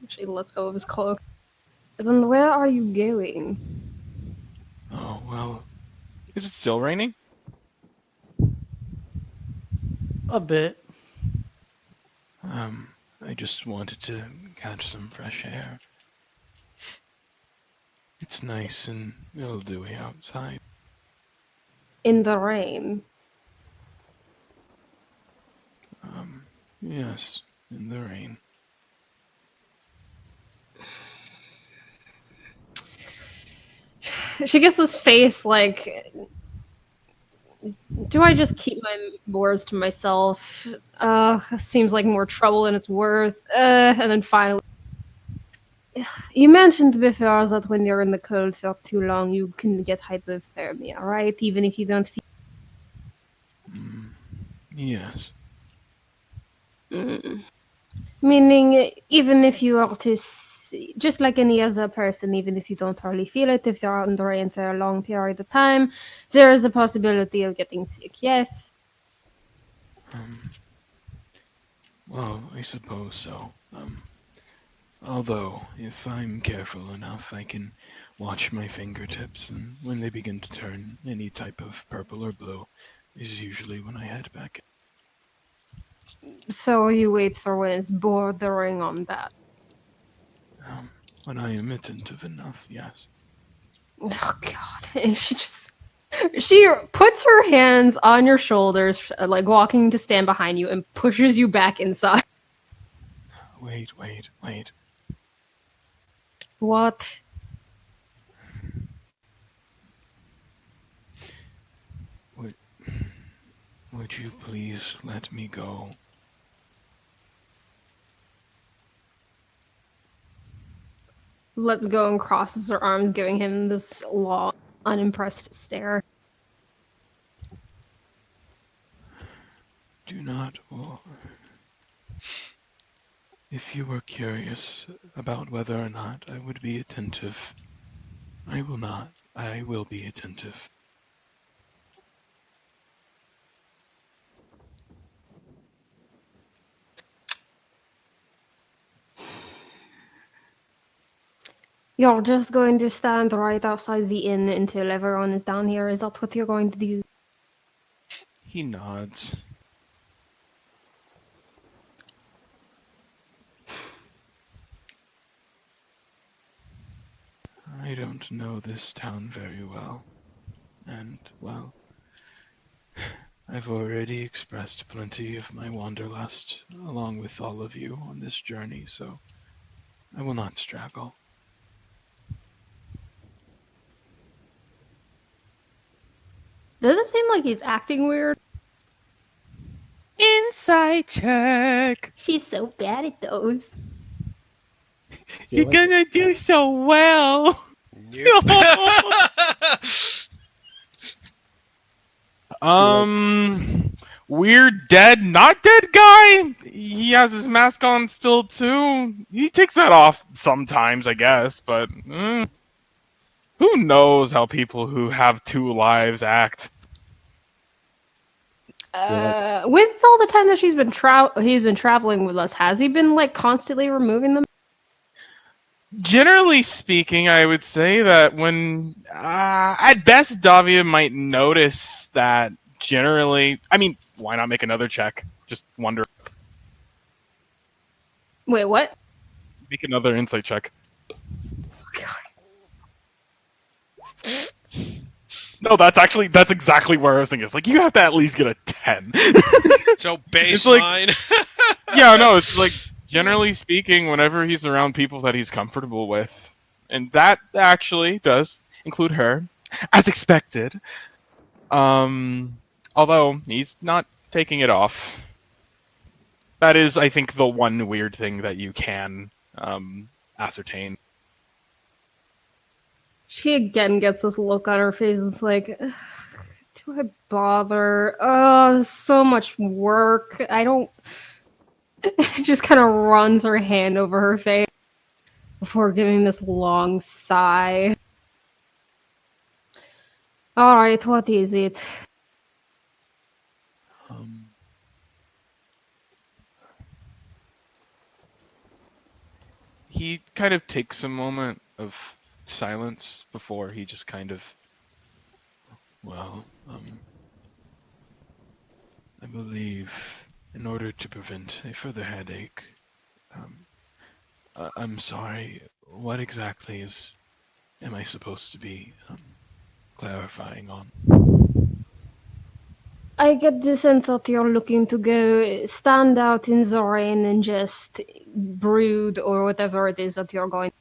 S2: She lets go of his cloak. Then where are you going?
S3: Oh, well,
S7: is it still raining?
S1: A bit.
S3: I just wanted to catch some fresh air. It's nice and mildewy outside.
S2: In the rain.
S3: Yes, in the rain.
S2: She gets this face like, do I just keep my words to myself? Seems like more trouble than it's worth. And then finally, you mentioned before that when you're in the cold for too long, you can get hypothermia, right? Even if you don't feel.
S3: Yes.
S2: Meaning, even if you are to, just like any other person, even if you don't hardly feel it, if you're out in the rain for a long period of time, there is a possibility of getting sick, yes?
S3: Well, I suppose so. Although, if I'm careful enough, I can watch my fingertips, and when they begin to turn any type of purple or blue, is usually when I head back.
S2: So you wait for when it's bordering on that.
S3: When I am attentive enough, yes.
S2: Oh god. And she puts her hands on your shoulders, like walking to stand behind you, and pushes you back inside.
S3: Wait.
S2: What?
S3: Would you please let me go?
S2: Lets go and crosses her arms, giving him this long, unimpressed stare.
S3: Do not. If you were curious about whether or not I would be attentive, I will not. I will be attentive.
S2: You're just going to stand right outside the inn until everyone is down here. Is that what you're going to do?
S3: He nods. I don't know this town very well, and, well, I've already expressed plenty of my wanderlust along with all of you on this journey, so I will not straggle.
S2: Does it seem like he's acting weird?
S7: Insight check.
S2: She's so bad at those.
S6: Feel like
S7: Gonna do so well.
S5: Nope.
S7: Weird dead, not dead guy. He has his mask on still too. He takes that off sometimes, I guess, but who knows how people who have two lives act?
S2: With all the time that he's been traveling with us, has he been like constantly removing them?
S7: Generally speaking, I would say that when, at best, Davia might notice that generally, I mean, why not make another check? Just wonder.
S2: Wait, what?
S7: Make another insight check. No, that's exactly where I was thinking. It's like, you have to at least get a 10.
S5: So
S7: It's like-
S5: baseline.
S7: Yeah, no, it's like, generally speaking, whenever he's around people that he's comfortable with, and that actually does include her, as expected. Although he's not taking it off. That is, I think, the one weird thing that you can ascertain.
S2: She again gets this look on her face. It's like, "Ugh, do I bother? Oh, so much work. I don't. Just kind of runs her hand over her face before giving this long sigh. Alright, what is it?
S7: He kind of takes a moment of silence before he just kind of,
S3: Well, I believe in order to prevent a further headache, I'm sorry, what exactly am I supposed to be clarifying on?
S2: I get the sense that you're looking to go stand out in the rain and just brood or whatever it is that you're going.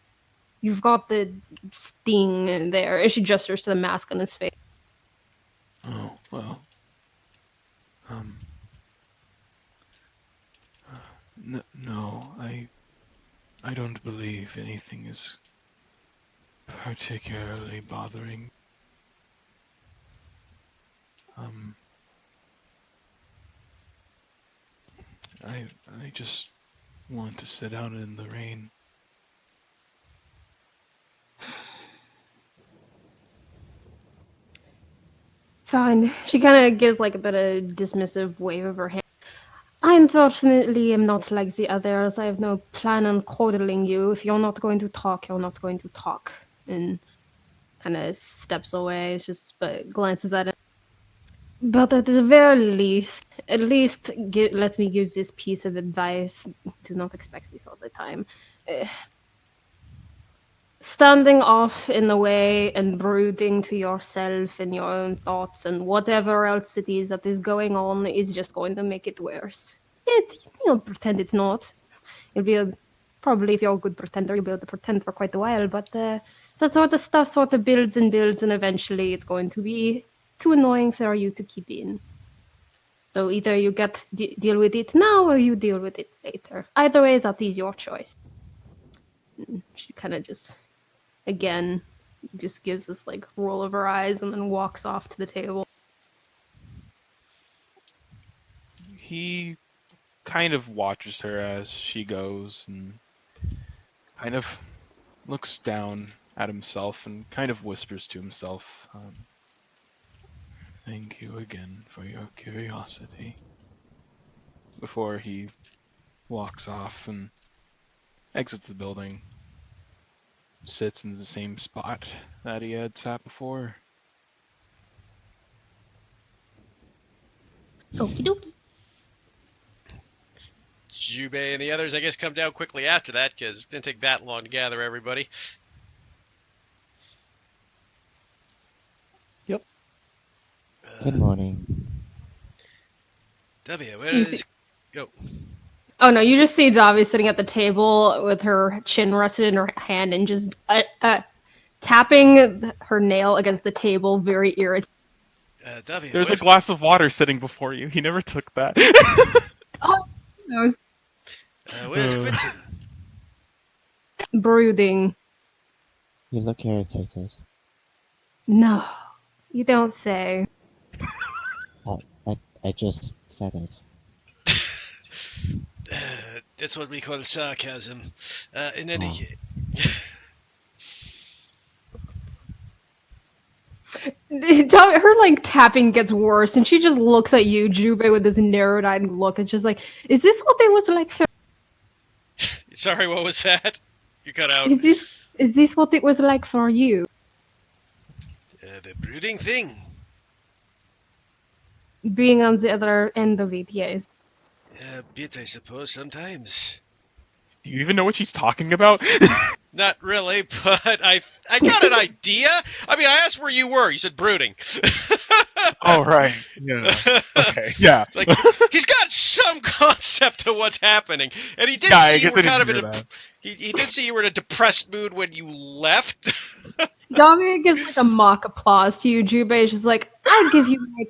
S2: You've got the sting there. And she gestures to the mask on his face.
S3: Oh, well, no, I don't believe anything is particularly bothering. I just want to sit out in the rain.
S2: Fine. She kind of gives like a bit of dismissive wave of her hand. I unfortunately am not like the others. I have no plan on coddling you. If you're not going to talk, you're not going to talk. And kind of steps away, but glances at it. But at the very least, let me give this piece of advice. Do not expect this all the time. standing off in the way and brooding to yourself and your own thoughts and whatever else it is that is going on is just going to make it worse. Pretend it's not. You'll be probably, if you're a good pretender, you'll be able to pretend for quite a while, but that sort of stuff sort of builds and builds, and eventually it's going to be too annoying for you to keep in. So either you deal with it now or you deal with it later. Either way, that is your choice. And she kind of just, again, just gives this like roll of her eyes and then walks off to the table.
S7: He kind of watches her as she goes and kind of looks down at himself and kind of whispers to himself,
S3: Thank you again for your curiosity.
S7: before he walks off and exits the building, sits in the same spot that he had sat before.
S2: Okie dokie.
S5: Jubei and the others, I guess, come down quickly after that because it didn't take that long to gather everybody.
S1: Yep.
S6: Good morning.
S5: W, where is... Go.
S2: Oh no, you just see Davi sitting at the table with her chin rested in her hand and just tapping her nail against the table, very irritated.
S5: W,
S7: There's a
S5: where's...
S7: glass of water sitting before you. He never took that.
S2: Oh, no,
S5: where's Quentin?
S2: brooding.
S6: You look irritated.
S2: No, you don't say.
S6: I just said it.
S5: That's what we call sarcasm. In any
S6: Oh.
S5: case...
S2: Her like tapping gets worse, and she just looks at you, Jubei, with this narrowed-eyed look. It's just like, is this what it was like for?
S5: Sorry, what was that? You cut out.
S2: Is this what it was like for you?
S5: The brooding thing.
S2: Being on the other end of it, yes.
S5: A bit, I suppose, sometimes.
S7: Do you even know what she's talking about?
S5: Not really, but I got an idea. I mean, I asked where you were. You said brooding.
S7: Oh, right. Yeah. Okay. Yeah.
S5: It's like, he's got some concept of what's happening, and he did
S7: Yeah, I
S5: see you
S7: guess
S5: were
S7: I
S5: kind of
S7: didn't
S5: in
S7: hear
S5: a
S7: that.
S5: he did see you were in a depressed mood when you left.
S2: Davi gives like a mock applause to you, Jubei. Is just like, I give you my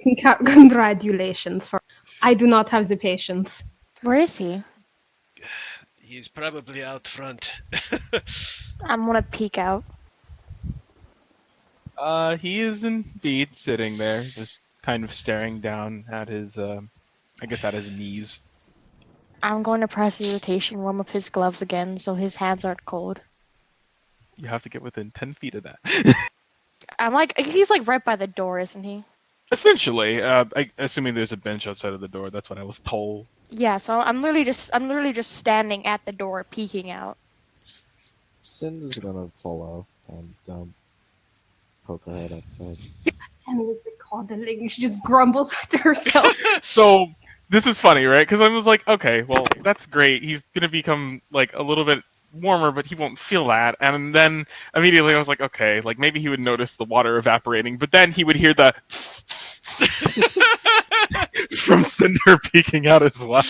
S2: congratulations for. I do not have the patience.
S4: Where is he?
S5: He's probably out front.
S4: I'm gonna peek out.
S7: He is indeed sitting there, just kind of staring down at his, I guess at his knees.
S4: I'm going to press the irritation warm up his gloves again so his hands aren't cold.
S7: You have to get within 10 feet of that.
S4: I'm like, he's like right by the door, isn't he?
S7: Essentially, assuming there's a bench outside of the door, that's what I was told.
S4: Yeah, so I'm literally just standing at the door peeking out.
S6: Cinder's gonna follow and poke her head outside.
S2: And was the coddling. She just grumbles to herself.
S7: So, this is funny, right? Because I was like, okay, well, that's great. He's gonna become, like, a little bit warmer, but he won't feel that. And then, immediately, I was like, okay, like, maybe he would notice the water evaporating, but then he would hear the from Cinder peeking out as well.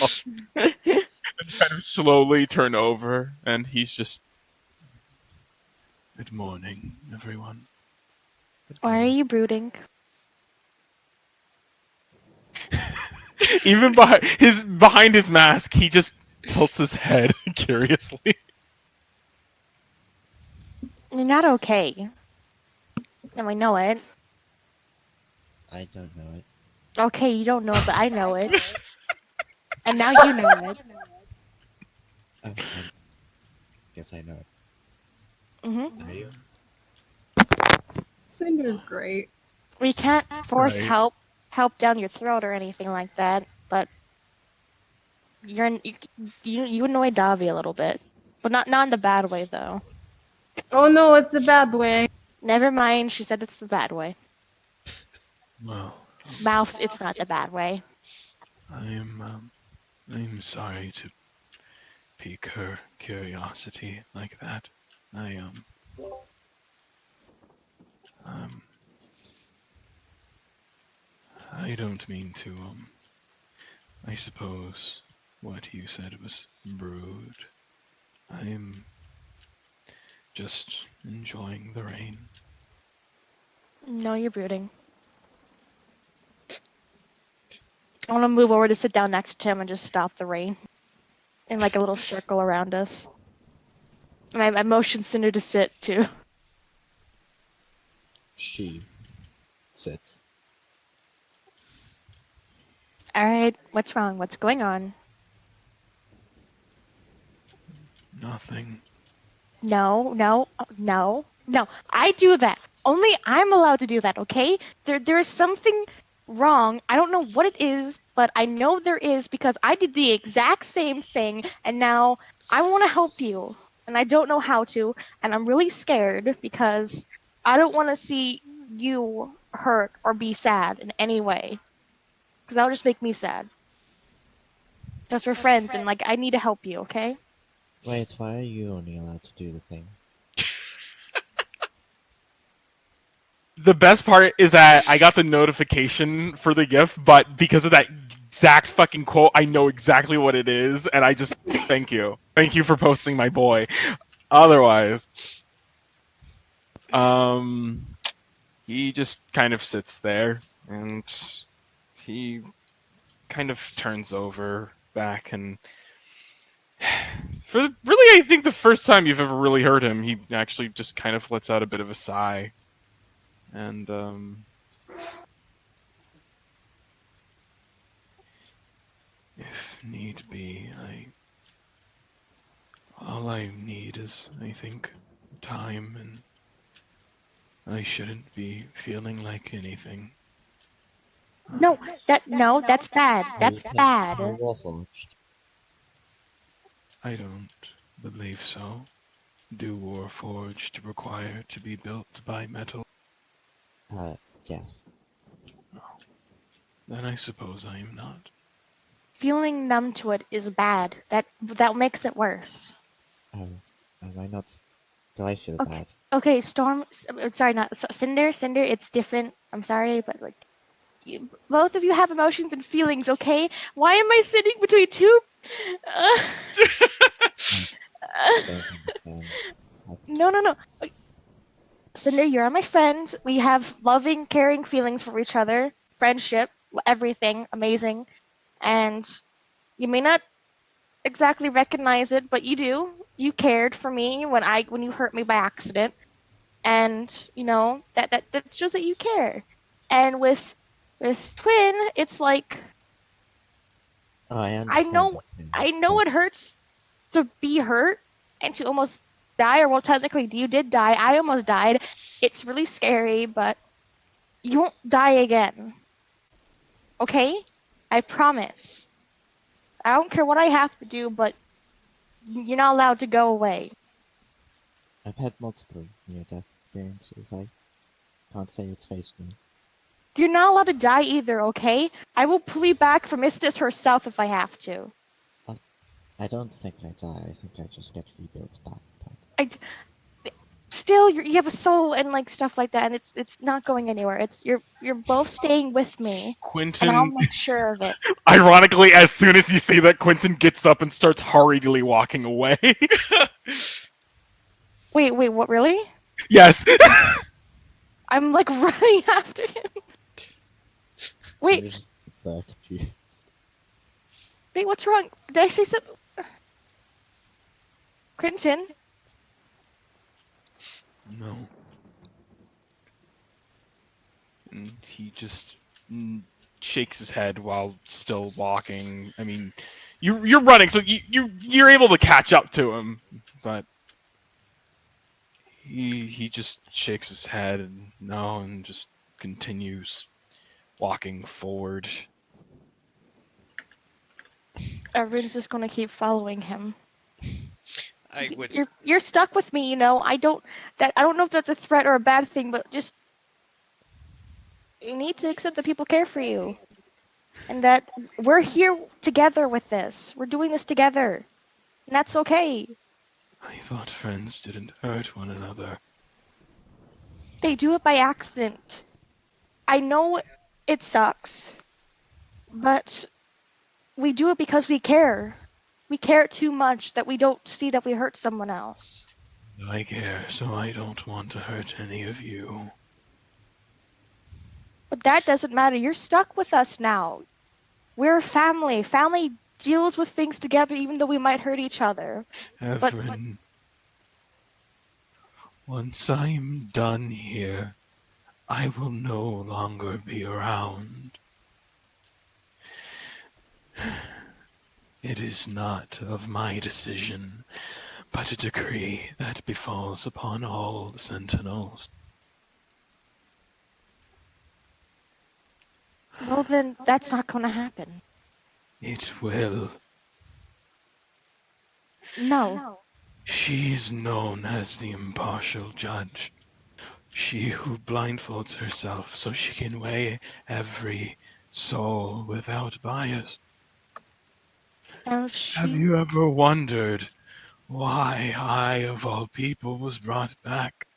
S7: And kind of slowly turn over, and he's just...
S3: Good morning, everyone.
S4: Why are you brooding?
S7: Even behind his mask, he just tilts his head curiously.
S4: You're not okay. And we know it.
S6: I don't know it.
S4: Okay, you don't know it, but I know it. And now you know it.
S6: Oh, I guess I know it.
S4: Mm-hmm.
S6: Are you?
S2: Cinder's great.
S4: We can't force
S7: Right.
S4: help down your throat or anything like that, but you annoy Davi a little bit. But not in the bad way though.
S2: Oh no, it's a bad way.
S4: Never mind, she said it's the bad way.
S3: Well,
S4: Mouse, it's not the bad way.
S3: I'm sorry to pique her curiosity like that. I don't mean to, I suppose what you said was rude. I'm just enjoying the rain.
S4: No, you're brooding. I want to move over to sit down next to him and just stop the rain in like a little circle around us. And I motion Cinder to sit too.
S6: She sits.
S4: All right, what's wrong? What's going on?
S3: Nothing.
S4: No, no, no, no. I do that. Only I'm allowed to do that, okay? There is something wrong. I don't know what it is, but I know there is because I did the exact same thing, and now I want to help you, and I don't know how to, and I'm really scared because I don't want to see you hurt or be sad in any way, because that'll just make me sad. Because we're friends, and like I need to help you, okay?
S6: Wait, why are you only allowed to do the thing?
S7: The best part is that I got the notification for the gift, but because of that exact fucking quote, I know exactly what it is, and I just thank you. Thank you for posting my boy. Otherwise, he just kind of sits there and he kind of turns over back and for really I think the first time you've ever really heard him, he actually just kind of lets out a bit of a sigh. And
S3: If need be, all I need is, I think, time, and I shouldn't be feeling like anything.
S4: No, that's bad. That's
S6: You're
S4: bad.
S6: Warforged.
S3: I don't believe so. Do Warforged require to be built by metal?
S6: Yes.
S3: Then I suppose I am not.
S4: Feeling numb to it is bad. That makes it worse.
S6: Oh, am I not? Do I feel
S4: Okay.
S6: bad?
S4: Okay, Storm. Sorry, not Cinder. Cinder. It's different. I'm sorry, but like, both of you have emotions and feelings. Okay. Why am I sitting between two?
S6: Don't understand.
S4: No. Like, Cinder, you're my friend. We have loving, caring feelings for each other. Friendship, everything, amazing. And you may not exactly recognize it, but you do. You cared for me when you hurt me by accident, and you know that shows that you care. And with Twin, it's like
S6: Oh, I
S4: I
S6: understand.
S4: know it hurts to be hurt and to almost die, or well, technically you did die. I almost died. It's really scary, but you won't die again. Okay? I promise. I don't care what I have to do, but you're not allowed to go away.
S6: I've had multiple near-death experiences. I can't say it's faced me.
S4: You're not allowed to die either, okay? I will pull you back from Istis herself if I have to.
S6: I don't think I die. I think I just get rebuilt back.
S4: Still, you have a soul and like stuff like that, and it's not going anywhere. You're both staying with me, and I'll
S7: Quentin,
S4: make sure of it.
S7: ironically, as soon as you say that, Quentin gets up and starts hurriedly walking away.
S4: Wait, what? Really?
S7: Yes.
S4: I'm like running after him. Wait.
S6: So you're just so confused.
S4: Wait, what's wrong? Did I say something? Quentin?
S3: No.
S7: And he just shakes his head while still walking. I mean, you're running, so you're able to catch up to him, but he just shakes his head and no, and just continues walking forward.
S4: Everyone's just gonna keep following him.
S5: I would.
S4: You're stuck with me, you know. I don't know if that's a threat or a bad thing, but just you need to accept that people care for you, and that we're here together with this. We're doing this together, and that's okay.
S3: I thought friends didn't hurt one another.
S4: They do it by accident. I know it sucks, but we do it because we care. We care too much that we don't see that we hurt someone else.
S3: I care, so I don't want to hurt any of you.
S4: But that doesn't matter. You're stuck with us now. We're family. Family deals with things together even though we might hurt each other.
S3: Everin, once I'm done here, I will no longer be around. It is not of my decision, but a decree that befalls upon all the sentinels.
S4: Well, then, that's not going to happen.
S3: It will.
S4: No.
S3: She is known as the impartial judge. She who blindfolds herself so she can weigh every soul without bias.
S4: And
S3: Have you ever wondered why I, of all people, was brought back?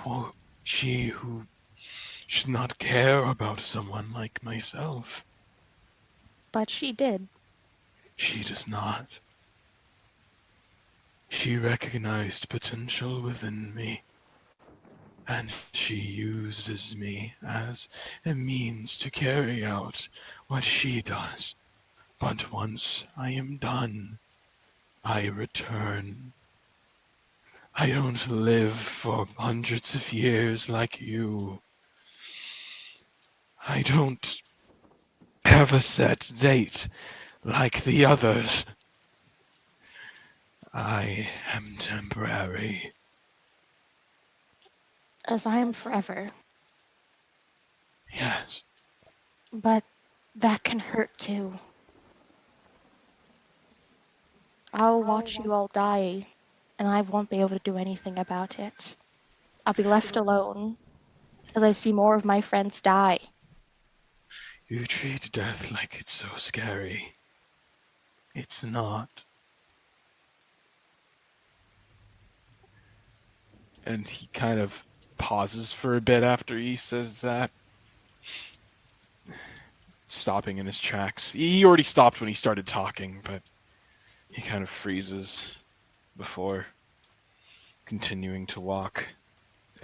S3: Well, she who should not care about someone like myself.
S4: But she did.
S3: She does not. She recognized potential within me, and she uses me as a means to carry out what she does. But once I am done, I return. I don't live for hundreds of years like you. I don't have a set date like the others. I am temporary.
S4: As I am forever.
S3: Yes.
S4: But that can hurt too. I'll watch you all die, and I won't be able to do anything about it. I'll be left alone as I see more of my friends die.
S3: You treat death like it's so scary. It's not.
S7: And he kind of pauses for a bit after he says that, stopping in his tracks. He already stopped when he started talking, but he kind of freezes before continuing to walk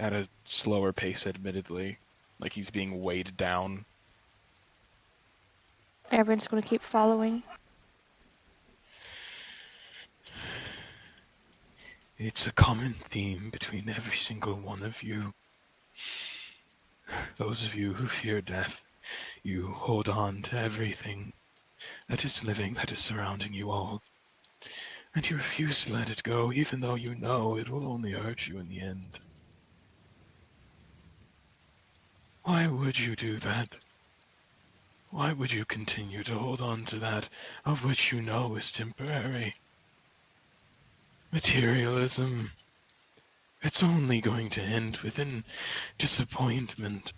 S7: at a slower pace, admittedly, like he's being weighed down.
S4: Everyone's going to keep following.
S3: It's a common theme between every single one of you. Those of you who fear death, you hold on to everything that is living, that is surrounding you all. And you refuse to let it go, even though you know it will only hurt you in the end. Why would you do that? Why would you continue to hold on to that of which you know is temporary? Materialism. It's only going to end within disappointment,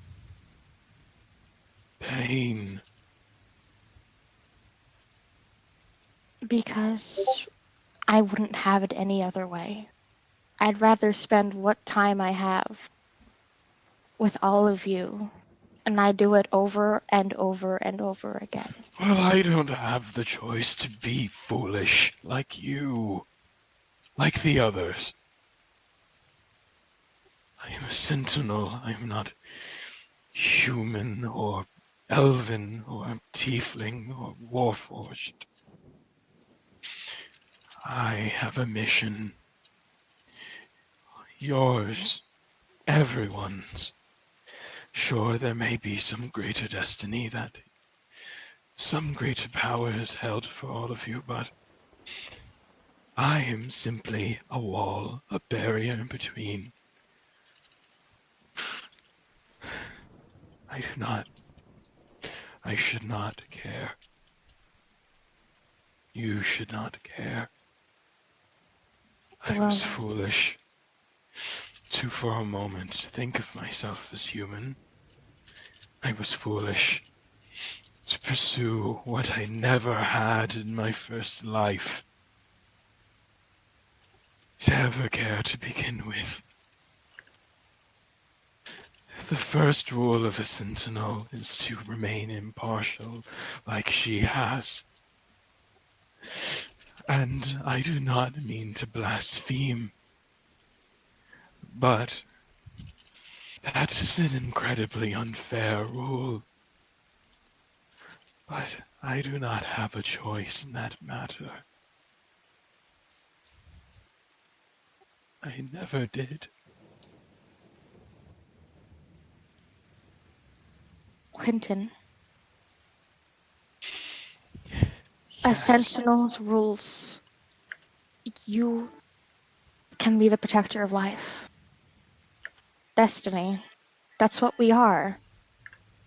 S3: pain.
S4: Because I wouldn't have it any other way. I'd rather spend what time I have with all of you, and I do it over and over and over again.
S3: Well, I don't have the choice to be foolish like you, like the others. I am a sentinel. I am not human or elven or tiefling or warforged. I have a mission. Yours, everyone's. Sure, there may be some greater destiny that some greater power is held for all of you, but I am simply a wall, a barrier in between. I should not care. You should not care. I was foolish to, for a moment, think of myself as human. I was foolish to pursue what I never had in my first life. to ever care to begin with. The first rule of a sentinel is to remain impartial, like she has. And I do not mean to blaspheme, but that is an incredibly unfair rule. But I do not have a choice in that matter. I never did.
S4: Quentin, a
S3: Yes.
S4: sentinel's rules. You can be the protector of life. Destiny. That's what we are.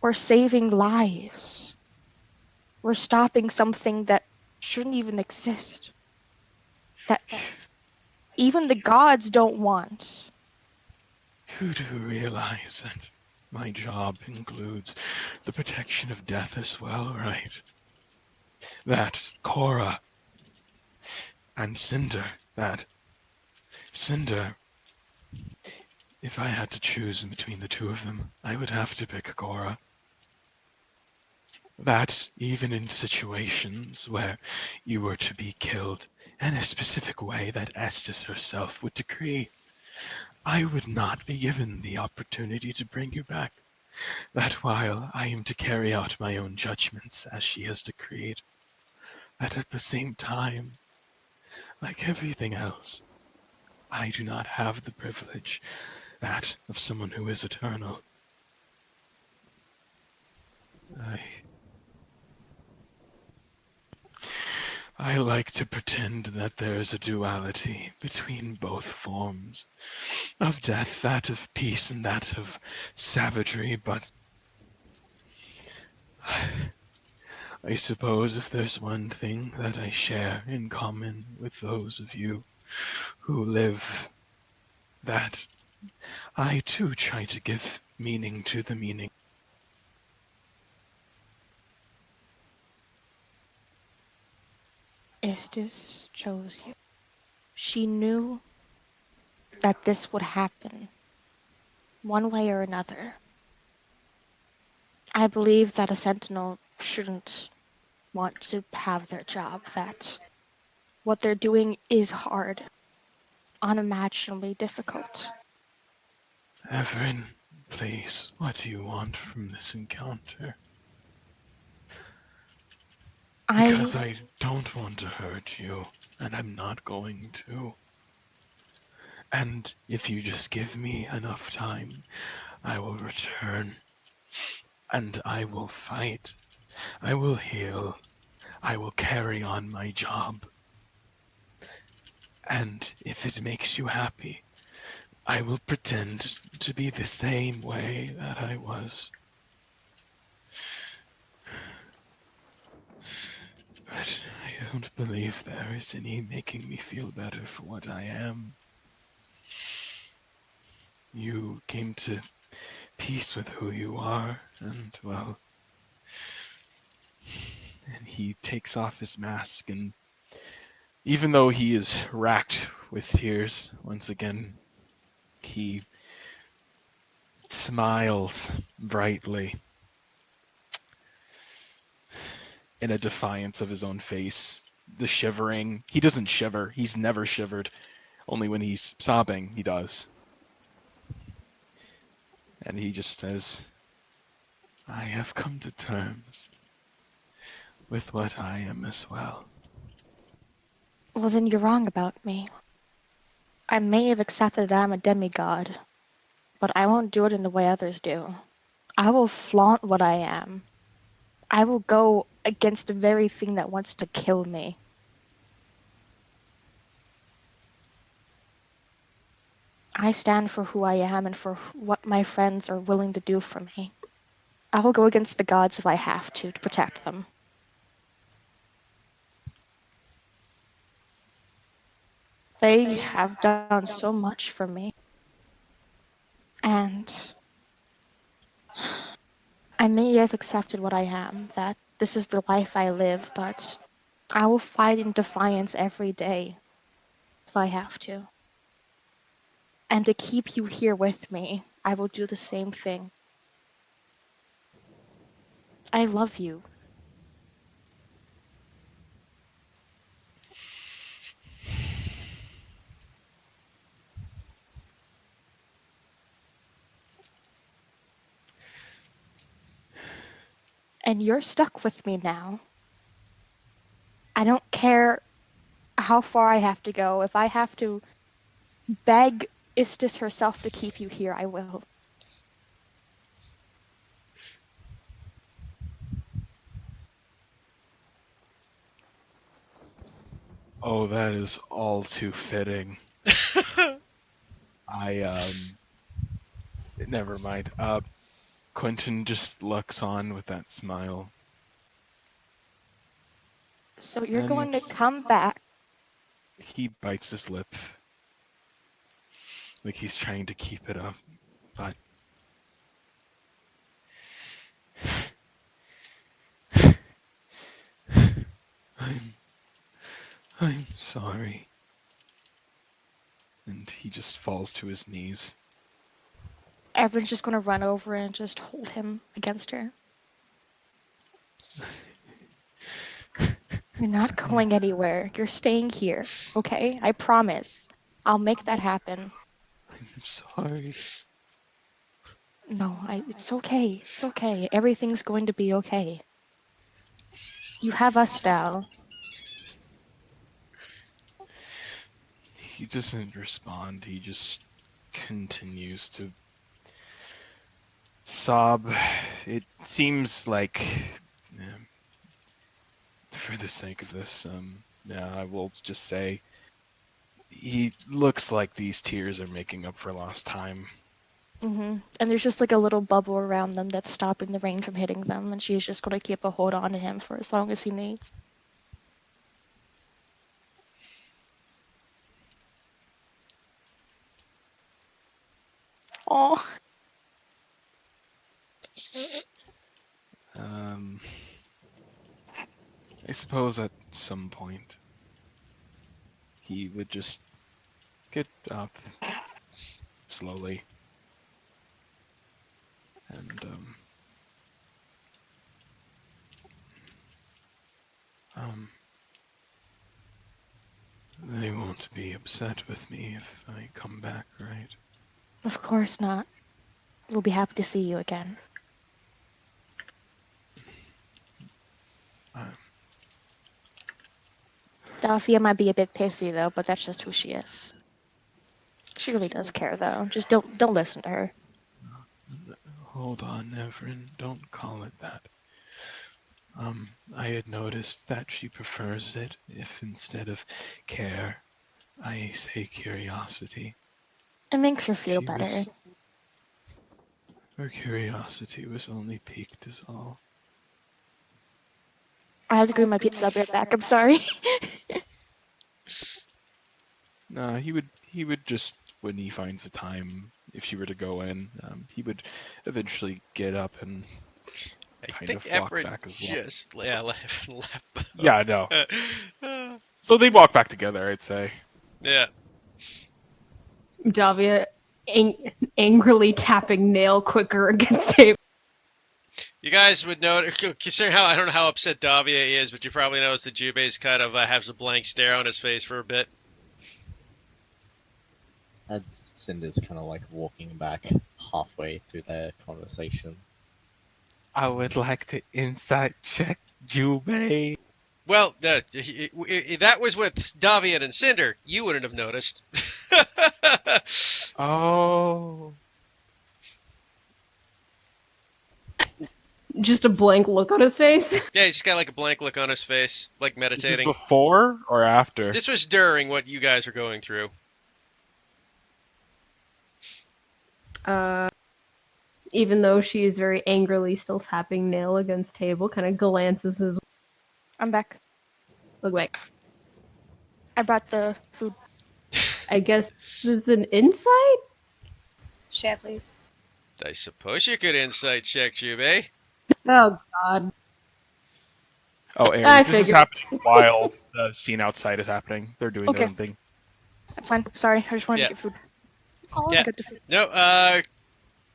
S4: We're saving lives. We're stopping something that shouldn't even exist. That even the gods don't want.
S3: You do realize that my job includes the protection of death as well, right? That Cora and Cinder, if I had to choose between the two of them, I would have to pick Cora. That even in situations where you were to be killed in a specific way that Estes herself would decree, I would not be given the opportunity to bring you back. That while I am to carry out my own judgments as she has decreed, that at the same time, like everything else, I do not have the privilege, that of someone who is eternal. I like to pretend that there is a duality between both forms of death, that of peace and that of savagery, but I suppose if there's one thing that I share in common with those of you who live, that I too try to give meaning to the meaning.
S4: Estes chose you. She knew that this would happen, one way or another. I believe that a sentinel shouldn't want to have their job, that what they're doing is hard, unimaginably difficult.
S3: Everin, please, what do you want from this encounter? Because I don't want to hurt you, and I'm not going to. And if you just give me enough time, I will return. And I will fight. I will heal. I will carry on my job. And if it makes you happy, I will pretend to be the same way that I was. But I don't believe there is any making me feel better for what I am. You came to peace with who you are, and well... And he takes off his mask, and even though he is racked with tears, once again, he smiles brightly in a defiance of his own face. The shivering, he doesn't shiver, he's never shivered. Only when he's sobbing, he does. And he just says, I have come to terms with what I am as well.
S4: Well, then you're wrong about me. I may have accepted that I'm a demigod, but I won't do it in the way others do. I will flaunt what I am. I will go against the very thing that wants to kill me. I stand for who I am and for what my friends are willing to do for me. I will go against the gods if I have to protect them. They have done so much for me. And I may have accepted what I am, that this is the life I live, but I will fight in defiance every day if I have to. And to keep you here with me, I will do the same thing. I love you. And you're stuck with me now. I don't care how far I have to go. If I have to beg Istis herself to keep you here, I will.
S3: Oh, that is all too fitting. Never mind. Quentin just looks on with that smile.
S4: So you're
S3: And
S4: going to come back.
S3: he bites his lip. Like he's trying to keep it up, but I'm sorry. And he just falls to his knees.
S4: Everyone's just going to run over and just hold him against her. You're not going anywhere. You're staying here, okay? I promise. I'll make that happen.
S3: I'm sorry.
S4: No, it's okay. It's okay. Everything's going to be okay. You have us now.
S3: He doesn't respond. He just continues to sob. It seems like, for the sake of this, I will just say, he looks like these tears are making up for lost time.
S4: And there's just like a little bubble around them that's stopping the rain from hitting them, and she's just going to keep a hold on to him for as long as he needs. Oh.
S3: I suppose at some point he would just get up slowly and they won't be upset with me if I come back, right?
S4: Of course not. We'll be happy to see you again. Dafia might be a bit pissy though, but that's just who she is. She really does care though. Just don't listen to her.
S3: Hold on, Everin, don't call it that. I had noticed that she prefers it if instead of care, I say curiosity.
S4: It makes her feel better.
S3: Her curiosity was only piqued is all.
S4: I have to grab my pizza. I'll be right back. I'm sorry.
S3: No, he would just, when he finds the time, if she were to go in, he would eventually get up and kind of walk back as well.
S5: Just left.
S3: Yeah, no. So they walk back together, I'd say.
S5: Yeah.
S2: Davia angrily tapping nail quicker against table.
S5: You guys would know, considering how I don't know how upset Davia is, but you probably noticed that Jubei's kind of has a blank stare on his face for a bit.
S6: And Cinder's kind of like walking back halfway through their conversation.
S7: I would like to insight check Jubei.
S5: Well, if that was with Davian and Cinder, you wouldn't have noticed.
S7: Oh.
S2: Just a blank look on his face.
S5: Yeah, he's just got like a blank look on his face, like
S7: Is this
S5: meditating.
S7: before or after?
S5: This was during what you guys were going through.
S2: Even though she is very angrily still tapping nail against table, kind of glances his.
S4: I'm back.
S2: Look back.
S4: I brought the food.
S2: I guess this is an insight?
S8: Share, please.
S5: I suppose you could insight check, Jubei.
S2: Oh god.
S7: Oh,
S2: I
S7: Aries, this is
S2: figured.
S7: happening while the scene outside is happening. They're doing their
S4: Okay.
S7: own thing.
S4: That's fine. Sorry, I just wanted
S5: Yeah.
S4: to get food. Oh,
S5: Yeah.
S4: good to feel.
S5: No,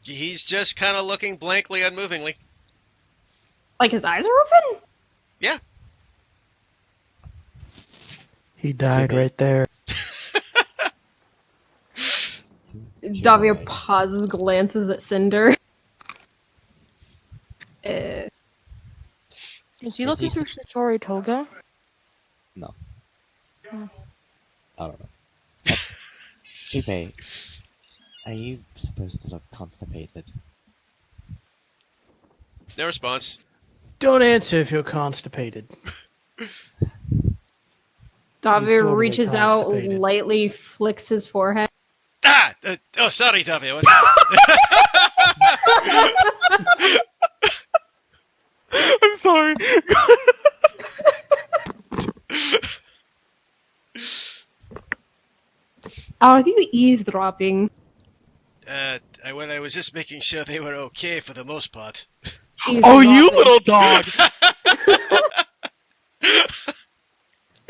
S5: he's just kind of looking blankly, unmovingly.
S2: Like his eyes are open?
S5: Yeah.
S1: He died
S6: Jimmy.
S1: right there.
S2: Davia
S6: Jimmy.
S2: pauses, glances at Cinder.
S4: Is he
S6: Is
S4: looking
S6: he
S4: through Satori Toga?
S6: No.
S4: Hmm.
S6: I don't know. Jubei, are you supposed to look constipated?
S5: No response.
S1: Don't answer if you're constipated.
S2: Davia
S1: totally
S2: reaches out,
S1: constipated.
S2: lightly flicks his forehead.
S5: Ah! Oh, sorry, Davia. What?
S7: I'm sorry.
S2: Are you eavesdropping?
S5: Well, I was just making sure they were okay for the most part.
S7: Oh, you little dog!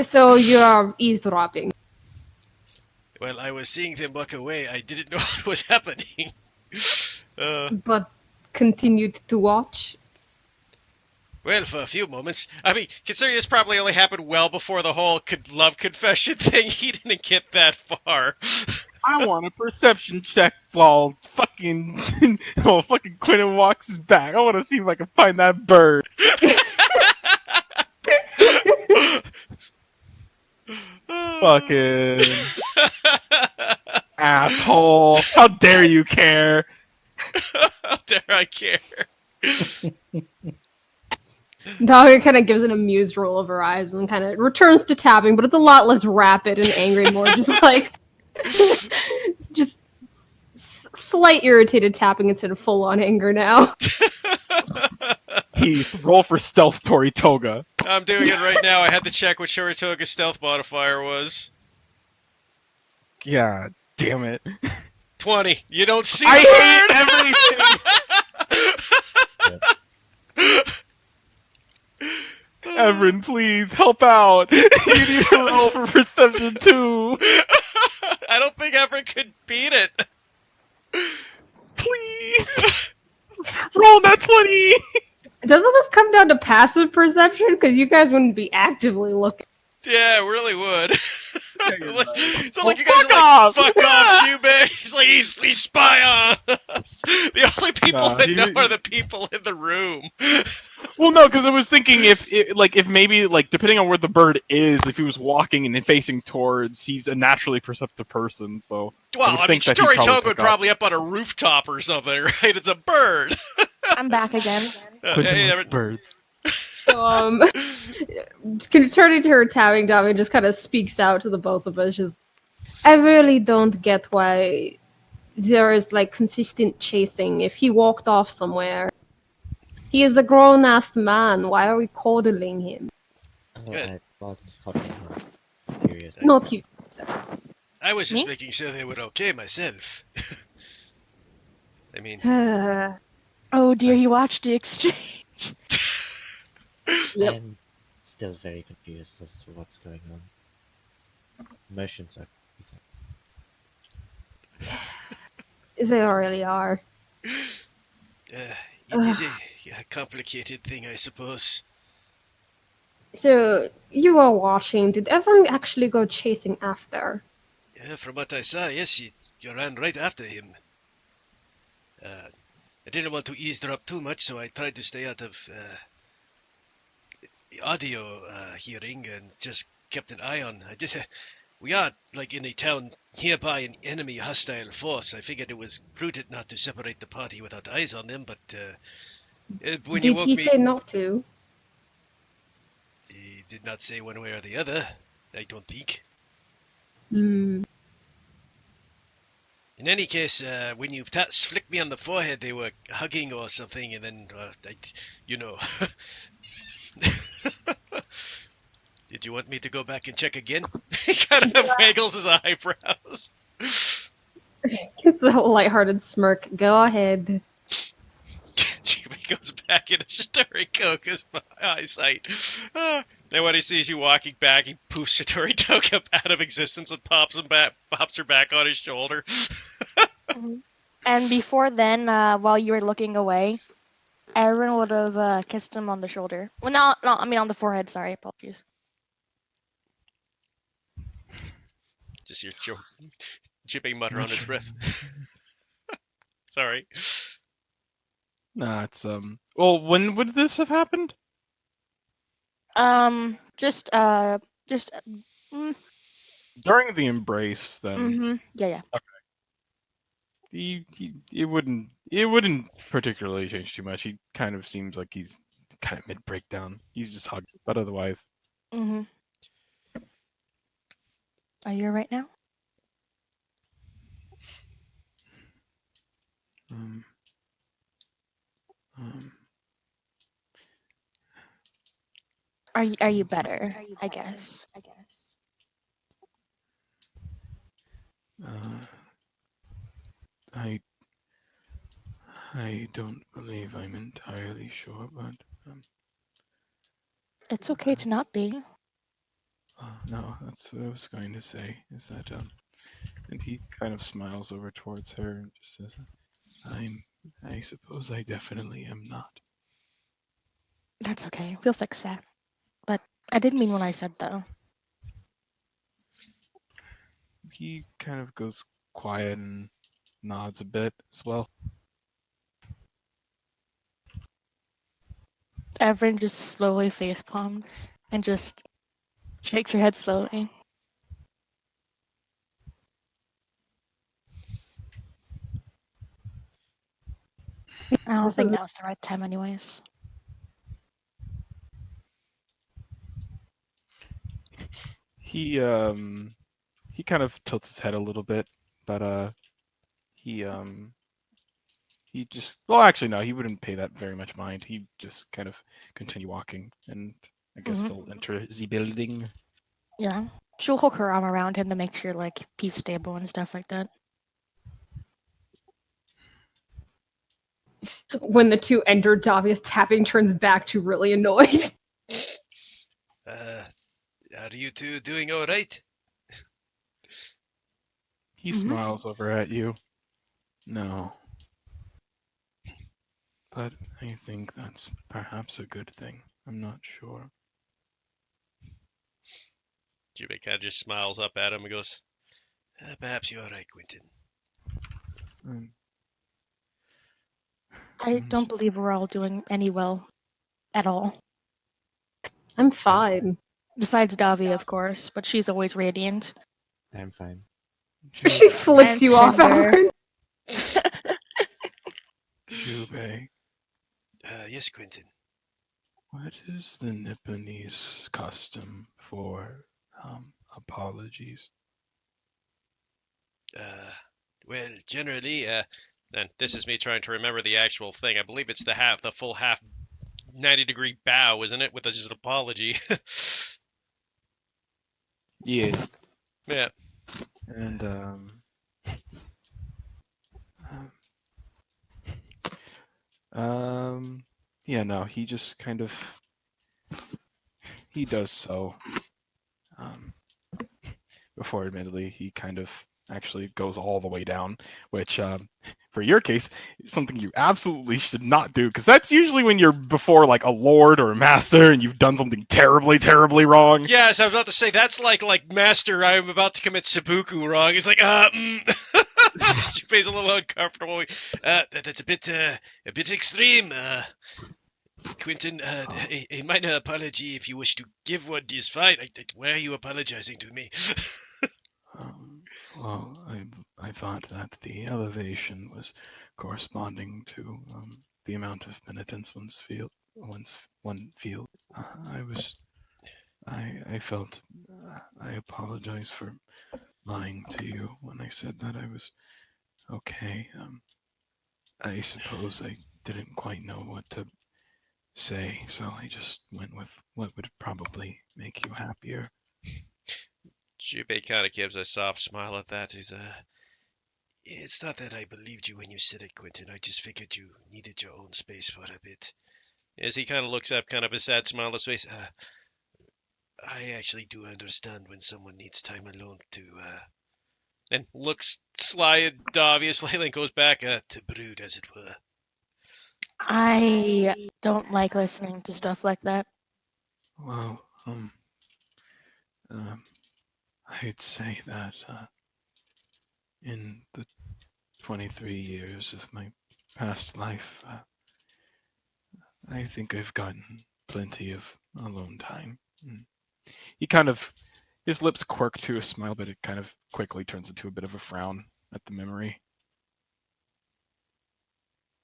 S2: So you are eavesdropping.
S5: Well, I was seeing them walk away. I didn't know what was happening.
S2: But continued to watch.
S5: Well, for a few moments. I mean, considering this probably only happened well before the whole love confession thing, he didn't get that far.
S7: I want a perception check while fucking Quentin walks back. I want to see if I can find that bird. Fucking asshole! How dare you care?
S5: How dare I care?
S2: Davia kind of gives an amused roll of her eyes and kind of returns to tapping, but it's a lot less rapid and angry, more just like just slight irritated tapping instead of full on anger now.
S7: Heath, roll for stealth, Tori Toga.
S5: I'm doing it right now. I had to check what Shoritoga's stealth modifier was.
S7: God damn it!
S5: 20. You don't see
S7: I hate everything. Everin, please help out. You need to roll for perception too.
S5: I don't think Everett could beat it.
S7: Please roll that 20.
S2: Doesn't this come down to passive perception? Because you guys wouldn't be actively looking.
S5: Yeah, it really would. It's not like you
S7: Well,
S5: guys are like,
S7: fuck
S5: fuck off, Jubei. He's like, he's spy on us. The only people
S7: Nah,
S5: that
S7: he-
S5: know are the people in the room.
S7: Well, no, because I was thinking if maybe depending on where the bird is, if he was walking and then facing towards, he's a naturally perceptive person. So
S5: Well,
S7: would
S5: I mean,
S7: think that he'd
S5: Story
S7: probably
S5: Toga would
S7: pick up.
S5: probably up on a rooftop or something, right? It's a bird.
S4: I'm back again.
S7: Quentin
S5: Hey,
S7: likes
S5: Everett.
S7: birds.
S2: Turning to her tapping, Davia just kind of speaks out to the both of us. Just, I really don't get why there is consistent chasing. If he walked off somewhere, he is a grown-ass man. Why are we coddling him?
S6: Oh,
S5: Good.
S6: I wasn't cuddling her. Curious.
S2: Not you.
S5: I was just
S4: Me?
S5: making sure they were okay myself. I mean,
S4: Oh dear, you watched the exchange.
S2: Yep.
S6: I'm still very confused as to what's going on. Emotions are confusing.
S2: They really are.
S5: it is a complicated thing, I suppose.
S2: So, you were watching. Did everyone actually go chasing after?
S5: Yeah, from what I saw, yes, you ran right after him. I didn't want to eavesdrop too much, so I tried to stay out of audio hearing and just kept an eye on. We are in a town nearby an enemy hostile force. I figured it was prudent not to separate the party without eyes on them, but when you
S2: Did
S5: woke
S2: he
S5: me,
S2: say not to?
S5: he did not say one way or the other. I don't think.
S2: Hmm.
S5: In any case, when you flicked me on the forehead, they were hugging or something, and then, you know. Did you want me to go back and check again? He kind of waggles his eyebrows.
S2: It's a lighthearted smirk. Go ahead.
S5: Jimmy goes back into Shitori Koga's eyesight. And when he sees you walking back, he poofs Shitori Toga out of existence and pops her back on his shoulder.
S4: And before then, while you were looking away, Aaron would have kissed him on the shoulder. Well, no, I mean on the forehead. Sorry, apologies.
S5: Just hear Junpei mutter
S7: Not
S5: on his
S7: sure.
S5: breath. Sorry.
S7: Nah, it's Well, when would this have happened?
S4: Just
S7: During the embrace, then.
S4: yeah.
S7: It wouldn't particularly change too much. He kind of seems like he's kind of mid breakdown. He's just hugged, but otherwise,
S4: Are you alright now?
S7: um, um,
S4: Are you better? I guess.
S7: uh, I I don't believe I'm entirely sure, but
S4: It's okay to not be.
S7: no, that's what I was going to say. Is that and he kind of smiles over towards her and just says, I suppose I definitely am not.
S4: That's okay. We'll fix that. But I didn't mean what I said though.
S7: He kind of goes quiet and nods a bit as well.
S4: Evelyn just slowly face palms and just shakes her head slowly. I don't think that was the right time, anyways.
S7: He kind of tilts his head a little bit, but he just, well, actually no, he wouldn't pay that very much mind. He just kind of continue walking, and I guess they'll enter the building.
S4: Yeah. She'll hook her arm around him to make sure like he's stable and stuff like that.
S2: When the two enter, Davia's tapping turns back to really annoyed.
S5: Are you two doing all right?
S7: He smiles over at you. No. But I think that's perhaps a good thing. I'm not sure.
S5: Junpei kind of just smiles up at him and goes, perhaps you're all right, Quentin.
S7: Um,
S4: I don't believe we're all doing any well at all.
S2: I'm fine.
S4: Besides Davia, of course, but she's always radiant.
S6: I'm fine.
S2: She flicks
S4: And
S2: you off,
S4: Cinder.
S2: Aaron.
S7: Jubei,
S5: Yes, Quentin.
S3: What is the Nipponese custom for apologies?
S5: Well, generally, and this is me trying to remember the actual thing. I believe it's the full half 90-degree bow, isn't it? With just an apology.
S7: Yeah.
S5: Yeah.
S7: And yeah, no, he just kind of he does so. Before admittedly he kind of actually goes all the way down, which for your case is something you absolutely should not do, because that's usually when you're before like a lord or a master and you've done something terribly, terribly wrong.
S5: Yes, I was about to say that's like Master. I'm about to commit seppuku wrong. He's like, She feels a little uncomfortable. That's a bit extreme. Quentin, a minor apology, if you wish to give one, is fine. Why are you apologizing to me?
S3: Well, I thought that the elevation was corresponding to the amount of penitence one feels. I felt I apologize for lying to you when I said that I was okay. I suppose I didn't quite know what to say, so I just went with what would probably make you happier.
S5: Junpei kind of gives a soft smile at that. He's it's not that I believed you when you said it, Quentin. I just figured you needed your own space for a bit. As he kind of looks up, kind of a sad smile on his face. I actually do understand when someone needs time alone to. and looks sly and obviously, and goes back to brood, as it were.
S4: I don't like listening to stuff like that.
S3: Well, I'd say that in the 23 years of my past life, I think I've gotten plenty of alone time. He kind of, his lips quirk to a smile, but it kind of quickly turns into a bit of a frown at the memory.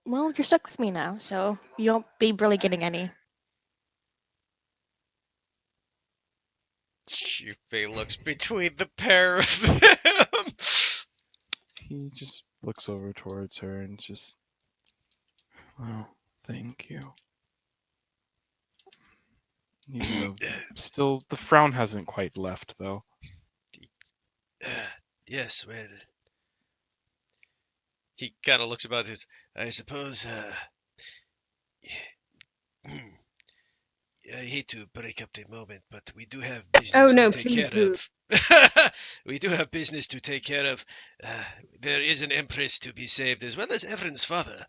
S4: Well, you're stuck with me now, so you won't be really getting any.
S5: Junpei looks between the pair of them.
S3: He just looks over towards her and just, well, thank you. Even though still the frown hasn't quite left, though.
S5: Yes, well, he kind of looks about his. I suppose. I hate to break up the moment, but we do have business
S2: no,
S5: to take
S2: please
S5: care
S2: do.
S5: of. We do have business to take care of. There is an empress to be saved, as well as Evren's father.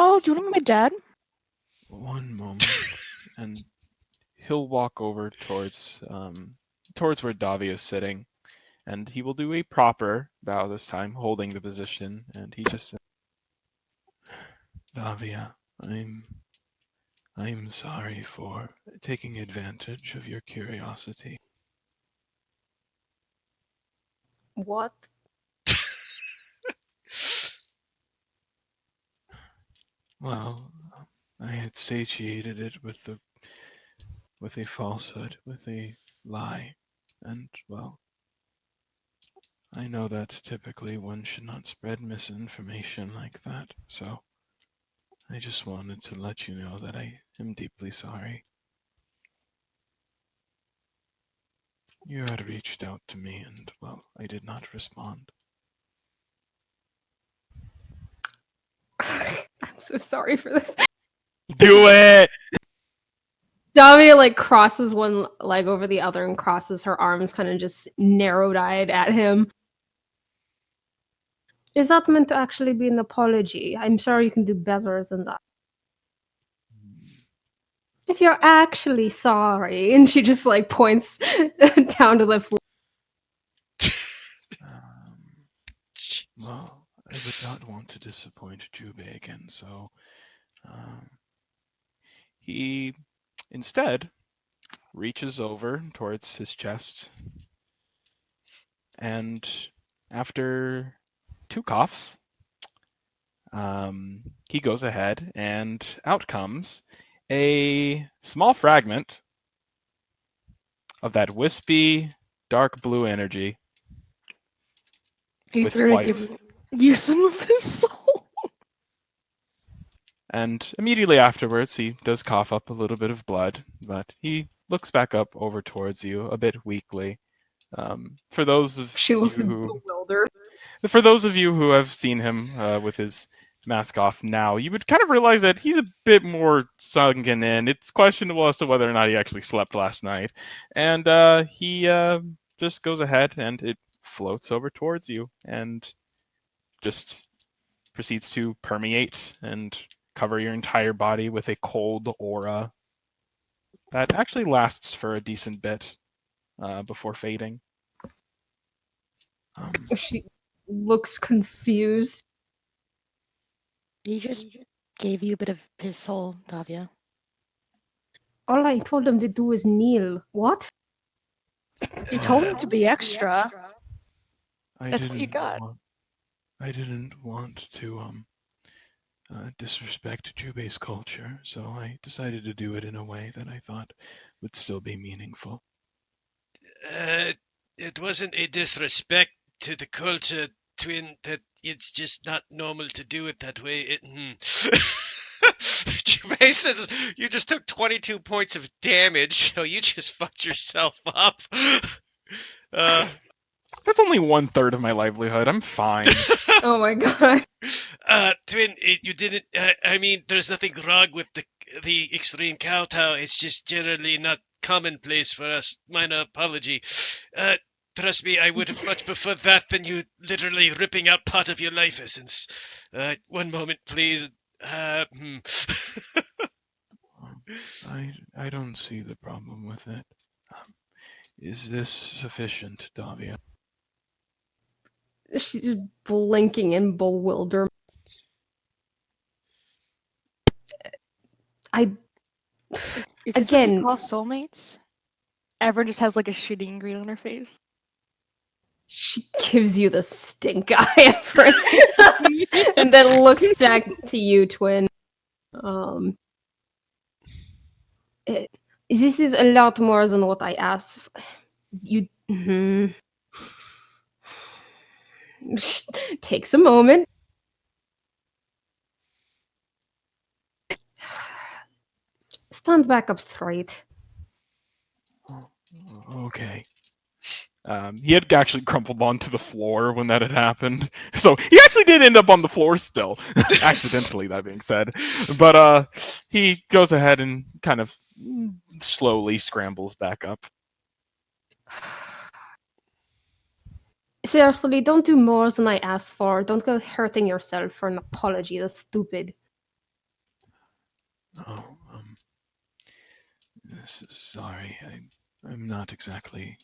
S4: Oh, do you know my dad?
S3: One moment, and he'll walk over towards where Davi is sitting, and he will do a proper bow this time, holding the position, and he just says, Davia, I'm sorry for taking advantage of your curiosity.
S2: What?
S3: Well, I had satiated it with a falsehood, with a lie, and well, I know that typically one should not spread misinformation like that, so I just wanted to let you know that I am deeply sorry. You had reached out to me and, well, I did not respond.
S2: I'm so sorry for this.
S7: Do it!
S2: Davia like crosses one leg over the other and crosses her arms, kind of just narrowed-eyed at him. Is that meant to actually be an apology? I'm sure you can do better than that. If you're actually sorry, and she just like points down to the floor.
S3: Well, I would not want to disappoint Jubei again, so he instead reaches over towards his chest, and after 2 coughs, he goes ahead, and out comes a small fragment of that wispy, dark blue energy.
S4: He's
S3: With
S4: really
S3: white.
S4: giving you some of his soul.
S3: And immediately afterwards, he does cough up a little bit of blood, but he looks back up over towards you a bit weakly. For those of
S2: She looks
S3: you who,
S2: bewildered.
S3: for those of you who have seen him with his mask off now, you would kind of realize that he's a bit more sunken in. It's questionable as to whether or not he actually slept last night. And he just goes ahead and it floats over towards you and just proceeds to permeate and cover your entire body with a cold aura that actually lasts for a decent bit before fading.
S2: She looks confused.
S4: He just gave you a bit of his soul, Davia.
S2: All I told him to do was kneel. What?
S4: You told him to be extra.
S3: I
S4: That's what you
S3: didn't
S4: got.
S3: I didn't want to disrespect Jubei's culture, so I decided to do it in a way that I thought would still be meaningful.
S5: It wasn't a disrespect to the culture, Twin, that it's just not normal to do it that way. Junpei says you just took 22 points of damage, so you just fucked yourself up.
S7: That's only 1/3 of my livelihood. I'm fine.
S2: Oh my god.
S5: Twin, you didn't. I mean, there's nothing wrong with the extreme kowtow. It's just generally not commonplace for us. Minor apology. Trust me, I would have much preferred that than you literally ripping out part of your life essence. One moment, please.
S3: I don't see the problem with it. Is this sufficient, Davia?
S2: She's just blinking in bewilderment.
S4: Is this what you
S2: Again,
S4: call soulmates? Everyone just has like a shitting green on her face.
S2: she gives you the stink eye, and then looks back to you, twin. This is a lot more than what I asked. You takes a moment. Stand back up straight.
S3: Okay.
S7: He had actually crumpled onto the floor when that had happened, so he actually did end up on the floor still, accidentally. That being said, but he goes ahead and kind of slowly scrambles back up.
S2: Seriously, don't do more than I asked for. Don't go hurting yourself for an apology. That's stupid.
S3: Oh, sorry. I'm not exactly.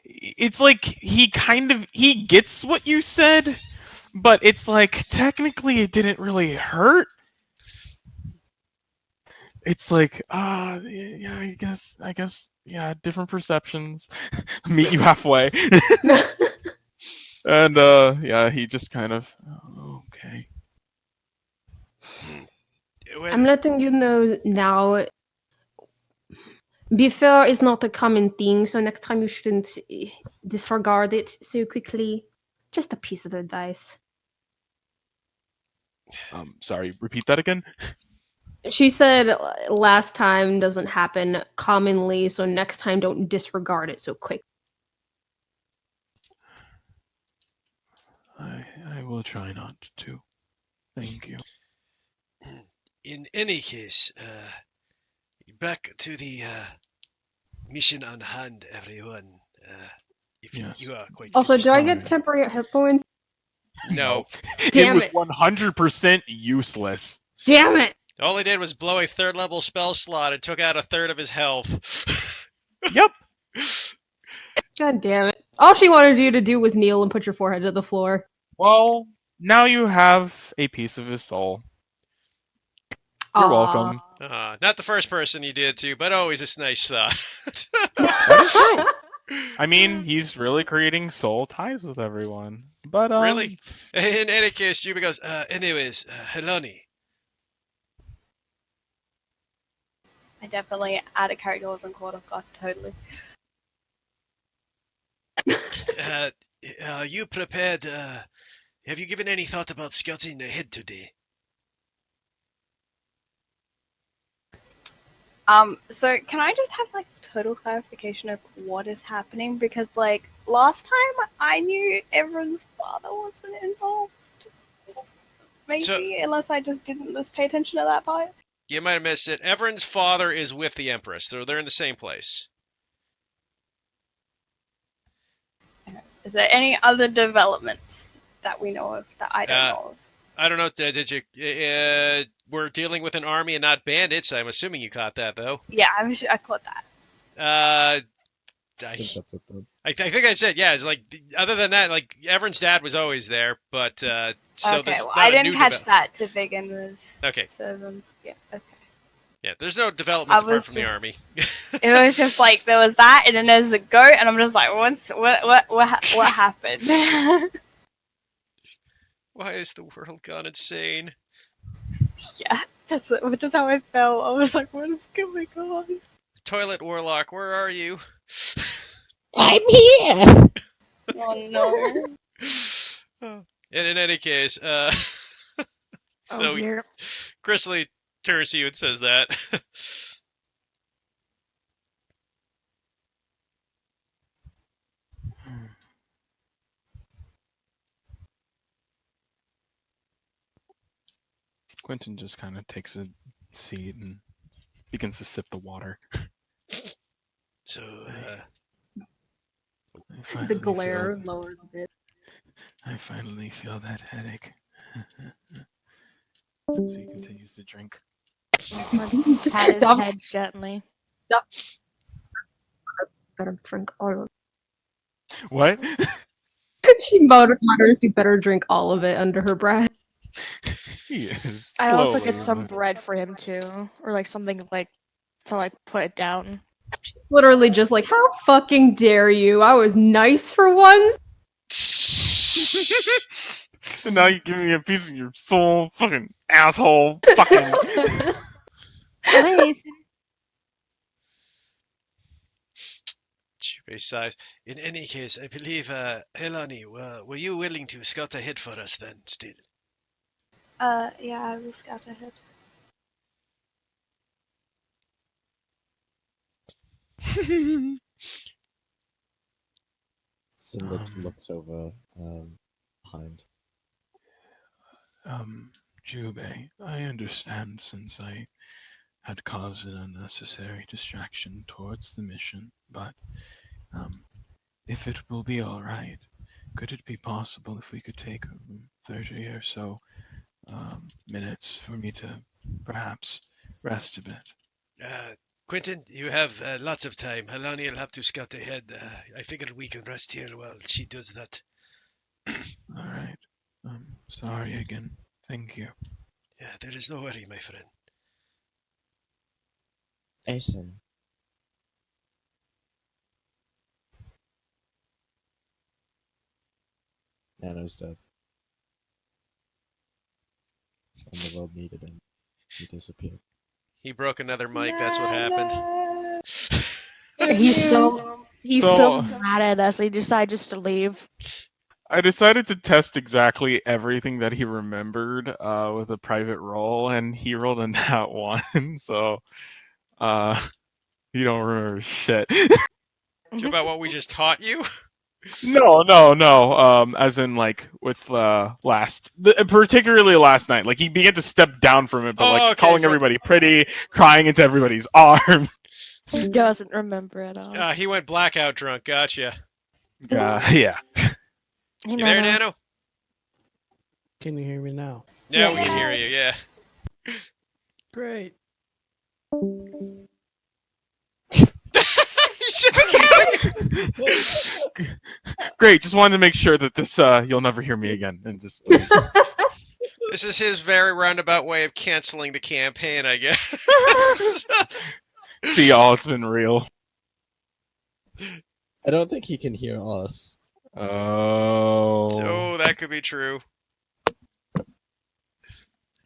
S7: It's like he gets what you said, but it's like technically it didn't really hurt. It's like, yeah, I guess, yeah, different perceptions. Meet you halfway. And yeah, he just kind of, okay.
S2: I'm letting you know now. Be fair is not a common thing, so next time you shouldn't disregard it so quickly. Just a piece of advice.
S7: Sorry, repeat that again.
S2: She said last time doesn't happen commonly, so next time don't disregard it so quick.
S3: I will try not to. Thank you.
S5: In any case, back to the mission on hand, everyone. If
S3: Yes.
S5: you are quite
S2: Also, do I
S3: Sorry.
S2: get temporary hit points?
S5: No.
S2: Damn
S7: It
S2: it.
S7: was 100% useless.
S2: Damn it!
S5: All he did was blow a third level spell slot and took out a third of his health.
S7: Yep.
S2: God damn it. All she wanted you to do was kneel and put your forehead to the floor.
S7: Well, now you have a piece of his soul. You're welcome.
S5: Not the first person you did to, but always a nice thought.
S7: That is true. I mean, he's really creating soul ties with everyone. But
S5: Really? In any case, Juba goes, anyways, Heloni.
S8: I definitely, out of character, wasn't caught off guard totally.
S5: Are you prepared? Have you given any thought about scouting ahead today?
S8: So can I just have like total clarification of what is happening? Because like last time I knew everyone's father wasn't involved. Maybe, unless I just didn't pay attention to that part.
S5: You might have missed it. Everin's father is with the Empress. They're in the same place.
S8: Is there any other developments that we know of that I don't know of?
S5: I don't know. Did you? We're dealing with an army and not bandits. I'm assuming you caught that, though.
S8: Yeah, I caught that.
S6: I think that's it though.
S5: I think I said, yeah. It's like, other than that, like Everin's dad was always there, but so
S8: Okay,
S5: there's
S8: well,
S5: not
S8: I
S5: a
S8: didn't
S5: new
S8: catch that to begin with.
S5: Okay.
S8: So yeah, okay.
S5: Yeah, there's no developments apart from the
S8: just-
S5: army.
S8: It was just like there was that, and then there's the goat, and I'm just like, what happened?
S5: Why is the world gone insane?
S8: Yeah, that's how I felt. I was like, what is going on?
S5: Toilet Warlock, where are you?
S6: I'm here.
S8: Oh no.
S5: And in any case, so
S4: Oh dear.
S5: Chrisley turns to you and says that.
S7: Quentin just kind of takes a seat and begins to sip the water.
S5: So,
S3: I
S2: The
S3: finally
S2: glare
S3: feel,
S2: lowers a bit.
S3: I finally feel that headache. So he continues to drink.
S4: Pat his
S2: Dom-
S4: head gently.
S2: Better drink all of
S3: What?
S2: it. She mutters, "You better drink all of it" under her breath.
S3: He is
S4: I also
S3: slowly.
S4: get some bread for him too, or like something like to like put it down.
S2: Literally just like, how fucking dare you? I was nice for once.
S7: And now you're giving me a piece of your soul, fucking asshole, fucking.
S4: Oh, hey, Asen.
S5: Chubei sighs. In any case, I believe, Helani, were you willing to scout ahead for us then, still?
S8: Yeah, I will scout ahead.
S6: Cinder
S3: Um,
S6: looks over behind.
S3: Jubei, I understand since I had caused an unnecessary distraction towards the mission, but if it will be all right, could it be possible if we could take 30 or so minutes for me to perhaps rest a bit?
S5: Quentin, you have lots of time. Helani will have to scout ahead. I figured we can rest here while she does that.
S3: All right. Sorry again. Thank you.
S5: Yeah, there is no worry, my friend.
S6: Asen. Nano's dead. When the world needed him, he disappeared.
S5: He broke another mic. That's what happened.
S4: He's so
S7: So-
S4: mad at us. He decided just to leave.
S7: I decided to test exactly everything that he remembered with a private roll, and he rolled a nat 1, so you don't remember shit.
S5: About what we just taught you?
S7: No. As in, like with particularly last night, like he began to step down from it, but
S5: Oh,
S7: like
S5: okay,
S7: calling everybody pretty, crying into everybody's arms.
S4: He doesn't remember at all.
S5: He went blackout drunk. Gotcha.
S7: Yeah.
S4: Hey,
S5: You there,
S4: Nano.
S5: Nano?
S1: Can you hear me now?
S5: Yeah, we can hear you. Yeah.
S1: Great.
S5: You should've given-
S7: Great. Just wanted to make sure that this you'll never hear me again, and just.
S5: This is his very roundabout way of canceling the campaign, I guess.
S7: See y'all. It's been real.
S6: I don't think he can hear us.
S7: Oh.
S5: So that could be true.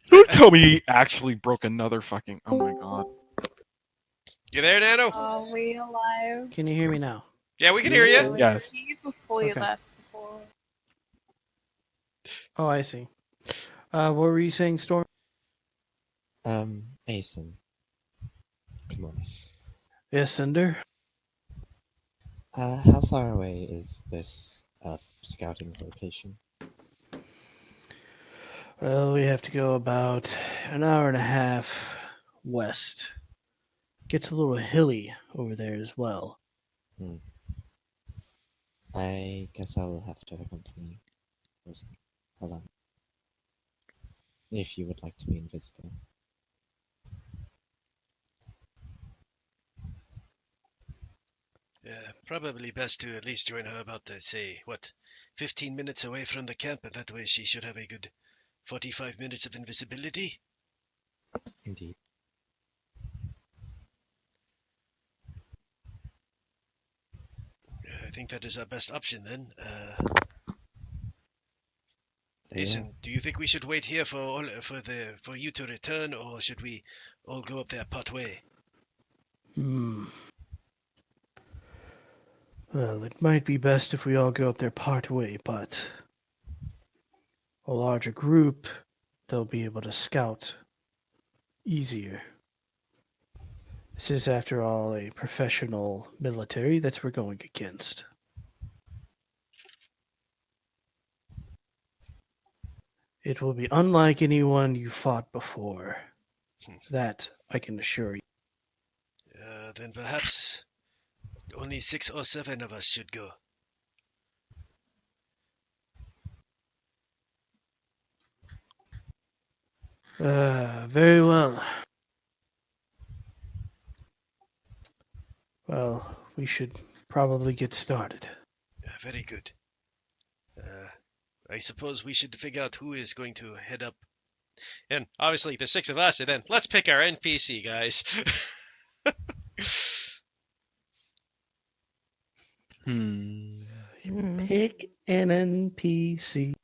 S7: Don't tell me he actually broke another fucking. Oh my god.
S5: You there, Nano?
S8: Are we alive?
S1: Can you hear me now?
S5: Yeah, we can hear you.
S7: Yes.
S8: Before you
S1: Okay.
S8: left. Before.
S1: Oh, I see. What were you saying, Storm?
S6: Asen. Come on.
S1: Yes, Cinder.
S6: How far away is this scouting location?
S1: Well, we have to go about an hour and a half west. Gets a little hilly over there as well.
S6: I guess I will have to accompany you. Hello. If you would like to be invisible.
S5: Probably best to at least join her about, say, 15 minutes away from the camp, and that way she should have a good 45 minutes of invisibility.
S6: Indeed.
S5: I think that is our best option then.
S6: Yeah.
S5: Asen, do you think we should wait here for you to return, or should we all go up there part way?
S1: Well, it might be best if we all go up there part way, but a larger group, they'll be able to scout easier. This is, after all, a professional military that we're going against. It will be unlike anyone you fought before. That I can assure you.
S5: then perhaps only 6 or 7 of us should go.
S1: Very well. Well, we should probably get started.
S5: Very good. I suppose we should figure out who is going to head up. And obviously, the 6 of us, and then let's pick our NPC, guys.
S1: Pick an NPC.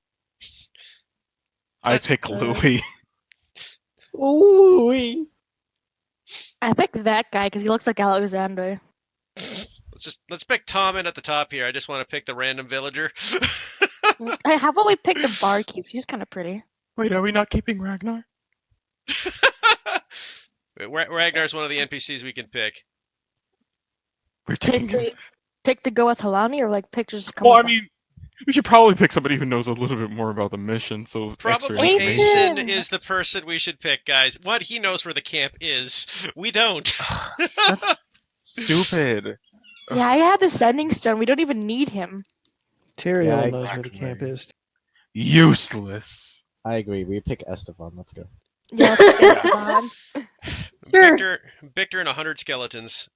S7: I pick Louis.
S6: Ooh.
S4: I picked that guy because he looks like Alexander.
S5: Let's pick Tom in at the top here. I just want to pick the random villager.
S4: Hey, how about we pick the barkeep? She's kind of pretty.
S7: Wait, are we not keeping Ragnar?
S5: Ragnar's one of the NPCs we can pick.
S7: We're taking him.
S4: Pick to go with Halani, or like pick just come
S7: Well, I
S4: with
S7: mean, we should probably pick somebody who knows a little bit more about the mission. So extra
S5: Probably
S7: information.
S5: Asen is the person we should pick, guys. What? He knows where the camp is. We don't.
S7: That's stupid.
S4: Yeah, I have the sending stone. We don't even need him.
S1: Tyrael
S6: Yeah,
S1: knows where the
S6: exactly.
S1: camp is.
S7: Useless.
S6: I agree. We pick Esteban. Let's go.
S4: Yeah, let's pick Esteban.
S2: Sure.
S5: Victor and 100 skeletons.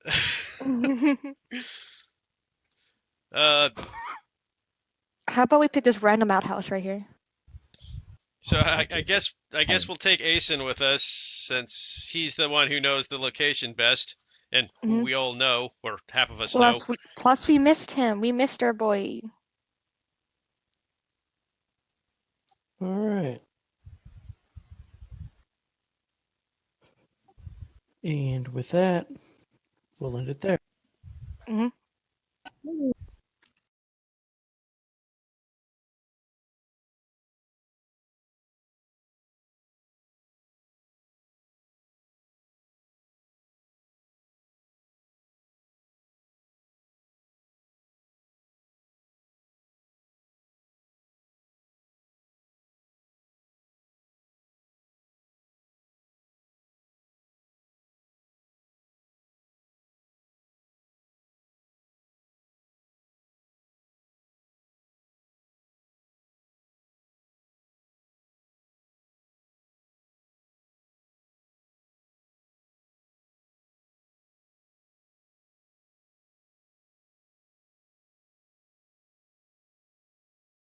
S4: How about we pick this random outhouse right here?
S5: So I guess we'll take Asen with us since he's the one who knows the location best, and who we all know, or half of us know.
S4: Plus we missed him. We missed our boy.
S1: All right. And with that, we'll end it there.
S4: Mhm.